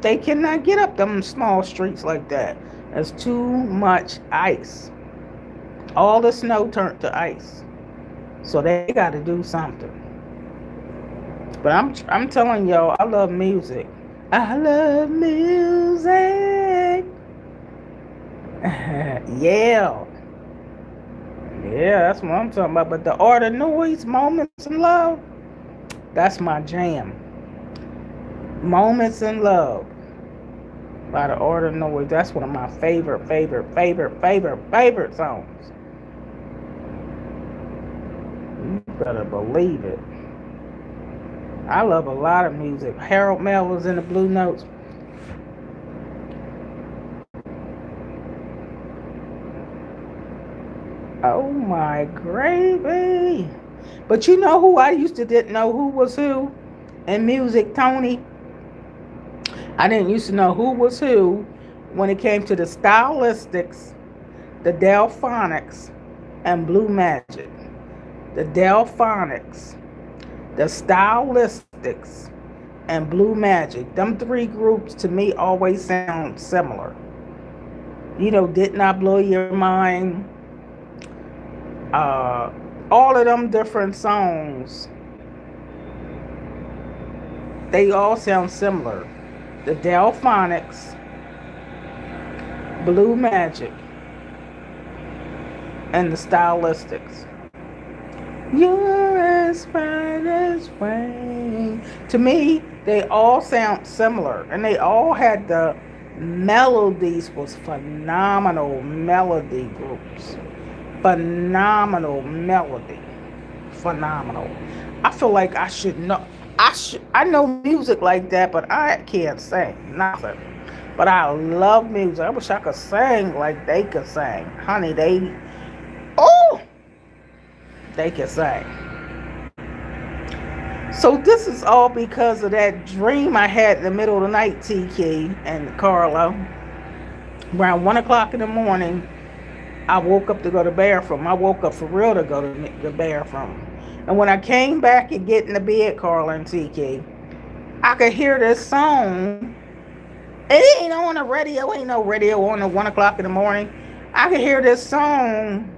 They cannot get up them small streets like that. There's too much ice. All the snow turned to ice. So they got to do something. But I'm telling y'all, I love music. I love music. Yeah. Yeah, that's what I'm talking about. But the Art of Noise, Moments in Love, that's my jam. Moments in Love by the Art of Noise. That's one of my favorite songs. You better believe it. I love a lot of music. Harold Melvins in the Blue Notes. Oh my gravy. But you know who I used to didn't know who was who in music, Tony? I didn't used to know who was who when it came to the Stylistics, the Delphonics, and Blue Magic. The Delphonics, the Stylistics, and Blue Magic. Them three groups to me always sound similar. You know, Didn't I Blow Your Mind? All of them different songs, they all sound similar. The Delphonics, Blue Magic, and the stylistics. You're as fine as rain. To me, they all sound similar, and they all had the melodies was phenomenal melody groups. Phenomenal melody. Phenomenal. I feel like I should know. I know music like that, but I can't sing nothing. But I love music. I wish I could sing like they could sing. Honey, oh, they can sing. So this is all because of that dream I had in the middle of the night, TK and Carla. Around 1 o'clock in the morning, I woke up to go to the bathroom. I woke up for real to go to the bathroom. And when I came back and get in the bed, Carla and TK, I could hear this song. It ain't on the radio. Ain't no radio on at 1 o'clock in the morning. I could hear this song,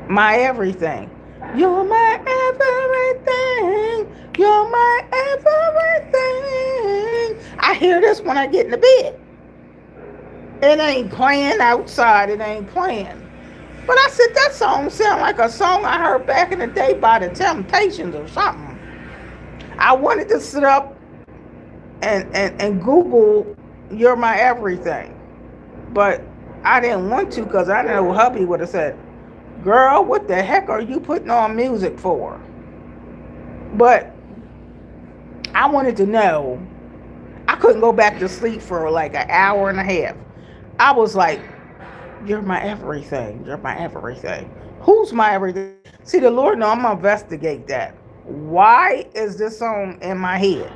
My Everything. You're my everything. You're my everything. I hear this when I get in the bed. It ain't playing outside. It ain't playing. But I said, that song sound like a song I heard back in the day by the Temptations or something. I wanted to sit up and Google You're My Everything. But I didn't want to because I know hubby would have said, girl, what the heck are you putting on music for? But I wanted to know. I couldn't go back to sleep for like an hour and a half. I was like, you're my everything. You're my everything. Who's my everything? See, the Lord knows I'm going to investigate that. Why is this song in my head?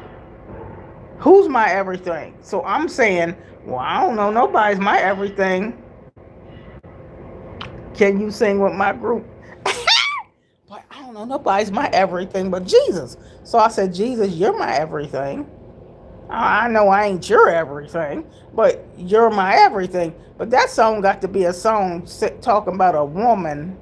Who's my everything? So I'm saying, well, I don't know. Nobody's my everything. Can you sing with my group? But I don't know. Nobody's my everything but Jesus. So I said, Jesus, you're my everything. I know I ain't your everything, but you're my everything. But that song got to be a song talking about a woman.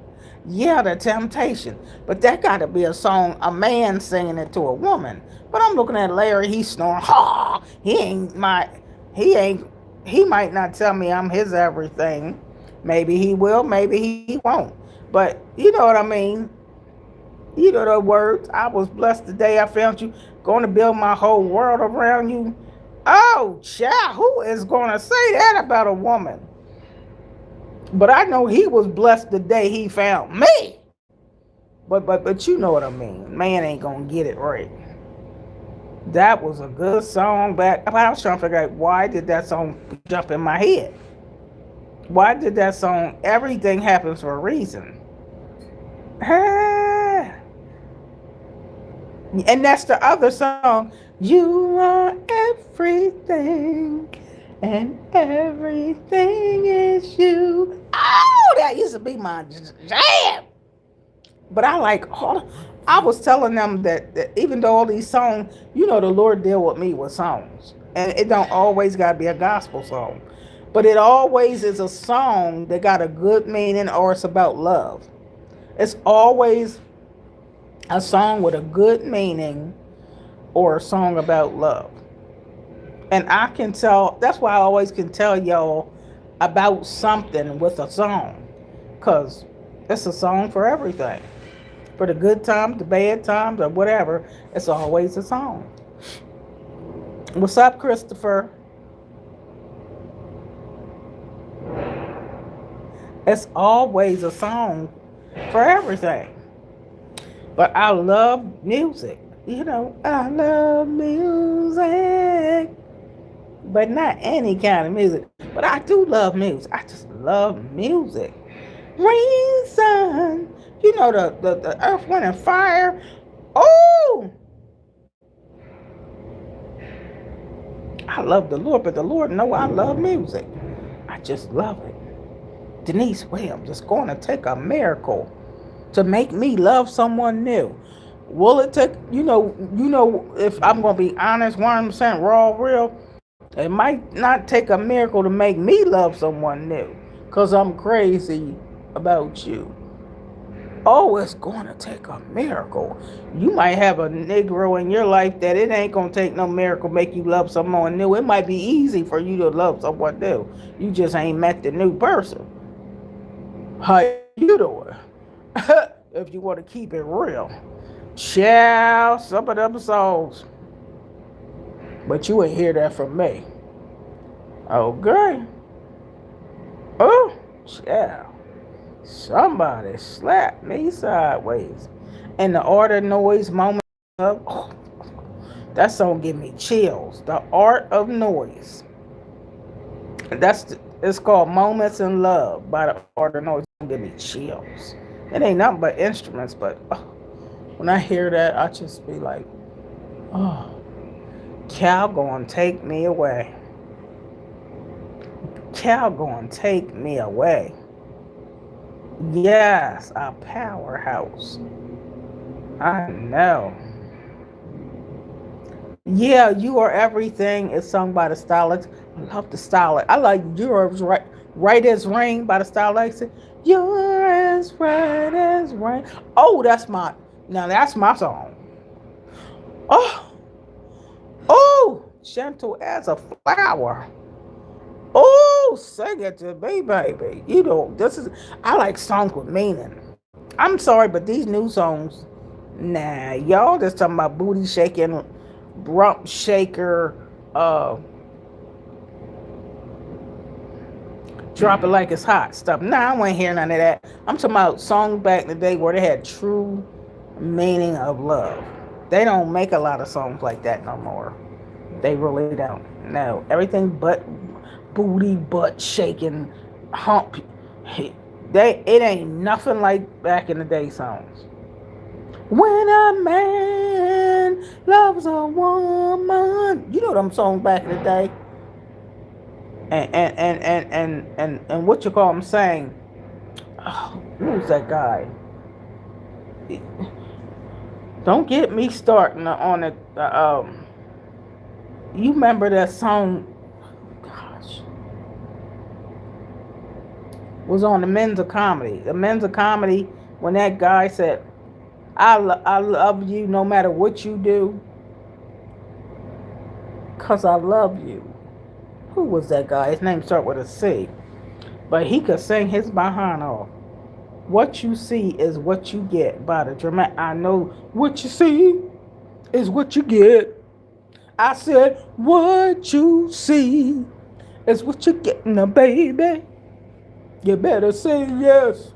Yeah, the Temptation. But that got to be a song, a man singing it to a woman. But I'm looking at Larry, he's snoring. Ha! He might not tell me I'm his everything. Maybe he will, maybe he won't. But you know what I mean. You know the words. I was blessed the day I found you. Going to build my whole world around you. Oh, child, who is going to say that about a woman? But I know he was blessed the day he found me. But you know what I mean. Man ain't going to get it right. That was a good song back. I was trying to figure out why did that song jump in my head? Why did that song, everything happens for a reason? And that's the other song. You are everything, and everything is you. Oh, that used to be my jam. But I was telling them that even though all these songs, you know, the Lord deal with me with songs. And it don't always got to be a gospel song. But it always is a song that got a good meaning or it's about love. It's always a song with a good meaning or a song about love. And I can tell, that's why I always can tell y'all about something with a song. Because it's a song for everything. For the good times, the bad times, or whatever, it's always a song. What's up, Christopher? It's always a song for everything. But I love music. You know, I love music. But not any kind of music. But I do love music. I just love music. Rain, sun. You know, the earth, wind, and fire. Oh! I love the Lord, but the Lord know I love music. I just love it. Denise Williams is going to take a miracle to make me love someone new. Will it take, you know, if I'm going to be honest, 100% raw, real, it might not take a miracle to make me love someone new because I'm crazy about you. Oh, it's going to take a miracle. You might have a Negro in your life that it ain't going to take no miracle to make you love someone new. It might be easy for you to love someone new. You just ain't met the new person. How you doing? If you want to keep it real. Child, some of them songs. But you ain't hear that from me. Okay. Oh, child. Somebody slapped me sideways. And the art of noise moment of that song give me chills. The art of noise. It's called Moments in Love by the art of noise. It give me chills. It ain't nothing but instruments, but when I hear that, I just be like, oh, Cal gonna take me away. Cal gonna take me away. Yes, a powerhouse. I know. Yeah, You Are Everything is sung by the Starlights. I love the Starlights. I like Yours right as Rain by the Starlights. You're as right as rain. Oh, that's my song. Oh, oh, gentle as a flower. Oh, sing it to me, baby. I like songs with meaning. I'm sorry, but these new songs, nah, y'all just talking about booty shaking, rump shaker, drop it like it's hot stuff. Nah, I ain't hearing none of that. I'm talking about songs back in the day where they had true meaning of love. They don't make a lot of songs like that no more. They really don't. No, everything but booty, butt shaking, hump. It ain't nothing like back in the day songs. When a man loves a woman, you know them songs back in the day. And what you call them saying? Oh, who's that guy? Don't get me starting on it. You remember that song? Gosh, was on the Men's of Comedy. The Men's of Comedy when that guy said, I love you no matter what you do, cause I love you. Who was that guy? His name started with a C, but he could sing his behind off. What you see is what you get by the dramatic. I know what you see is what you get. I said, what you see is what you're getting, baby. You better say yes.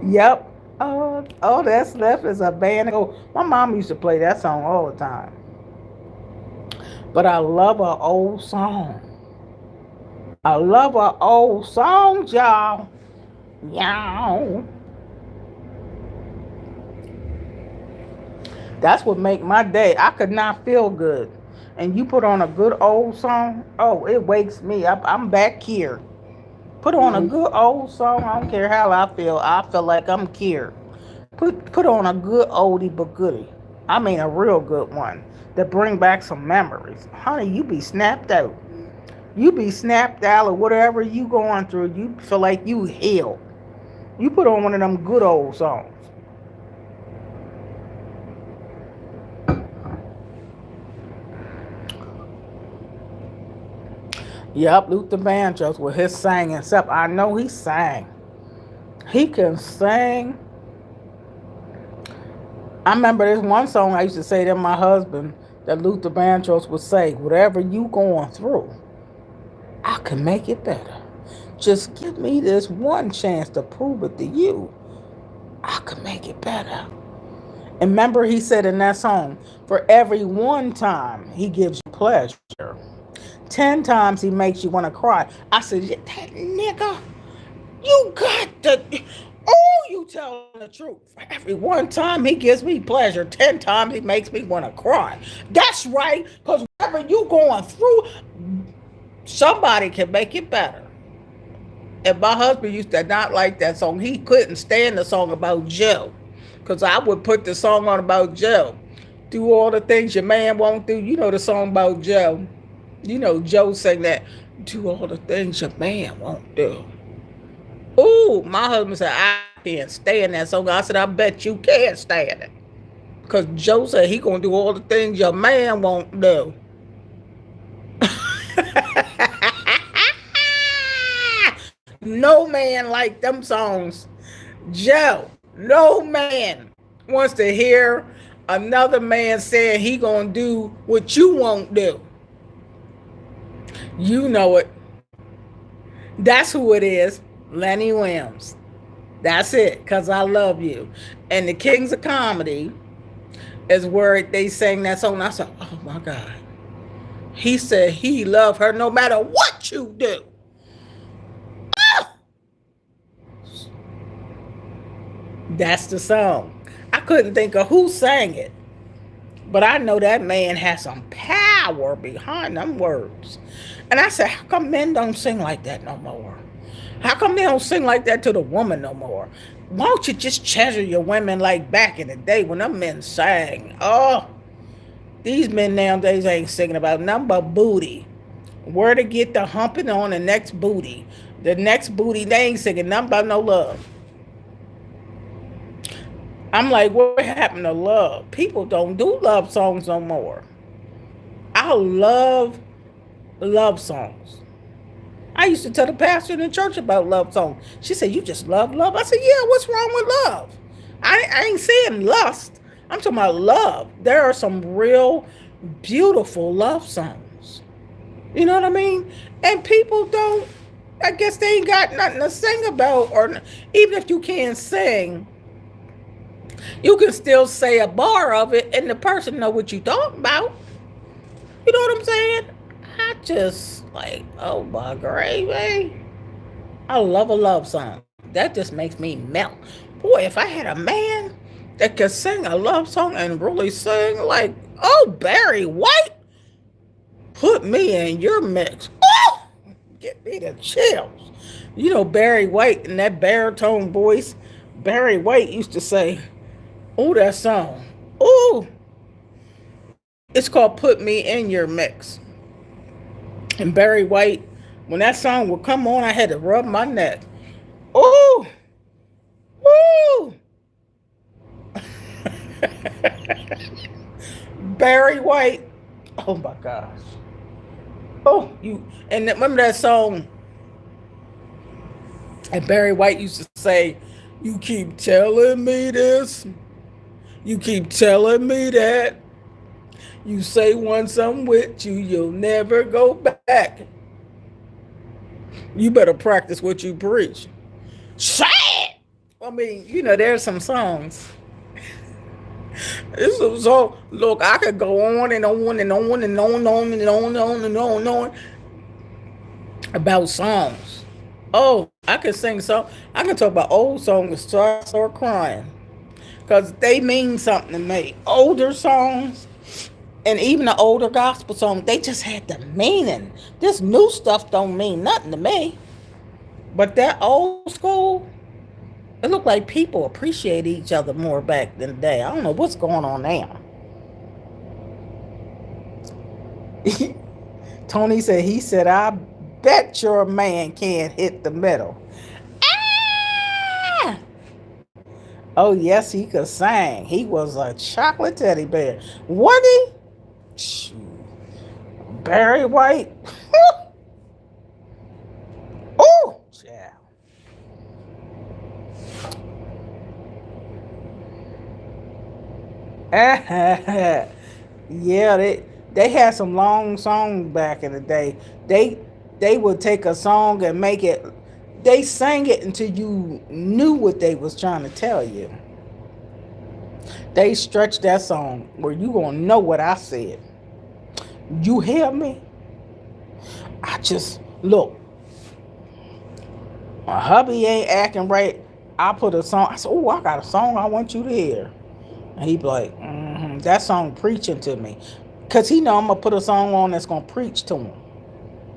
Yep. All that's left is a band. Oh, my mom used to play that song all the time. But I love an old song. I love an old song, y'all. Y'all. That's what make my day. I could not feel good. And you put on a good old song, oh, it wakes me up. I'm back here. Put on a good old song. I don't care how I feel. I feel like I'm here. Put on a good oldie but goodie. I mean a real good one that bring back some memories. Honey, you be snapped out. You be snapped out or whatever you going through. You feel like you healed. You put on one of them good old songs. Yep, Luther Vandross with his singing stuff. I know he sang. He can sing. I remember this one song I used to say to my husband that Luther Vandross would say, whatever you going through, I can make it better. Just give me this one chance to prove it to you. I can make it better. And remember he said in that song, for every one time he gives you pleasure, 10 times he makes you want to cry. I said, that nigga, you got the... Oh, you telling the truth. For every one time he gives me pleasure, 10 times he makes me want to cry. That's right, because whatever you going through, somebody can make it better. And my husband used to not like that song. He couldn't stand the song about Joe, because I would put the song on about Joe. Do all the things your man won't do. You know the song about Joe. You know Joe sang that. Do all the things your man won't do. Ooh, my husband said, I can't stand that song. I said, I bet you can't stand it. Because Joe said he going to do all the things your man won't do. no man like them songs. Joe, no man wants to hear another man saying he gonna do what you won't do. You know it. That's who it is. Lenny Williams. That's it. Cause I love you. And the Kings of Comedy is where they sang that song. I said, oh my God. He said he loved her no matter what you do. That's the song. I couldn't think of who sang it, but I know that man has some power behind them words. And I said, how come men don't sing like that no more? How come they don't sing like that to the woman no more? Why don't you just treasure your women like back in the day when them men sang? Oh, these men nowadays ain't singing about nothing but booty. Where to get the humping on the next booty. The next booty, they ain't singing nothing about no love. I'm like, what happened to love? People don't do love songs no more. I love songs. I used to tell the pastor in the church about love songs. She said, you just love love? I said, yeah, what's wrong with love? I ain't saying lust. I'm talking about love. There are some real beautiful love songs. You know what I mean? And people don't, I guess they ain't got nothing to sing about. Or even if you can't sing, you can still say a bar of it and the person know what you talking about. You know what I'm saying? I just like, oh my gravy. I love a love song. That just makes me melt. Boy, if I had a man that could sing a love song and really sing like, oh, Barry White, put me in your mix. Oh, get me the chills. You know, Barry White and that baritone voice. Barry White used to say, oh, that song. Oh, it's called Put Me in Your Mix. And Barry White, when that song would come on, I had to rub my neck. Oh, woo. Barry White. Oh my gosh. Oh, you, and remember that song? And Barry White used to say, you keep telling me this. You keep telling me that. You say once I'm with you, you'll never go back. You better practice what you preach. Say it! I mean, you know, there's some songs. This is so, look, I could go on and on and on and on and on and on and on and on and on about songs. Oh, I can sing song. I can talk about old songs and start crying. Because they mean something to me. Older songs, and even the older gospel songs, they just had the meaning. This new stuff don't mean nothing to me. But that old school, it looked like people appreciate each other more back in the day. I don't know what's going on now. Tony said, I bet your man can't hit the middle. Ah! Oh, yes, he could sing. He was a chocolate teddy bear. Was he? Barry White. Oh, yeah. Yeah, they had some long songs back in the day. They would take a song and make it. They sang it until you knew what they was trying to tell you. They stretched that song where you gonna know what I said. You hear me? I just look. My hubby ain't acting right. I put a song. I said, "Oh, I got a song I want you to hear." And he be like, "That song preaching to me," cause he know I'm gonna put a song on that's gonna preach to him.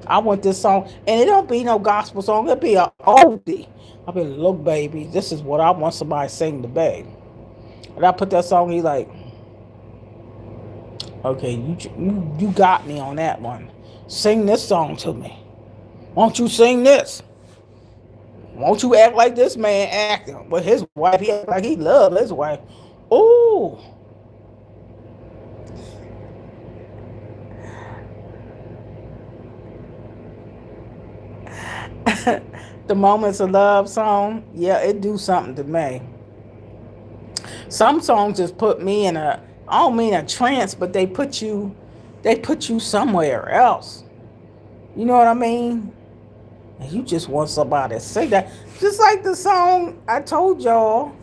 I want this song, and it don't be no gospel song. It be a oldie. I be like, look, baby, this is what I want somebody to sing to babe. And I put that song. He like, okay, you got me on that one. Sing this song to me. Won't you sing this? Won't you act like this man acting? But his wife, he act like he loved his wife. Ooh. The Moments of Love song, yeah, it do something to me. Some songs just put me in a, I don't mean a trance, but they put you somewhere else. You know what I mean? And you just want somebody to say that. Just like the song I told y'all.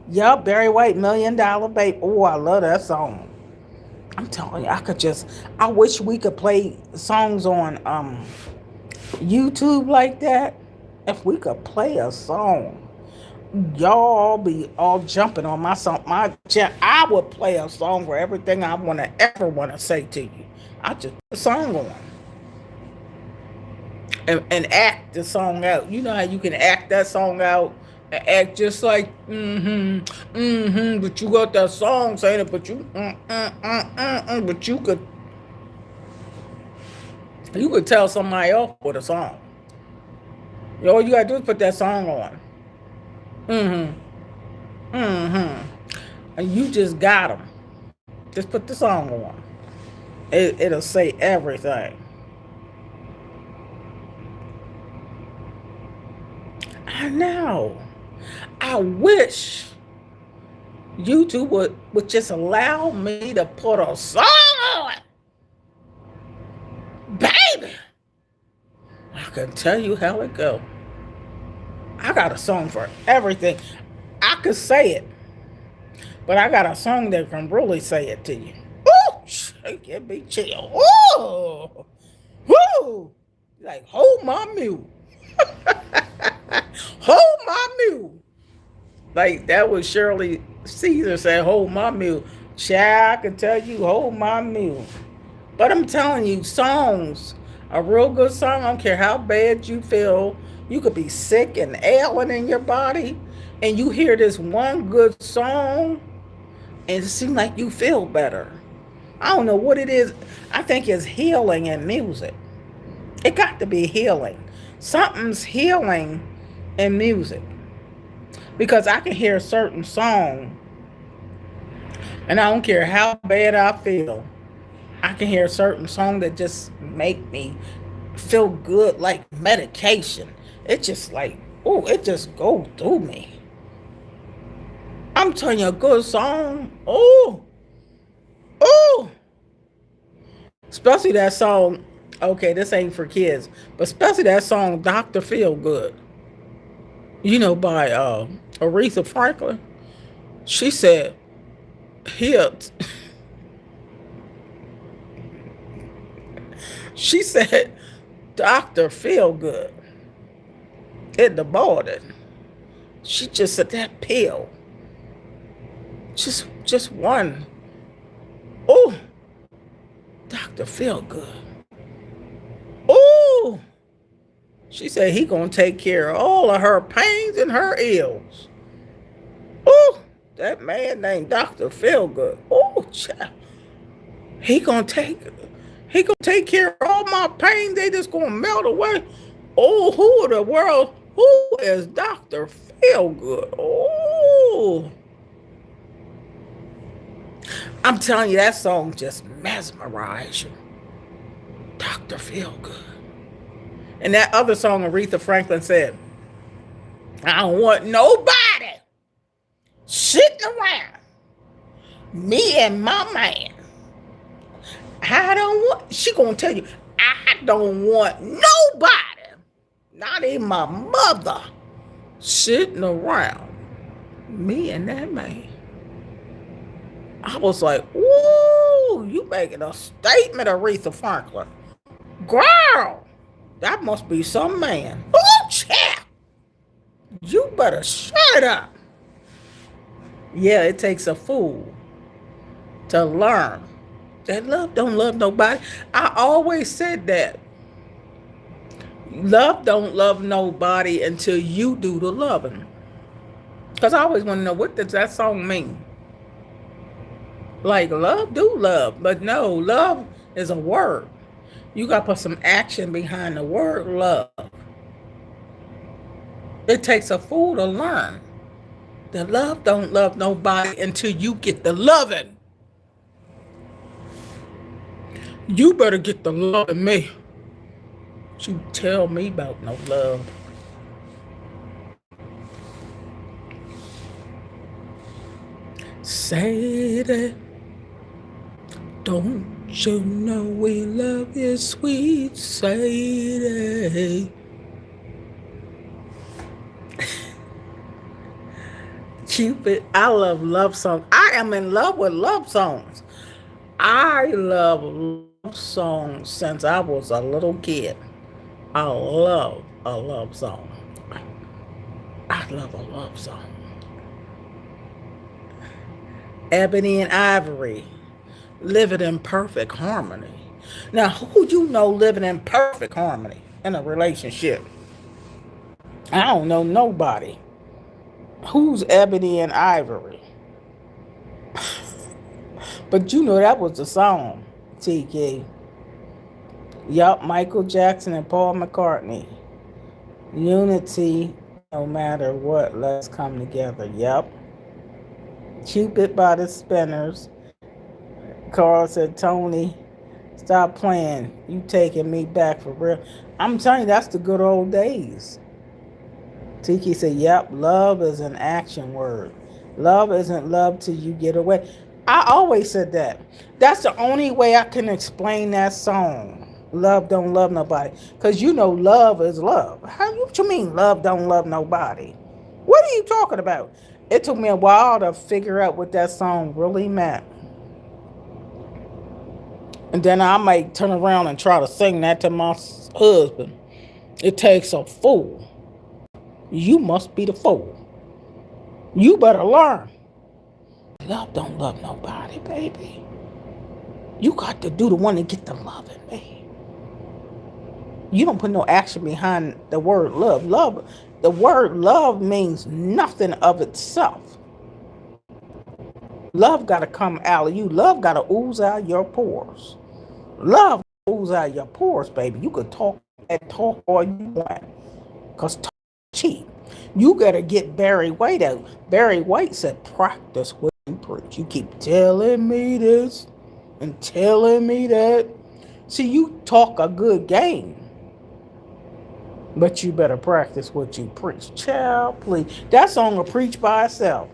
Yup, Barry White, $1 Million Baby. Oh, I love that song. I'm telling you, I wish we could play songs on YouTube like that. If we could play a song, y'all be all jumping on my song. I would play a song for everything I ever want to say to you. I just put a song on and act the song out. You know how you can act that song out and act just like but you got that song saying it, but but you could tell somebody else with a song. All you gotta do is put that song on. And you just got them. Just put the song on. It'll say everything. I know. I wish YouTube would just allow me to put a song on. Baby, I can tell you how it go. I got a song for everything. I could say it, but I got a song that can really say it to you. Ooh, shake it, be chill. Ooh, woo, like hold my mule. Hold my mule. Like that was Shirley Caesar said, hold my mule. Child, I can tell you, hold my mule. But I'm telling you, songs, a real good song, I don't care how bad you feel. You could be sick and ailing in your body, and you hear this one good song, and it seems like you feel better. I don't know what it is. I think it's healing in music. It got to be healing. Something's healing in music. Because I can hear a certain song, and I don't care how bad I feel, I can hear a certain song that just make me feel good like medication. It just like, oh, it just go through me. I'm telling you, a good song. Oh, especially that song. Okay, this ain't for kids, but especially that song, Dr. Feelgood. You know, by Aretha Franklin. She said, hips. She said, Dr. Feelgood. In the morning. She just said that pill. Just one. Oh, Dr. Feelgood. Oh, she said he gonna take care of all of her pains and her ills. Oh, that man named Dr. Feelgood. Oh, child. He gonna take care of all my pain. They just gonna melt away. Oh, who in the world? Who is Dr. Feelgood? Oh, I'm telling you, that song just mesmerized you. Dr. Feelgood. And that other song Aretha Franklin said, I don't want nobody sitting around me and my man. She gonna tell you, I don't want nobody, not even my mother, sitting around me and that man. I was like, ooh, you making a statement, Aretha Franklin. Girl, that must be some man. Ooh, chap, you better shut up. Yeah, it takes a fool to learn that love don't love nobody. I always said that. Love don't love nobody until you do the loving. Because I always want to know, what does that song mean? Like, love do love, but no, love is a word. You got to put some action behind the word love. It takes a fool to learn that love don't love nobody until you get the loving. You better get the love in me. You tell me about no love. Sadie, don't you know we love you, sweet Sadie? Cupid, I love songs. I am in love with love songs. I love love songs since I was a little kid. I love a love song. I love a love song. Ebony and Ivory, living in perfect harmony. Now, who you know living in perfect harmony in a relationship? I don't know nobody. Who's Ebony and Ivory? But you know that was the song, TK. Yup, Michael Jackson and Paul McCartney. Unity, no matter what, let's come together. Yup. Cupid by the Spinners. Carl said, Tony, stop playing. You taking me back for real. I'm telling you, that's the good old days. Tiki said, yep, love is an action word. Love isn't love till you get away. I always said that. That's the only way I can explain that song. Love don't love nobody. Because you know love is love. What you mean love don't love nobody? What are you talking about? It took me a while to figure out what that song really meant. And then I might turn around and try to sing that to my husband. It takes a fool. You must be the fool. You better learn. Love don't love nobody, baby. You got to do the one to get the loving, baby. You don't put no action behind the word love. The word love means nothing of itself. Love got to come out of you. Love got to ooze out your pores. Love ooze out your pores, baby. You could talk all you want. Because talk cheap. You got to get Barry White out. Barry White said, practice what you preach. You keep telling me this and telling me that. See, you talk a good game. But you better practice what you preach. Child, please. That song will preach by itself.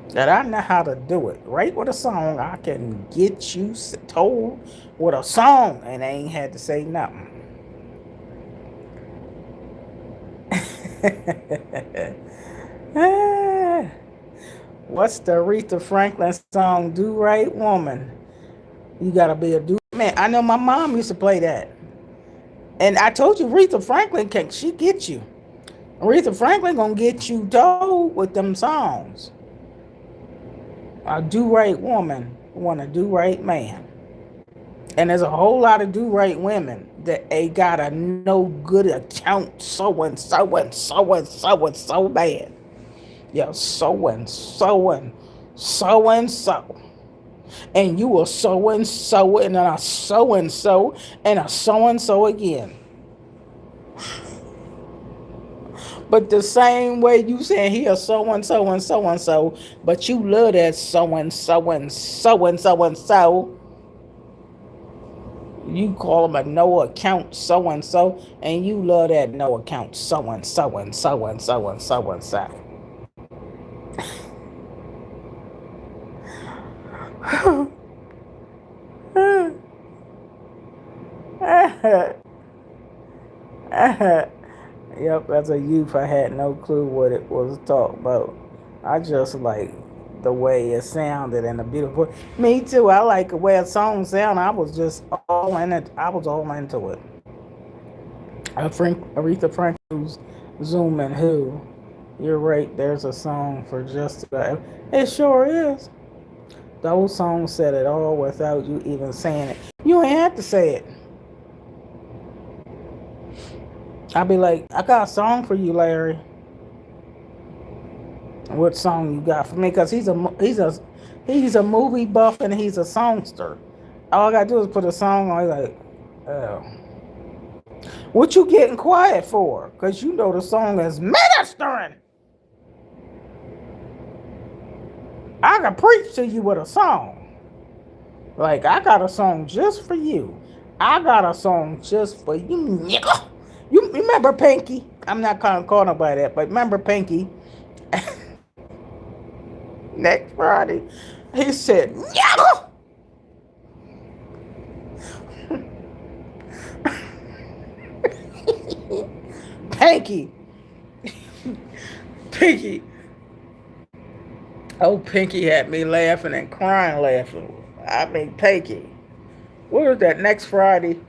That I know how to do it. Right with a song, I can get you told with a song and I ain't had to say nothing. What's the Aretha Franklin song, Do Right Woman? You gotta be a do. Man, I know my mom used to play that. And I told you, Aretha Franklin, she get you. Aretha Franklin gonna get you told with them songs. A do-right woman want a do-right man. And there's a whole lot of do-right women that ain't got a no good account so-and-so and so-and-so and so bad. Yeah, so-and-so and so-and-so. And you a so-and-so and then a so-and-so and a so-and-so again. But the same way you saying he a so-and-so and so-and-so, but you love that so-and-so and so-and-so and so. You call him a no account so-and-so, and you love that no account so-and-so and so-and-so and so-and-so. Yep, as a youth, I had no clue what it was talking about. I just like the way it sounded and the beautiful. Me too. I like the way a song sounded. I was just all in it. I was all into it. Aretha Franklin's Zooming Who. You're right. There's a song for just about. It sure is. Those songs said it all without you even saying it. You ain't have to say it. I'd be like, I got a song for you, Larry. What song you got for me? Because he's a movie buff and he's a songster. All I gotta do is put a song on. He's like, oh, what you getting quiet for? Because you know the song is ministering. I can preach to you with a song. Like, I got a song just for you. I got a song just for you, nigga. You remember Pinky? I'm not gonna call nobody that, but remember Pinky? Next Friday. He said, no! Pinky. Pinky. Oh, Pinky had me laughing and crying laughing. I mean, Pinky. Where was that next Friday?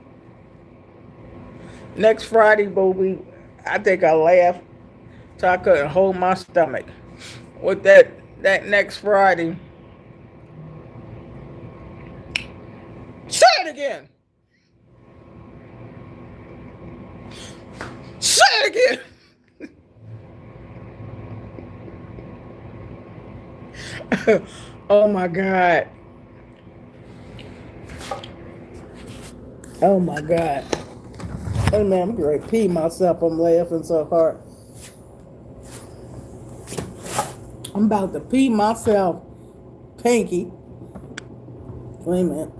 Next Friday, booby, I think I laughed so I couldn't hold my stomach. With that next Friday. Say it again. Say it again. Oh my God. Oh my God. Hey man, I'm going to pee myself. I'm laughing so hard. I'm about to pee myself. Pinky. Wait a minute.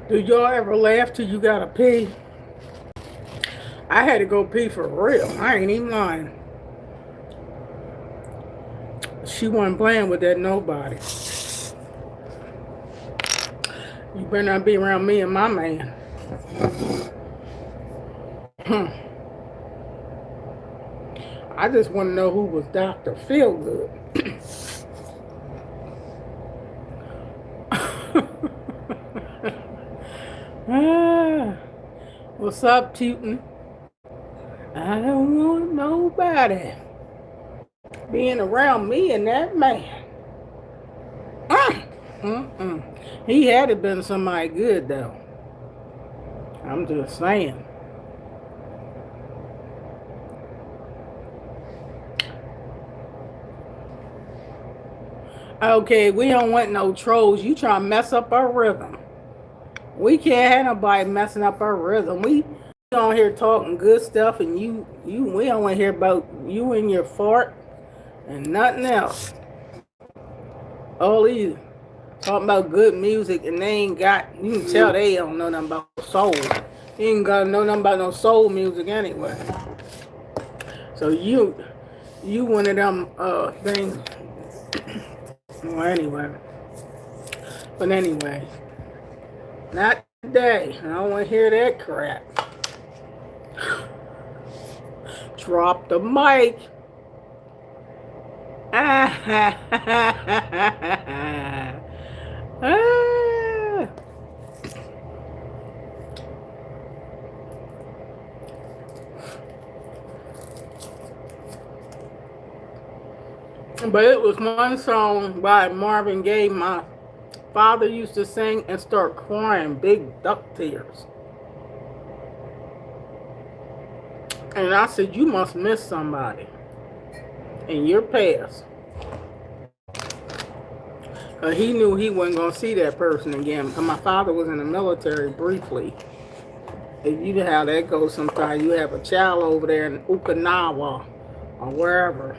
Do y'all ever laugh till you gotta pee? I had to go pee for real. I ain't even lying. She wasn't playing with that nobody. You better not be around me and my man. I just want to know who was Dr. Feelgood. What's up, Tootin'? I don't want nobody being around me and that man. He had to been somebody good, though. I'm just saying. Okay, we don't want no trolls. You trying to mess up our rhythm. We can't have nobody messing up our rhythm. We on here talking good stuff, and we don't want to hear about you and your fart and nothing else. All these talking about good music, and they ain't got. You can tell they don't know nothing about soul. You ain't got to know nothing about no soul music anyway. So you one of them things. Well, anyway. But anyway, not today. I don't want to hear that crap. Drop the mic. But it was one song by Marvin Gaye my father used to sing and start crying big duck tears. And I said, you must miss somebody in your past. He knew he wasn't going to see that person again. Because my father was in the military briefly. And you know how that goes sometimes. You have a child over there in Okinawa or wherever.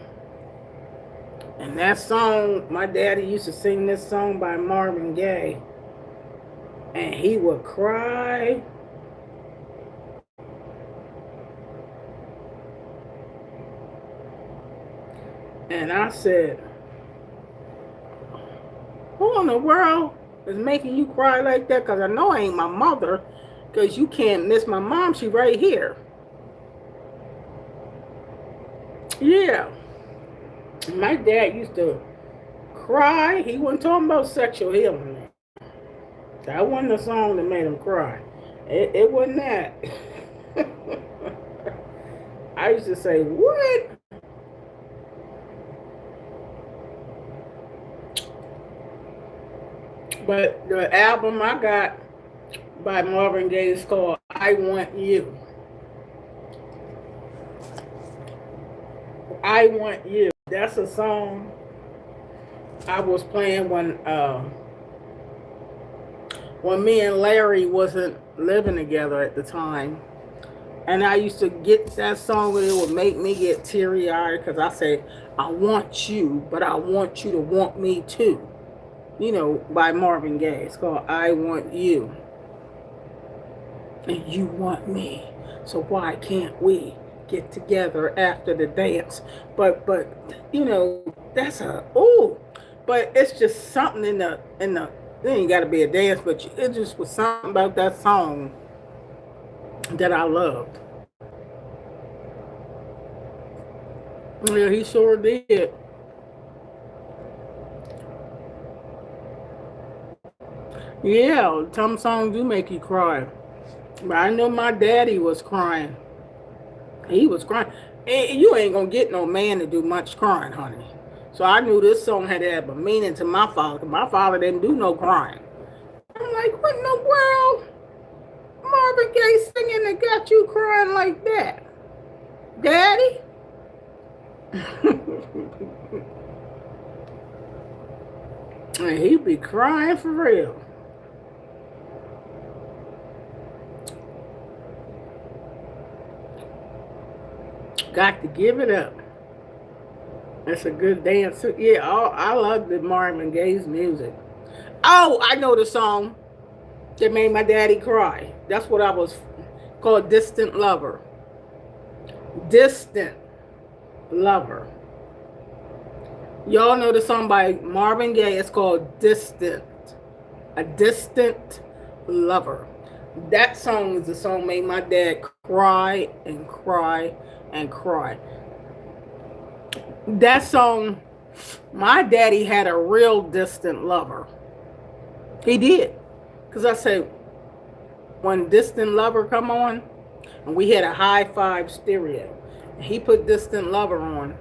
And that song, my daddy used to sing this song by Marvin Gaye. And he would cry. And I said, who in the world is making you cry like that? Because I know I ain't my mother. Because you can't miss my mom. She right here. Yeah. My dad used to cry. He wasn't talking about sexual healing. That wasn't the song that made him cry. It wasn't that. I used to say, what? But the album I got by Marvin Gaye is called I Want You. I Want You. That's a song I was playing when me and Larry wasn't living together at the time. And I used to get that song and it would make me get teary-eyed because I say, I want you, but I want you to want me too. You know, by Marvin Gaye. It's called I Want You. And you want me. So why can't we get together after the dance? But you know, that's but it's just something in the it ain't gotta be a dance, but it just was something about that song that I loved. Yeah, he sure did. Yeah, some songs do make you cry. But I know my daddy was crying. He was crying. And you ain't gonna get no man to do much crying, honey. So I knew this song had to have a meaning to my father. My father didn't do no crying. I'm like, what in the world? Marvin Gaye singing that got you crying like that? Daddy? And he be crying for real. Got to give it up. That's a good dance. Yeah, I love the Marvin Gaye's music. Oh, I know the song that made my daddy cry. That's what I was called, Distant Lover. Distant Lover. Y'all know the song by Marvin Gaye. It's called Distant. A Distant Lover. That song is the song that made my dad cry and cry and cry. That song, my daddy had a real distant lover. He did. Because I said, when Distant Lover come on, and we had a Hi-5 stereo, he put Distant Lover on,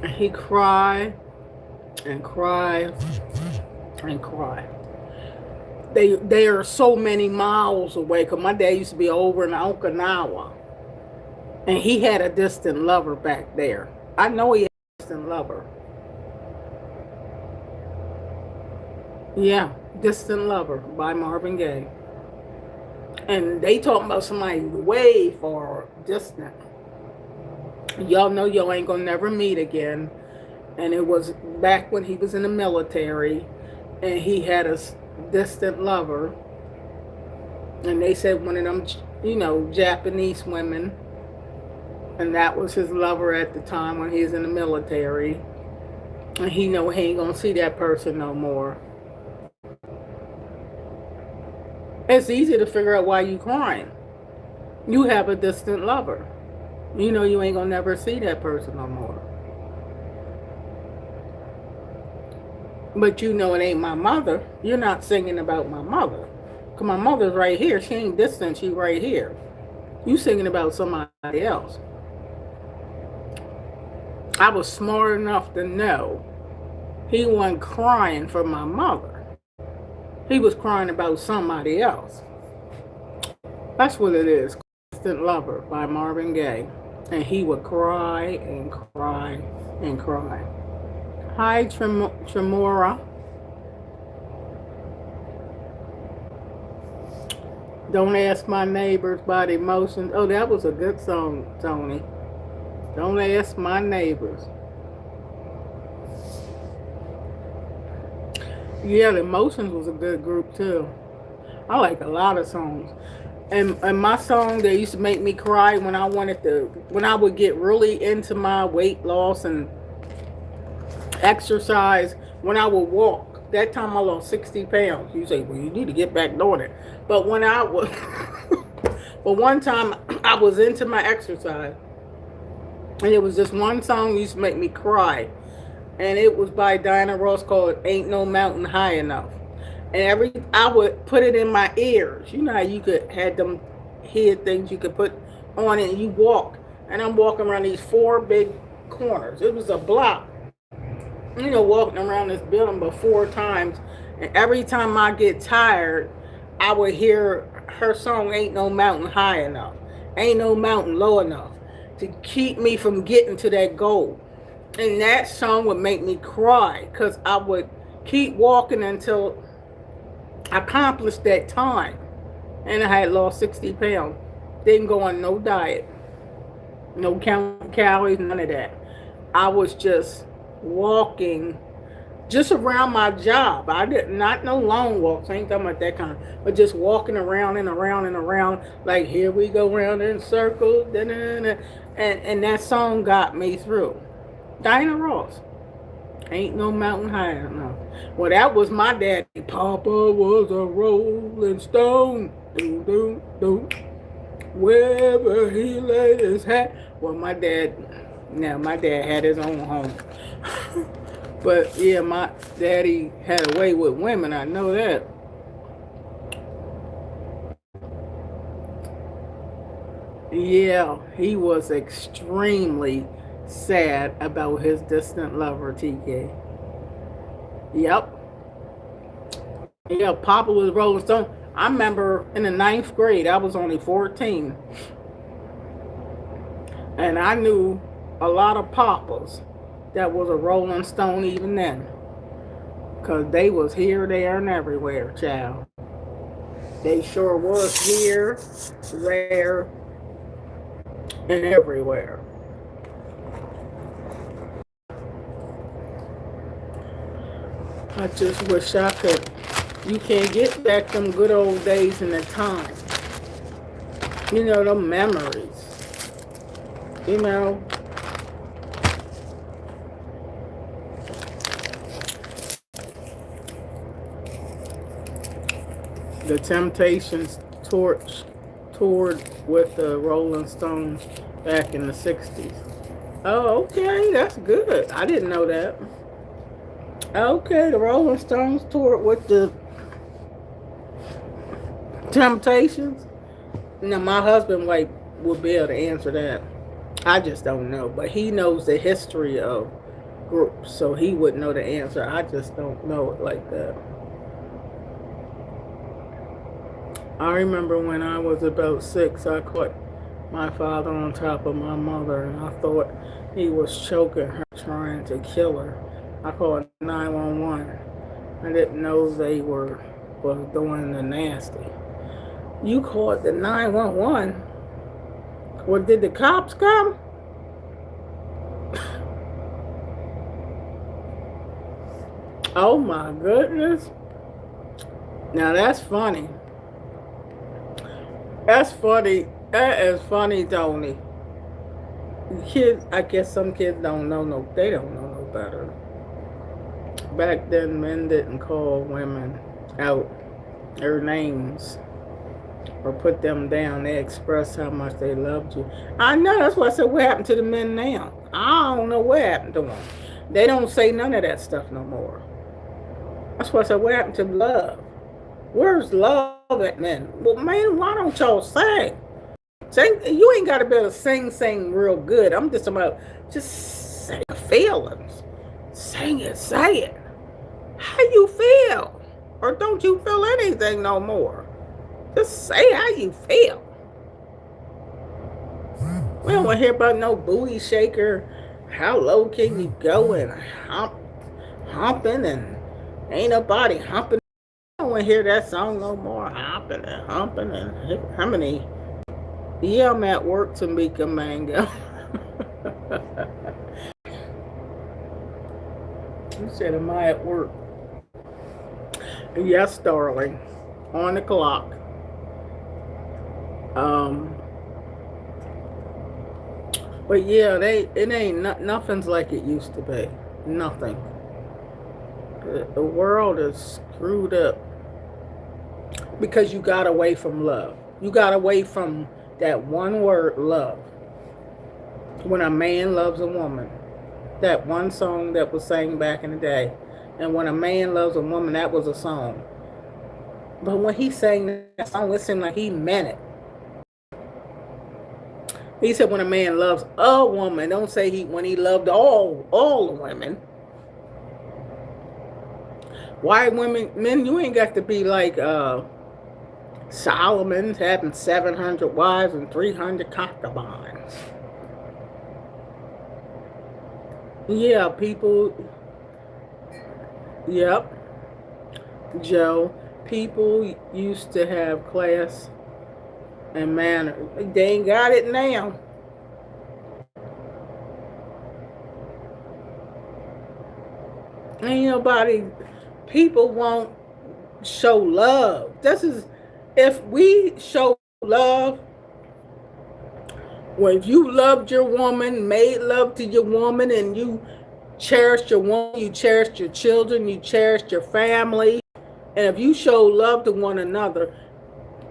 and he cried and cried and cried. They are so many miles away, because my dad used to be over in Okinawa. And he had a distant lover back there. I know he had a distant lover. Yeah, Distant Lover by Marvin Gaye. And they talking about somebody way far distant. Y'all know y'all ain't gonna never meet again. And it was back when he was in the military. And he had a distant lover. And they said one of them, you know, Japanese women. And that was his lover at the time when he was in the military. And he know he ain't gonna see that person no more. It's easy to figure out why you crying. You have a distant lover. You know you ain't gonna never see that person no more. But you know it ain't my mother. You're not singing about my mother. Because my mother's right here. She ain't distant. She right here. You singing about somebody else. I was smart enough to know he wasn't crying for my mother. He was crying about somebody else. That's what it is. Distant Lover by Marvin Gaye. And he would cry and cry and cry. Hi, Tremora. Don't Ask My Neighbors by The Emotions. Oh, that was a good song, Tony. Don't Ask My Neighbors. Yeah, The Emotions was a good group too. I like a lot of songs. And my song that used to make me cry when I would get really into my weight loss and exercise when I would walk. That time I lost 60 pounds. You say, well, you need to get back doing it. But when I was, but one time I was into my exercise, and it was this one song used to make me cry. And it was by Diana Ross called Ain't No Mountain High Enough. And I would put it in my ears. You know how you could had them head things you could put on it and you walk. And I'm walking around these 4 big corners. It was a block. You know, walking around this building but 4 times. And every time I get tired, I would hear her song Ain't No Mountain High Enough. Ain't no mountain low enough to keep me from getting to that goal. And that song would make me cry because I would keep walking until I accomplished that time. And I had lost 60 pounds. Didn't go on no diet, no counting calories, none of that. I was just walking just around my job. I did not no long walks. I ain't talking about that kind, but just walking around and around and around. Like, here we go round in circles. And that song got me through. Diana Ross. Ain't no mountain high enough. Well, that was my daddy. Papa was a rolling stone. Do, do, do. Wherever he laid his hat. Well, my dad had his own home. But yeah, my daddy had a way with women. I know that. Yeah, he was extremely sad about his distant lover, TK. Yep. Yeah, Papa was Rolling Stone. I remember in the 9th grade, I was only 14. And I knew a lot of papas that was a Rolling Stone even then. Because they was here, there, and everywhere, child. They sure was here, there, and everywhere. I just wish I could. You can't get back them good old days and the time. You know, them memories. You know. The Temptations toured with the Rolling Stones back in the 60s. Oh, okay, that's good. I didn't know that. Okay, the Rolling Stones toured with the Temptations. Now, my husband will be able to answer that. I just don't know, but he knows the history of groups, so he would know the answer. I just don't know it like that. I remember when I was about 6, I caught my father on top of my mother, and I thought he was choking her, trying to kill her. I called 911. I didn't know they was doing the nasty. You called the 911? Well, did the cops come? Oh my goodness. Now that's funny. That's funny. That is funny, Tony. Kids, I guess some kids don't know they don't know no better. Back then, men didn't call women out their names or put them down. They expressed how much they loved you. I know, that's why I said, what happened to the men now? I don't know what happened to them. They don't say none of that stuff no more. That's why I said, what happened to love? Where's love at, men? Well, man, why don't y'all sing? Sing, you ain't got to be able to sing real good. I'm just about, just say your feelings. Sing it, say it. How you feel? Or don't you feel anything no more? Just say how you feel. We don't want to hear about no booty shaker. How low can you go and humping and ain't nobody humping. I don't want to hear that song no more. Humping and humping and how many? Yeah, I'm at work, Tamika Mango. You said, am I at work? Yes, darling. On the clock. But yeah, it ain't nothing's like it used to be. Nothing. The world is screwed up because you got away from love. You got away from that one word, love. When a man loves a woman, that one song that was sang back in the day. And when a man loves a woman, that was a song. But when he sang that song, it seemed like he meant it. He said when a man loves a woman, don't say when he loved all the women. Why men, you ain't got to be like Solomon having 700 wives and 300 concubines. Yeah, people, yep, Joe, people used to have class and manner. They ain't got it now. Ain't nobody, people won't show love. If we show love, well, if you loved your woman, made love to your woman, and you cherished your woman, you cherished your children, you cherished your family, and if you show love to one another,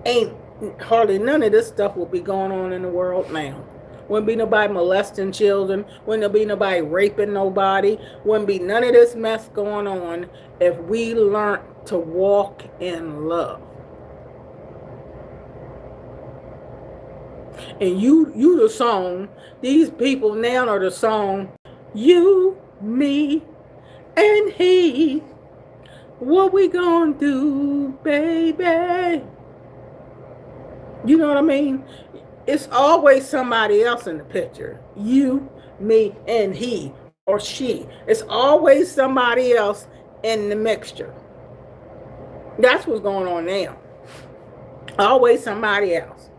ain't hardly none of this stuff will be going on in the world now. Wouldn't be nobody molesting children. Wouldn't be nobody raping nobody. Wouldn't be none of this mess going on if we learned to walk in love. And you the song, these people now are the song, you, me, and he. What we gonna do, baby? You know what I mean? It's always somebody else in the picture. You, me, and he or she. It's always somebody else in the mixture. That's what's going on now. Always somebody else.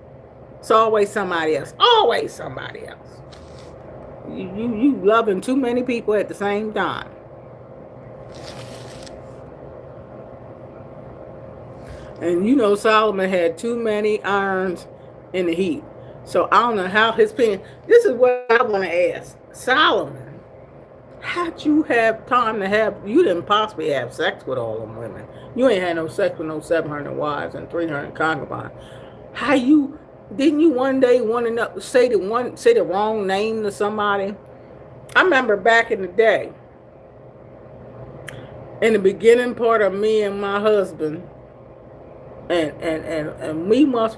It's always somebody else. Always somebody else. You loving too many people at the same time. And you know Solomon had too many irons in the heat. So I don't know how his opinion. This is what I want to ask. Solomon, how'd you have time to have, you didn't possibly have sex with all them women. You ain't had no sex with no 700 wives and 300 concubines. Didn't you one day want to say the wrong name to somebody? I remember back in the day, in the beginning part of me and my husband, and we was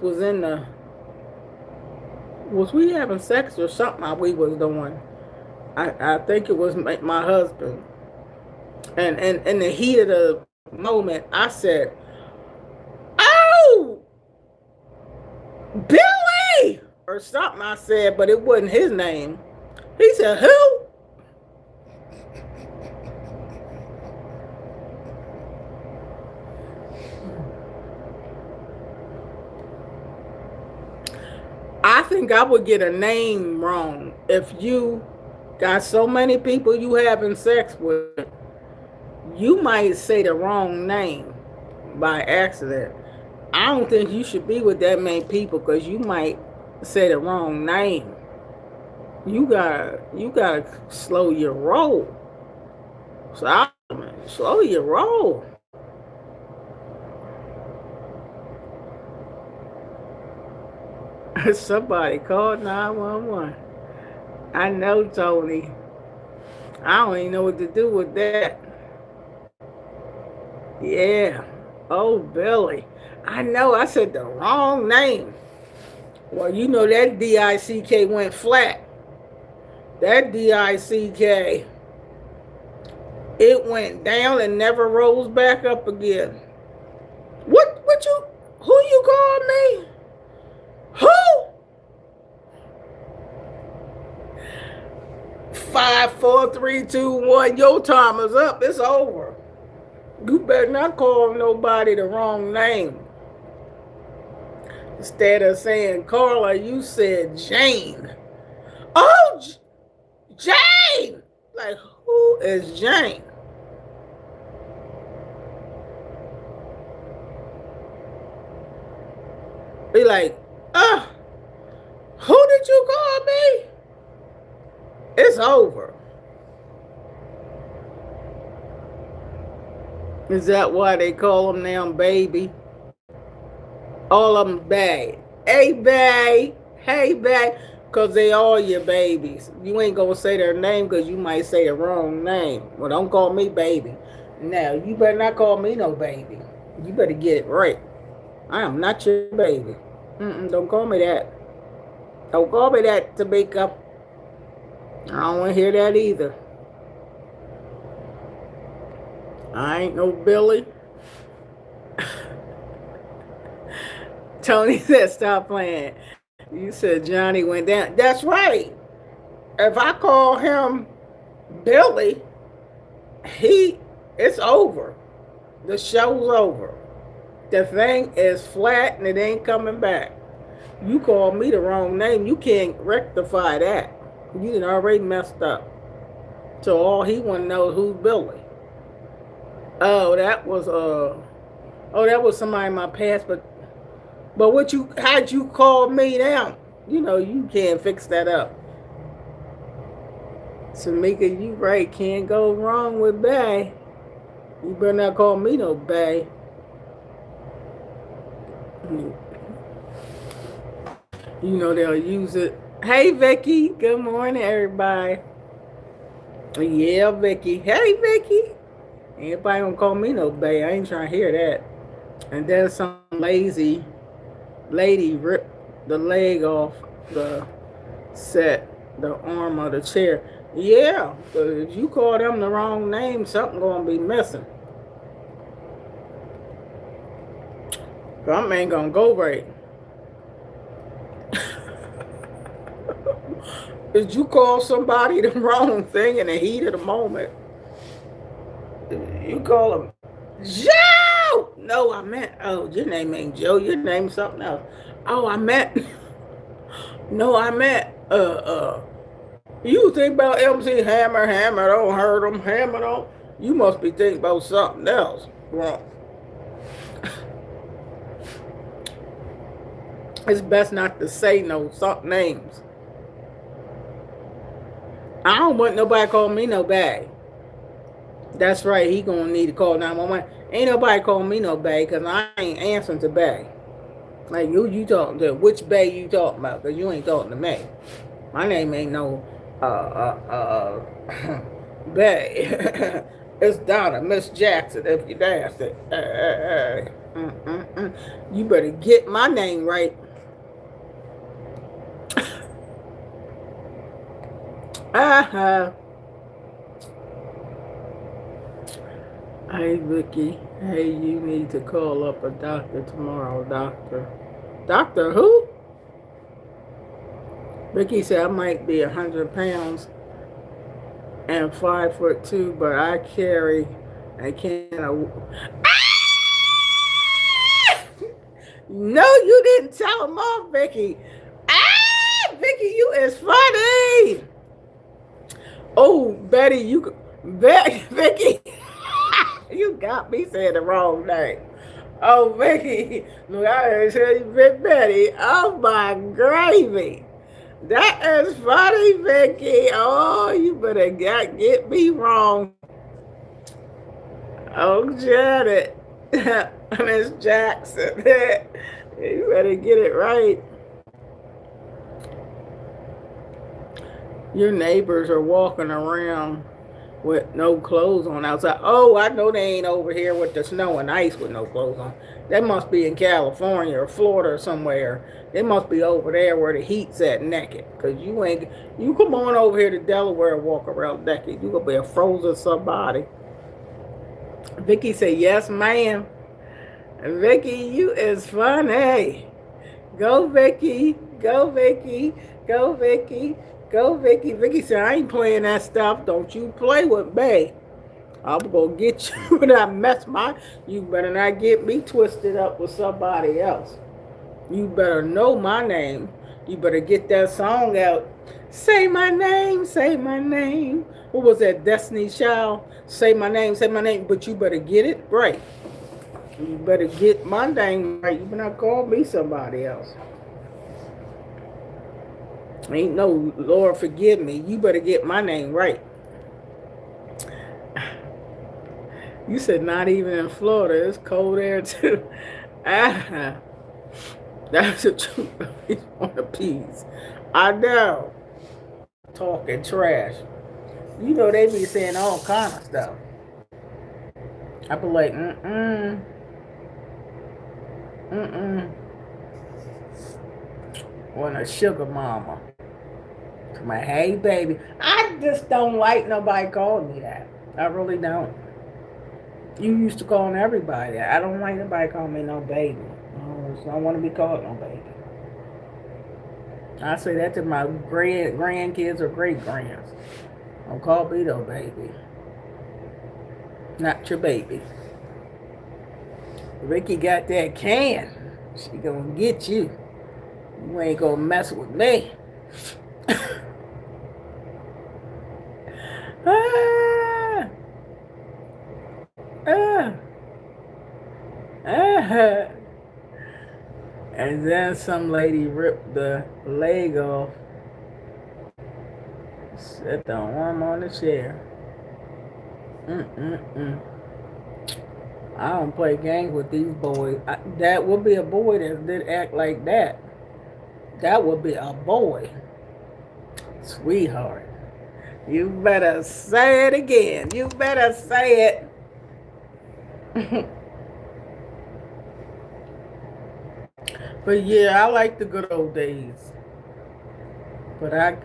we having sex or something we was doing? I think it was my husband. And in the heat of the moment, I said, "Oh, Billy!" or something I said, but it wasn't his name. He said, "Who?" I think I would get a name wrong if you got so many people you having sex with. You might say the wrong name by accident. I don't think you should be with that many people because you might say the wrong name. You gotta slow your roll. Solomon, slow your roll. Somebody called 911. I know, Tony. I don't even know what to do with that. Yeah. Oh, Billy. I know I said the wrong name. Well, you know that D-I-C-K went flat. That D-I-C-K, it went down and never rose back up again. Who you called me? Who? 5, 4, 3, 2, 1. Your time is up. It's over. You better not call nobody the wrong name. Instead of saying Carla, you said Jane. Oh, Jane! Like, who is Jane? Be like, who did you call me? It's over. Is that why they call them now baby? All of them bae. Hey, bae. Hey, bae. Because they all your babies. You ain't going to say their name because you might say the wrong name. Well, don't call me baby. Now, you better not call me no baby. You better get it right. I am not your baby. Don't call me that. Don't call me that, Tamika. I don't want to hear that either. I ain't no Billy. Tony said, stop playing. You said Johnny went down. That's right. If I call him Billy, it's over. The show's over. The thing is flat and it ain't coming back. You call me the wrong name, you can't rectify that. You done already messed up. So all he want to know is who's Billy. That was somebody in my past, but how'd you call me now? You know, you can't fix that up. Tamika, you right, can't go wrong with bae. You better not call me no bae. You know they'll use it. Hey, Vicky. Good morning, everybody. Yeah, Vicky. Hey, Vicky. Anybody gonna call me no bae? I ain't trying to hear that. And then some lazy lady ripped the leg off the arm of the chair. Yeah, if you call them the wrong name, something gonna be missing. Something ain't gonna go right. Did you call somebody the wrong thing in the heat of the moment? You call them Joe. No, I meant, your name ain't Joe. Your name's something else. I meant you think about MC Hammer, don't hurt him, Hammer don't. You must be thinking about something else. Well, it's best not to say no names. I don't want nobody call me no bae. That's right, he gonna need to call 911. Ain't nobody call me no bae because I ain't answering to bae. Like, who you talking to? Which bae you talking about? Because you ain't talking to me. My name ain't no bae. It's Donna, Miss Jackson, if you dance it. You better get my name right. Hey, Vicky. Hey, you need to call up a doctor tomorrow, doctor. Doctor who? Vicky said I might be 100 pounds and 5'2", but I carry a can of... No, you didn't tell him off, Vicky. Vicky, you is funny. Oh, Betty, Vicky, you got me saying the wrong name. Oh, Vicky, look, I heard you, Big Betty. Oh, my gravy. That is funny, Vicky. Oh, you better get me wrong. Oh, Janet. Miss Jackson. You better get it right. Your neighbors are walking around with no clothes on outside. Oh, I know they ain't over here with the snow and ice with no clothes on. They must be in California or Florida or somewhere. They must be over there where the heat's at naked. Because you come on over here to Delaware and walk around naked. You gonna be a frozen somebody. Vicky said, yes, ma'am. Vicky, you is funny. Go, Vicky. Go, Vicky. Go, Vicky. Go, Vicky. Vicky said, I ain't playing that stuff. Don't you play with me. I'm going to get you when I mess you better not get me twisted up with somebody else. You better know my name. You better get that song out. Say my name, say my name. What was that, Destiny's Child? Say my name, but you better get it right. You better get my name right. You better not call me somebody else. Ain't no Lord forgive me. You better get my name right. You said not even in Florida. It's cold there too. Ah, that's the truth. He's on the peas. I know. Talking trash. You know they be saying all kind of stuff. I be like, want a sugar mama. My hey baby. I just don't like nobody calling me that. I really don't. You used to calling everybody that. I don't like nobody calling me no baby. I don't want to be called no baby. I say that to my grandkids or great grands. Don't call me no baby. Not your baby. Ricky got that can. She gonna get you. You ain't gonna mess with me. ah, ah, ah. And then some lady ripped the leg off. Set the arm on the chair. I don't play games with these boys. That would be a boy that did act like that. That would be a boy. Sweetheart. You better say it again. You better say it. But yeah, I like the good old days. But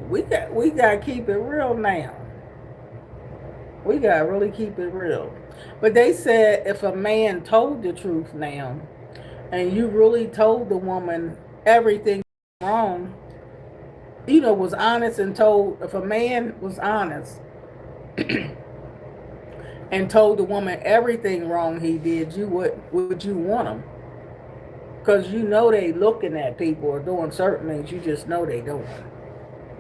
we got to keep it real now. We got to really keep it real. But they said if a man told the truth now, and you really told the woman everything wrong, was honest and told, if a man was honest and told the woman everything wrong he did, would you want him? Because they looking at people or doing certain things you just know they doing.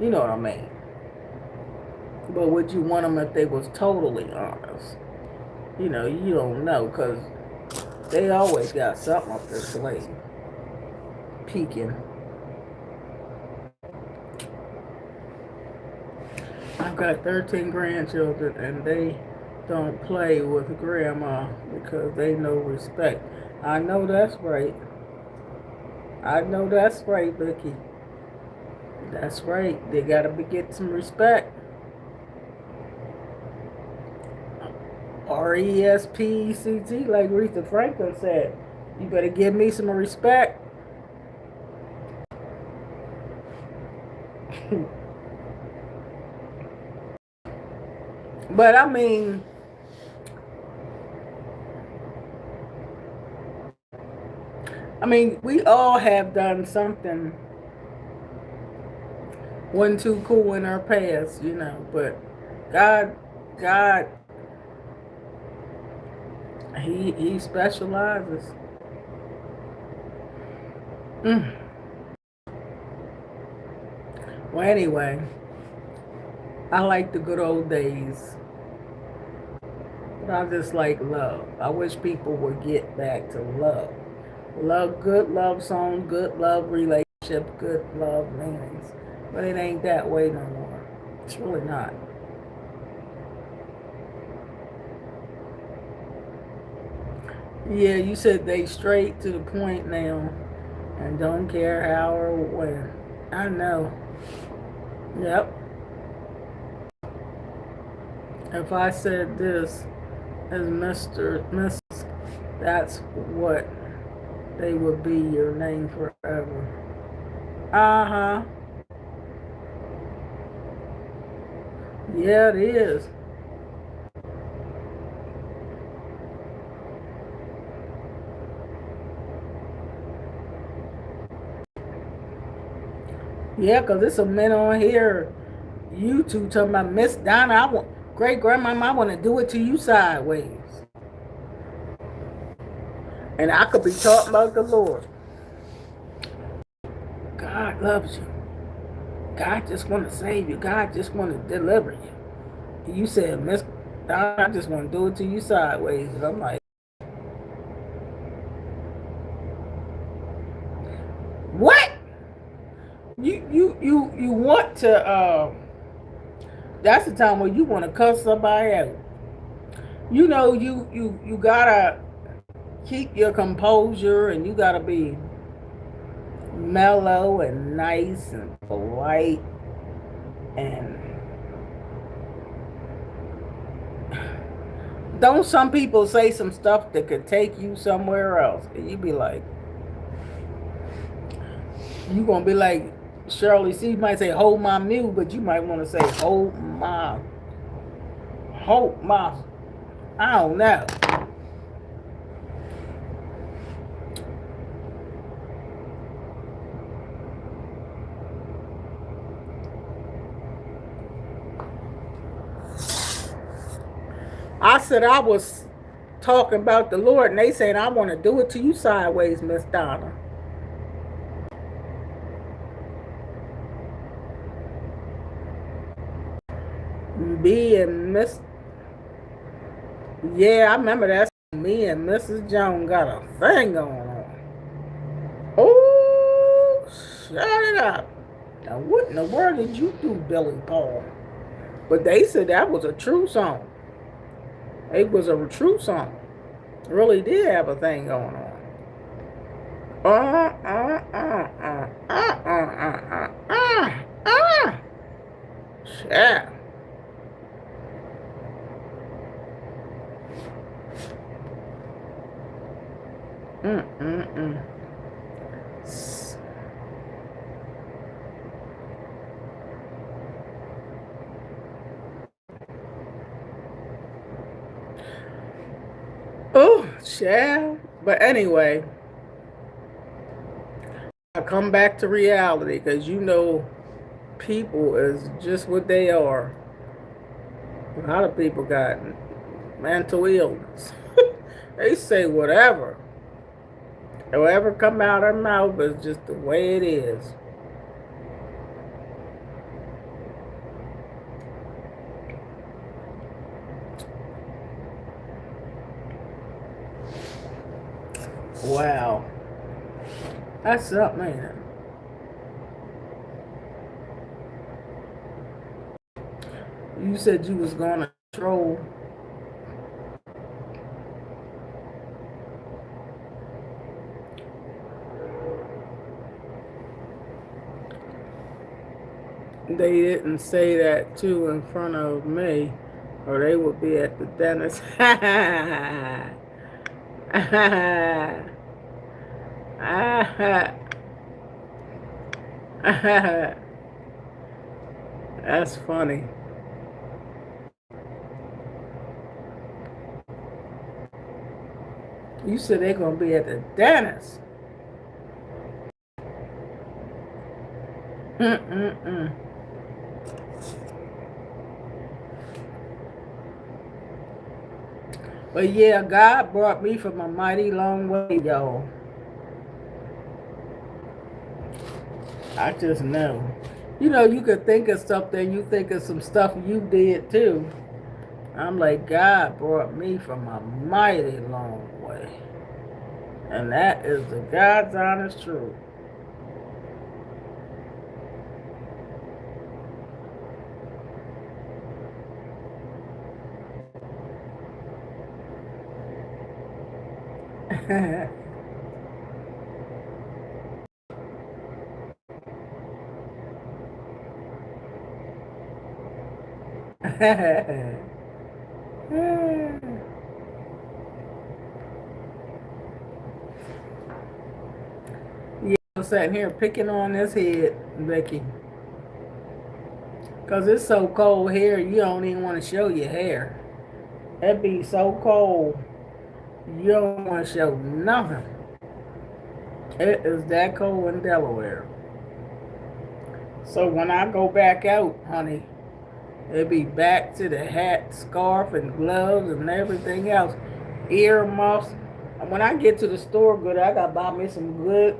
You know what I mean? But would you want them if they was totally honest? You don't know, because they always got something up their sleeve. Peeking. I've got 13 grandchildren, and they don't play with grandma because they know respect. I know that's right. I know that's right, Vicky. That's right. They gotta get some respect. RESPECT, like Aretha Franklin said. You better give me some respect. But I mean, we all have done something wasn't too cool in our past, but God, He specializes. Well, anyway, I like the good old days. But I just like love. I wish people would get back to love. Love, good love song, good love relationship, good love meanings. But it ain't that way no more. It's really not. Yeah, you said they straight to the point now and don't care how or when. I know. Yep. If I said this as Mr. Mrs., that's what they would be your name forever. Uh-huh. Yeah, it is. Yeah, because there's some men on here, YouTube, talking about Miss Donna, great grandmama, I want to do it to you sideways. And I could be talking about the Lord. God loves you. God just want to save you. God just want to deliver you. You said, Miss Donna, I just want to do it to you sideways. And I'm like, what? You want to, that's the time where you want to cuss somebody out. You know, you gotta keep your composure, and you gotta be mellow and nice and polite, and don't some people say some stuff that could take you somewhere else, and you be like, you gonna be like Shirley C. You might say hold my mule, but you might want to say hold my, I don't know. I said I was talking about the Lord, and they saying I want to do it to you sideways, Miss Donna. B and Miss, yeah, I remember that. Me and Mrs. Jones got a thing going on. Oh, shut it up. Now, what in the world did you do, Billy Paul? But they said that was a true song. It was a true song. It really did have a thing going on. Yeah. Mm-mm-mm. Oh, child. But anyway, I come back to reality because you know people is just what they are. A lot of people got mental illness. They say whatever. Whatever come out of their mouth is just the way it is. Wow. That's something, ain't it? You said you was gonna troll. They didn't say that too in front of me, or they would be at the dentist. That's funny. You said they're gonna be at the dentist. Mm-mm-mm. But yeah, God brought me from a mighty long way, y'all. I just know. You know, you could think of something, you think of some stuff you did too. I'm like, God brought me from a mighty long way. And that is the God's honest truth. Yeah, I'm sitting here picking on this head, Becky. Because it's so cold here, you don't even want to show your hair. It be so cold, you don't want to show nothing. It is that cold in Delaware. So when I go back out, honey, it'll be back to the hat, scarf, and gloves and everything else. Earmuffs. And when I get to the store, good, I gotta buy me some good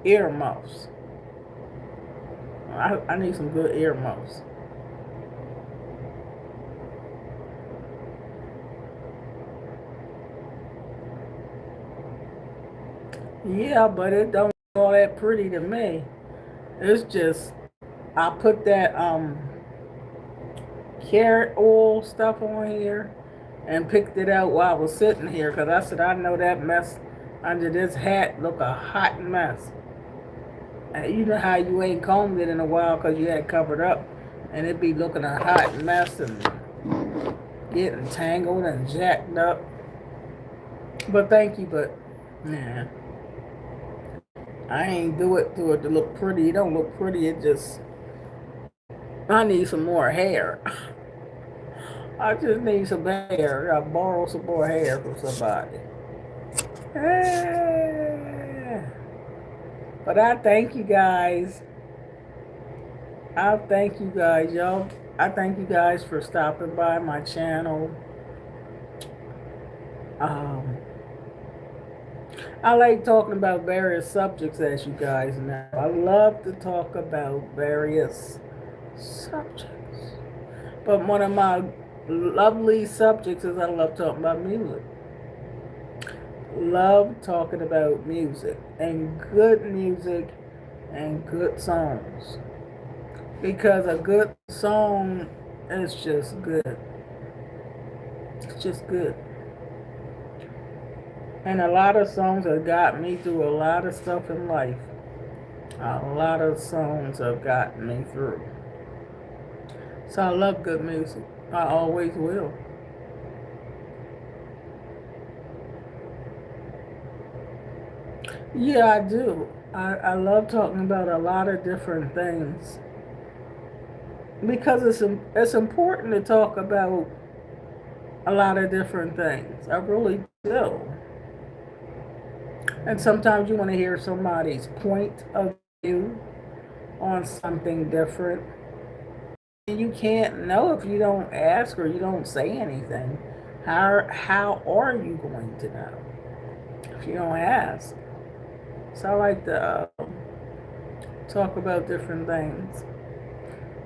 earmuffs. I need some good earmuffs. Yeah, but it don't look all that pretty to me. It's just I put that carrot oil stuff on here, and picked it out while I was sitting here because I said, I know that mess under this hat look a hot mess. And you know how you ain't combed it in a while because you had covered up, and it be looking a hot mess and getting tangled and jacked up. But thank you, but yeah, I ain't do it to look pretty. It don't look pretty. It just, I need some more hair. I just need some hair. I borrow some more hair from somebody. But I thank you guys. I thank you guys, y'all. I thank you guys for stopping by my channel. I like talking about various subjects, as you guys know. I love to talk about various subjects. But one of my lovely subjects is I love talking about music. Love talking about music and good songs. Because a good song is just good. It's just good. And a lot of songs have got me through a lot of stuff in life. A lot of songs have gotten me through. So I love good music. I always will. Yeah, I do. I love talking about a lot of different things. Because it's important to talk about a lot of different things. I really do. And sometimes you want to hear somebody's point of view on something different. And you can't know if you don't ask or you don't say anything. How are you going to know if you don't ask? So I like to talk about different things.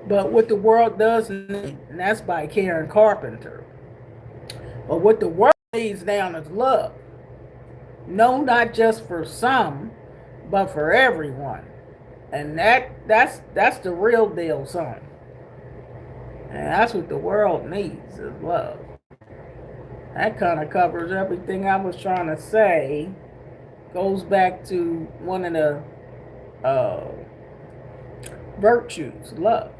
But what the world does need, and that's by Karen Carpenter. But what the world needs now is love. No, not just for some, but for everyone. And that's the real deal song. And that's what the world needs is love. That kind of covers everything I was trying to say. Goes back to one of the virtues, love,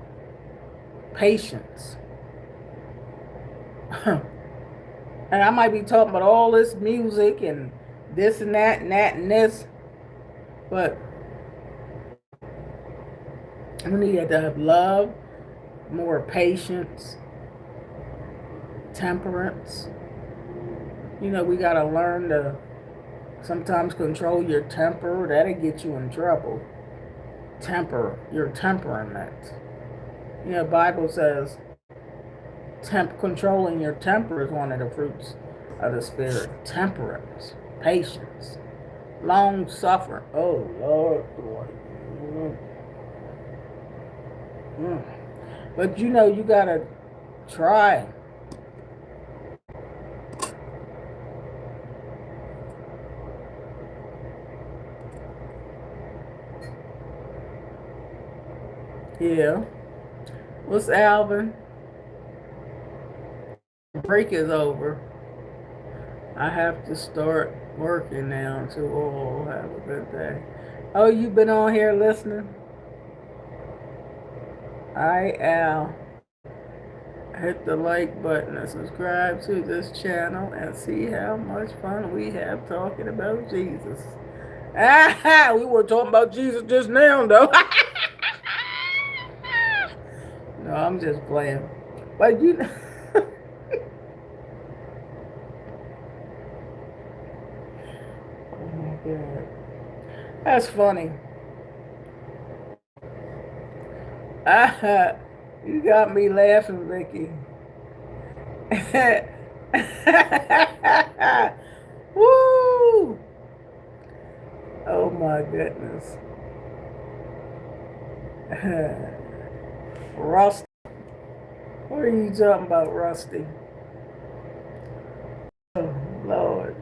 patience. And I might be talking about all this music and this and that and that and this, but we need to have love, more patience, temperance. You know, we got to learn to sometimes control your temper. That'll get you in trouble. Your temperament. You know, the Bible says controlling your temper is one of the fruits of the Spirit. Temperance, patience, long suffering. Oh, Lord, boy. But you know, you got to try. Yeah. What's Alvin? Break is over. I have to start working now too. Oh, have a good day. Oh, you been on here listening? Al. Hit the like button and subscribe to this channel and see how much fun we have talking about Jesus. We were talking about Jesus just now, though. No, I'm just playing. But you know. Oh my God. That's funny. You got me laughing, Vicky. Woo! Oh my goodness. Rusty. What are you talking about, Rusty? Oh, Lord.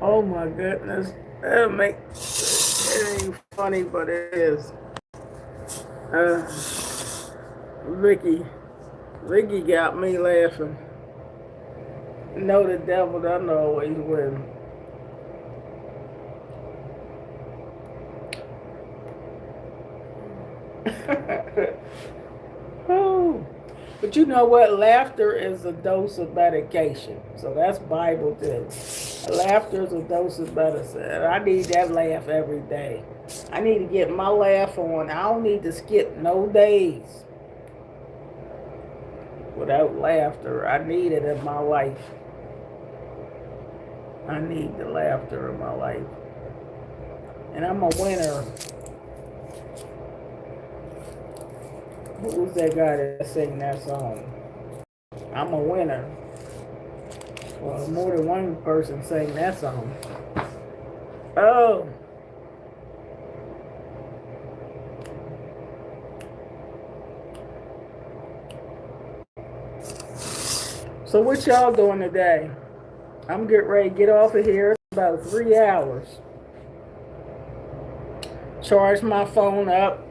Oh my goodness. It ain't funny, but it is. Vicky, Ricky got me laughing. No, the devil doesn't always win. Oh. But you know what? Laughter is a dose of medication. So that's Bible too. Laughter is a dose of medicine. I need that laugh every day. I need to get my laugh on. I don't need to skip no days without laughter. I need it in my life. I need the laughter in my life. And I'm a winner. Who's that guy that sang that song? I'm a winner. Well, more than one person sang that song. Oh. So what y'all doing today? I'm getting ready to get off of here. It's about 3 hours. Charge my phone up.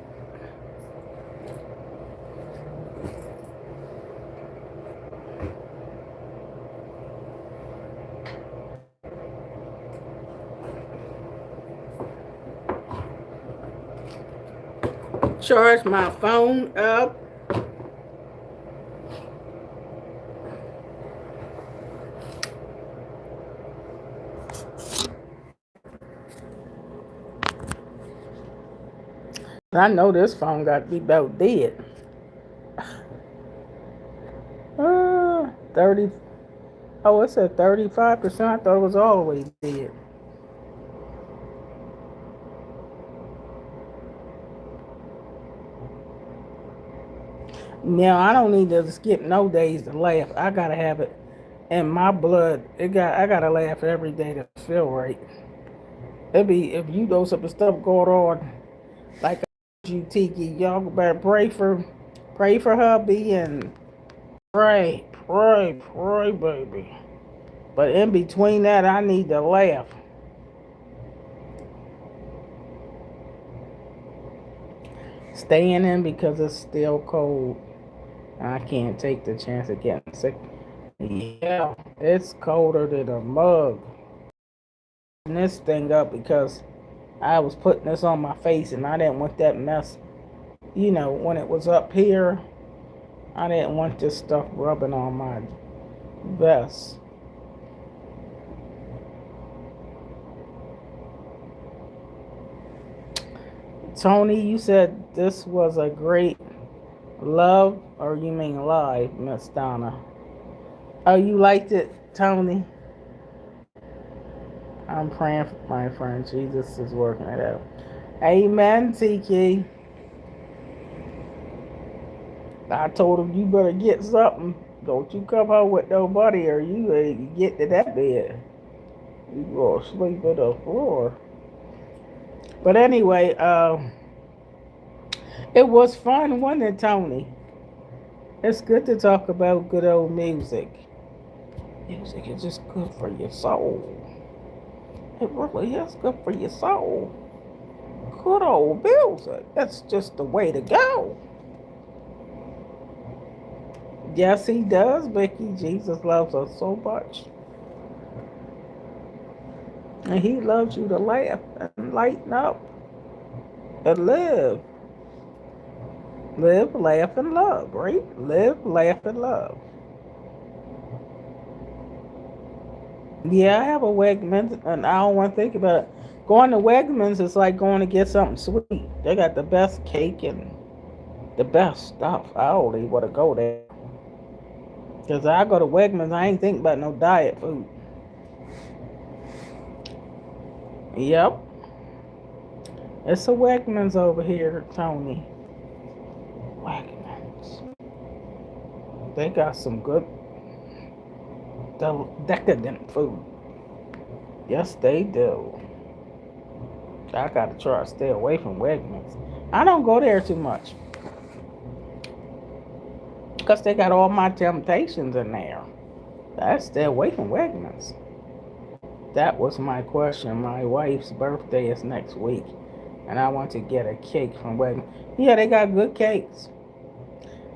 Charge my phone up. I know this phone got to be about dead. 30. Oh, it said 35%. I thought it was all the way dead. Now I don't need to skip no days to laugh. I gotta have it in my blood. I gotta laugh every day to feel right. It'd be if you know some stuff going on, like you Tiki, y'all better pray for hubby and pray, baby. But in between that, I need to laugh. Staying in because it's still cold. I can't take the chance of getting sick. Yeah, it's colder than a mug. This thing up because I was putting this on my face and I didn't want that mess. You know, when it was up here, I didn't want this stuff rubbing on my vest. Tony, you said this was a great love, or you mean live, Miss Donna? Oh, you liked it, Tony? I'm praying for my friend. Jesus is working it out. Amen, Tiki. I told him you better get something. Don't you come home with nobody or you get to that bed. You go sleep on the floor. But anyway, it was fun, wasn't it, Tony? It's good to talk about good old music. Music is just good for your soul. It really is good for your soul. Good old music. That's just the way to go. Yes, he does, Becky. Jesus loves us so much. And he loves you to laugh and lighten up and live. Live, laugh, and love, right? Live, laugh, and love. Yeah, I have a Wegmans, and I don't want to think about it. Going to Wegmans is like going to get something sweet. They got the best cake and the best stuff. I only want to go there. Because I go to Wegmans, I ain't thinking about no diet food. Yep. It's a Wegmans over here, Tony. Wegmans. They got some good decadent food. Yes, they do. I gotta try to stay away from Wegmans. I don't go there too much. Because they got all my temptations in there. I stay away from Wegmans. That was my question. My wife's birthday is next week. And I want to get a cake from Wegmans. Yeah, they got good cakes.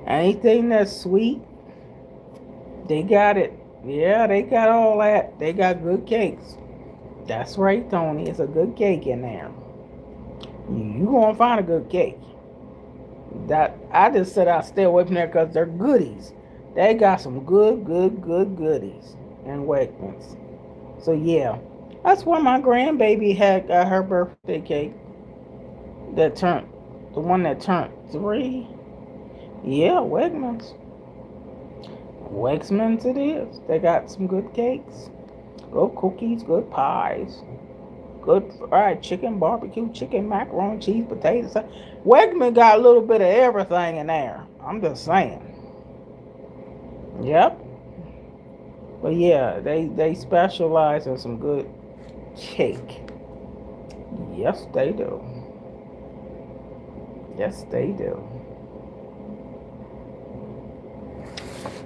Anything that's sweet, they got it. Yeah, they got all that. They got good cakes. That's right, Tony. It's a good cake in there. You gonna find a good cake. That I just said I'll stay away from there because they're goodies. They got some good goodies in Wegmans. So yeah, that's where my grandbaby had got her birthday cake. The one that turned 3. Yeah, Wegmans. Wegmans it is. They got some good cakes, good cookies, good pies, good fried chicken, barbecue chicken, macaroni, cheese, potatoes. Wegman got a little bit of everything in there. I'm just saying. Yep. But yeah, they specialize in some good cake. Yes, they do. Yes, they do.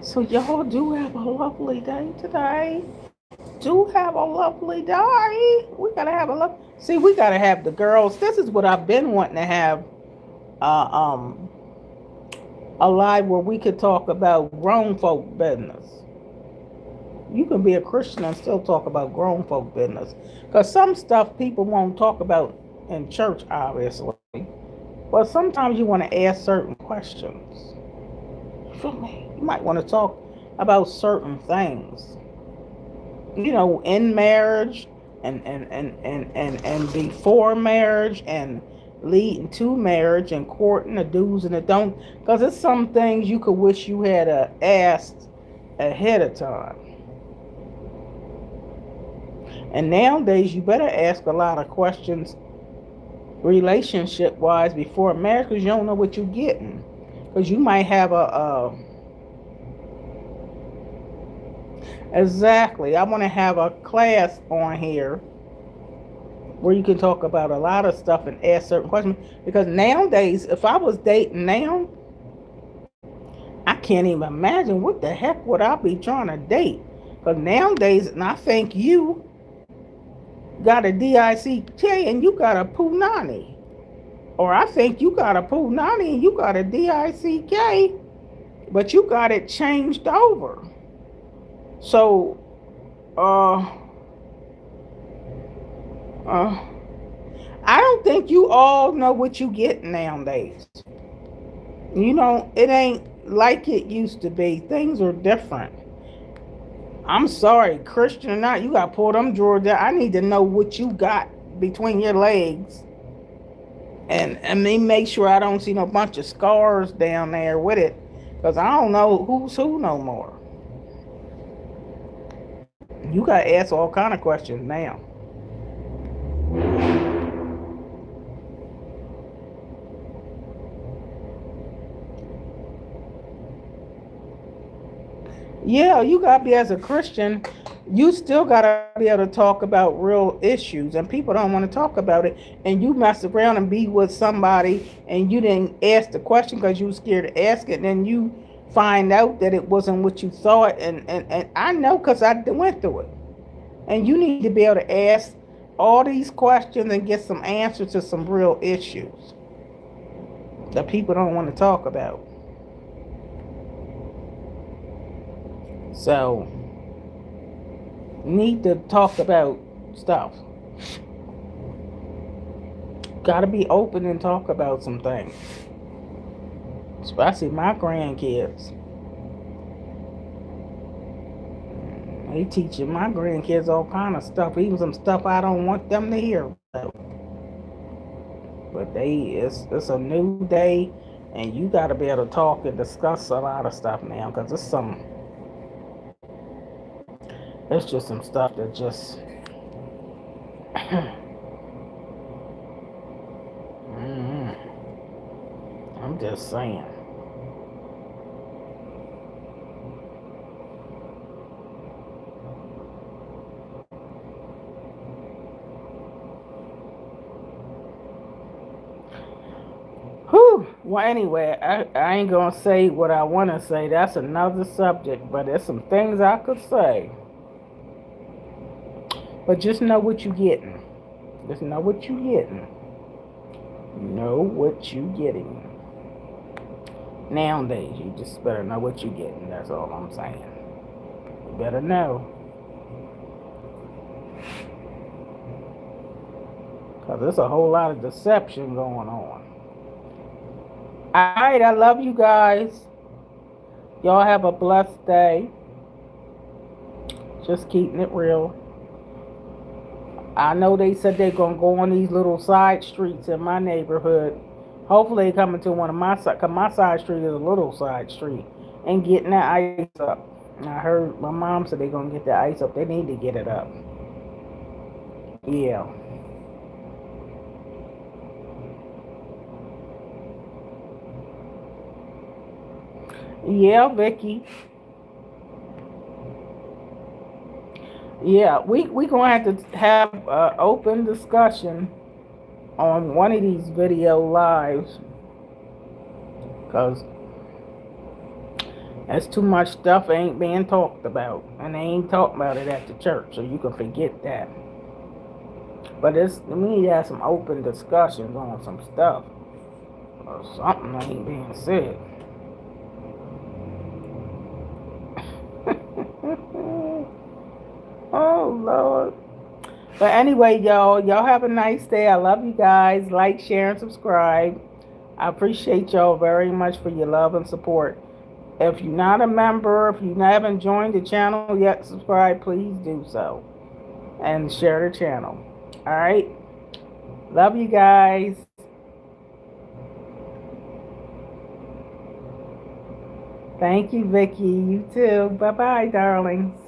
So y'all do have a lovely day today. Do have a lovely day. We gotta have we gotta have the girls. This is what I've been wanting to have. A live where we could talk about grown folk business. You can be a Christian and still talk about grown folk business. Because some stuff people won't talk about in church, obviously. But sometimes you want to ask certain questions. You feel me? You might want to talk about certain things. You know, in marriage and before marriage and leading to marriage and courting, the do's and the don'ts. Because there's some things you could wish you had asked ahead of time. And nowadays, you better ask a lot of questions relationship-wise before marriage because you don't know what you're getting. Because you might have Exactly. I want to have a class on here where you can talk about a lot of stuff and ask certain questions. Because nowadays, if I was dating now, I can't even imagine what the heck would I be trying to date. Because nowadays, and I think you got a DICK and you got a Punani. Or I think you got a Punani and you got a DICK, but you got it changed over. So, I don't think you all know what you get nowadays. You know, it ain't like it used to be. Things are different. I'm sorry, Christian or not, you got to pull them drawers down. I need to know what you got between your legs. And then make sure I don't see no bunch of scars down there with it. Because I don't know who's who no more. You got to ask all kind of questions now. Yeah, you got to be, as a Christian, you still got to be able to talk about real issues. And people don't want to talk about it. And you mess around and be with somebody and you didn't ask the question because you were scared to ask it. And then you find out that it wasn't what you thought. And I know because I went through it. And you need to be able to ask all these questions and get some answers to some real issues that people don't want to talk about. So, need to talk about stuff. Gotta be open and talk about some things. Especially my grandkids. They teaching my grandkids all kind of stuff, even some stuff I don't want them to hear about. But it's a new day, and you got to be able to talk and discuss a lot of stuff now, because it's just some stuff that just I'm just saying. Well, anyway, I ain't gonna say what I want to say. That's another subject, but there's some things I could say. But just know what you're getting. Just know what you're getting. Know what you're getting. Nowadays, you just better know what you're getting. That's all I'm saying. You better know. Because there's a whole lot of deception going on. All right, I love you guys. Y'all have a blessed day. Just keeping it real. I know they said they're going to go on these little side streets in my neighborhood. Hopefully they come into one of my side, because my side street is a little side street, and getting that ice up. I heard my mom said they're going to get the ice up. They need to get it up. Yeah. Yeah, Vicky. Yeah, we going to have an open discussion on one of these video lives, because there's too much stuff ain't being talked about, and they ain't talking about it at the church, so you can forget that. But we need to have some open discussions on some stuff, or something ain't being said. Oh Lord. But anyway, y'all have a nice day. I love you guys. Like, share, and subscribe. I appreciate y'all very much for your love and support. If you're not a member, if you haven't joined the channel yet, subscribe, please do so. And share the channel. All right? Love you guys. Thank you, Vicky. You too. Bye-bye, darlings.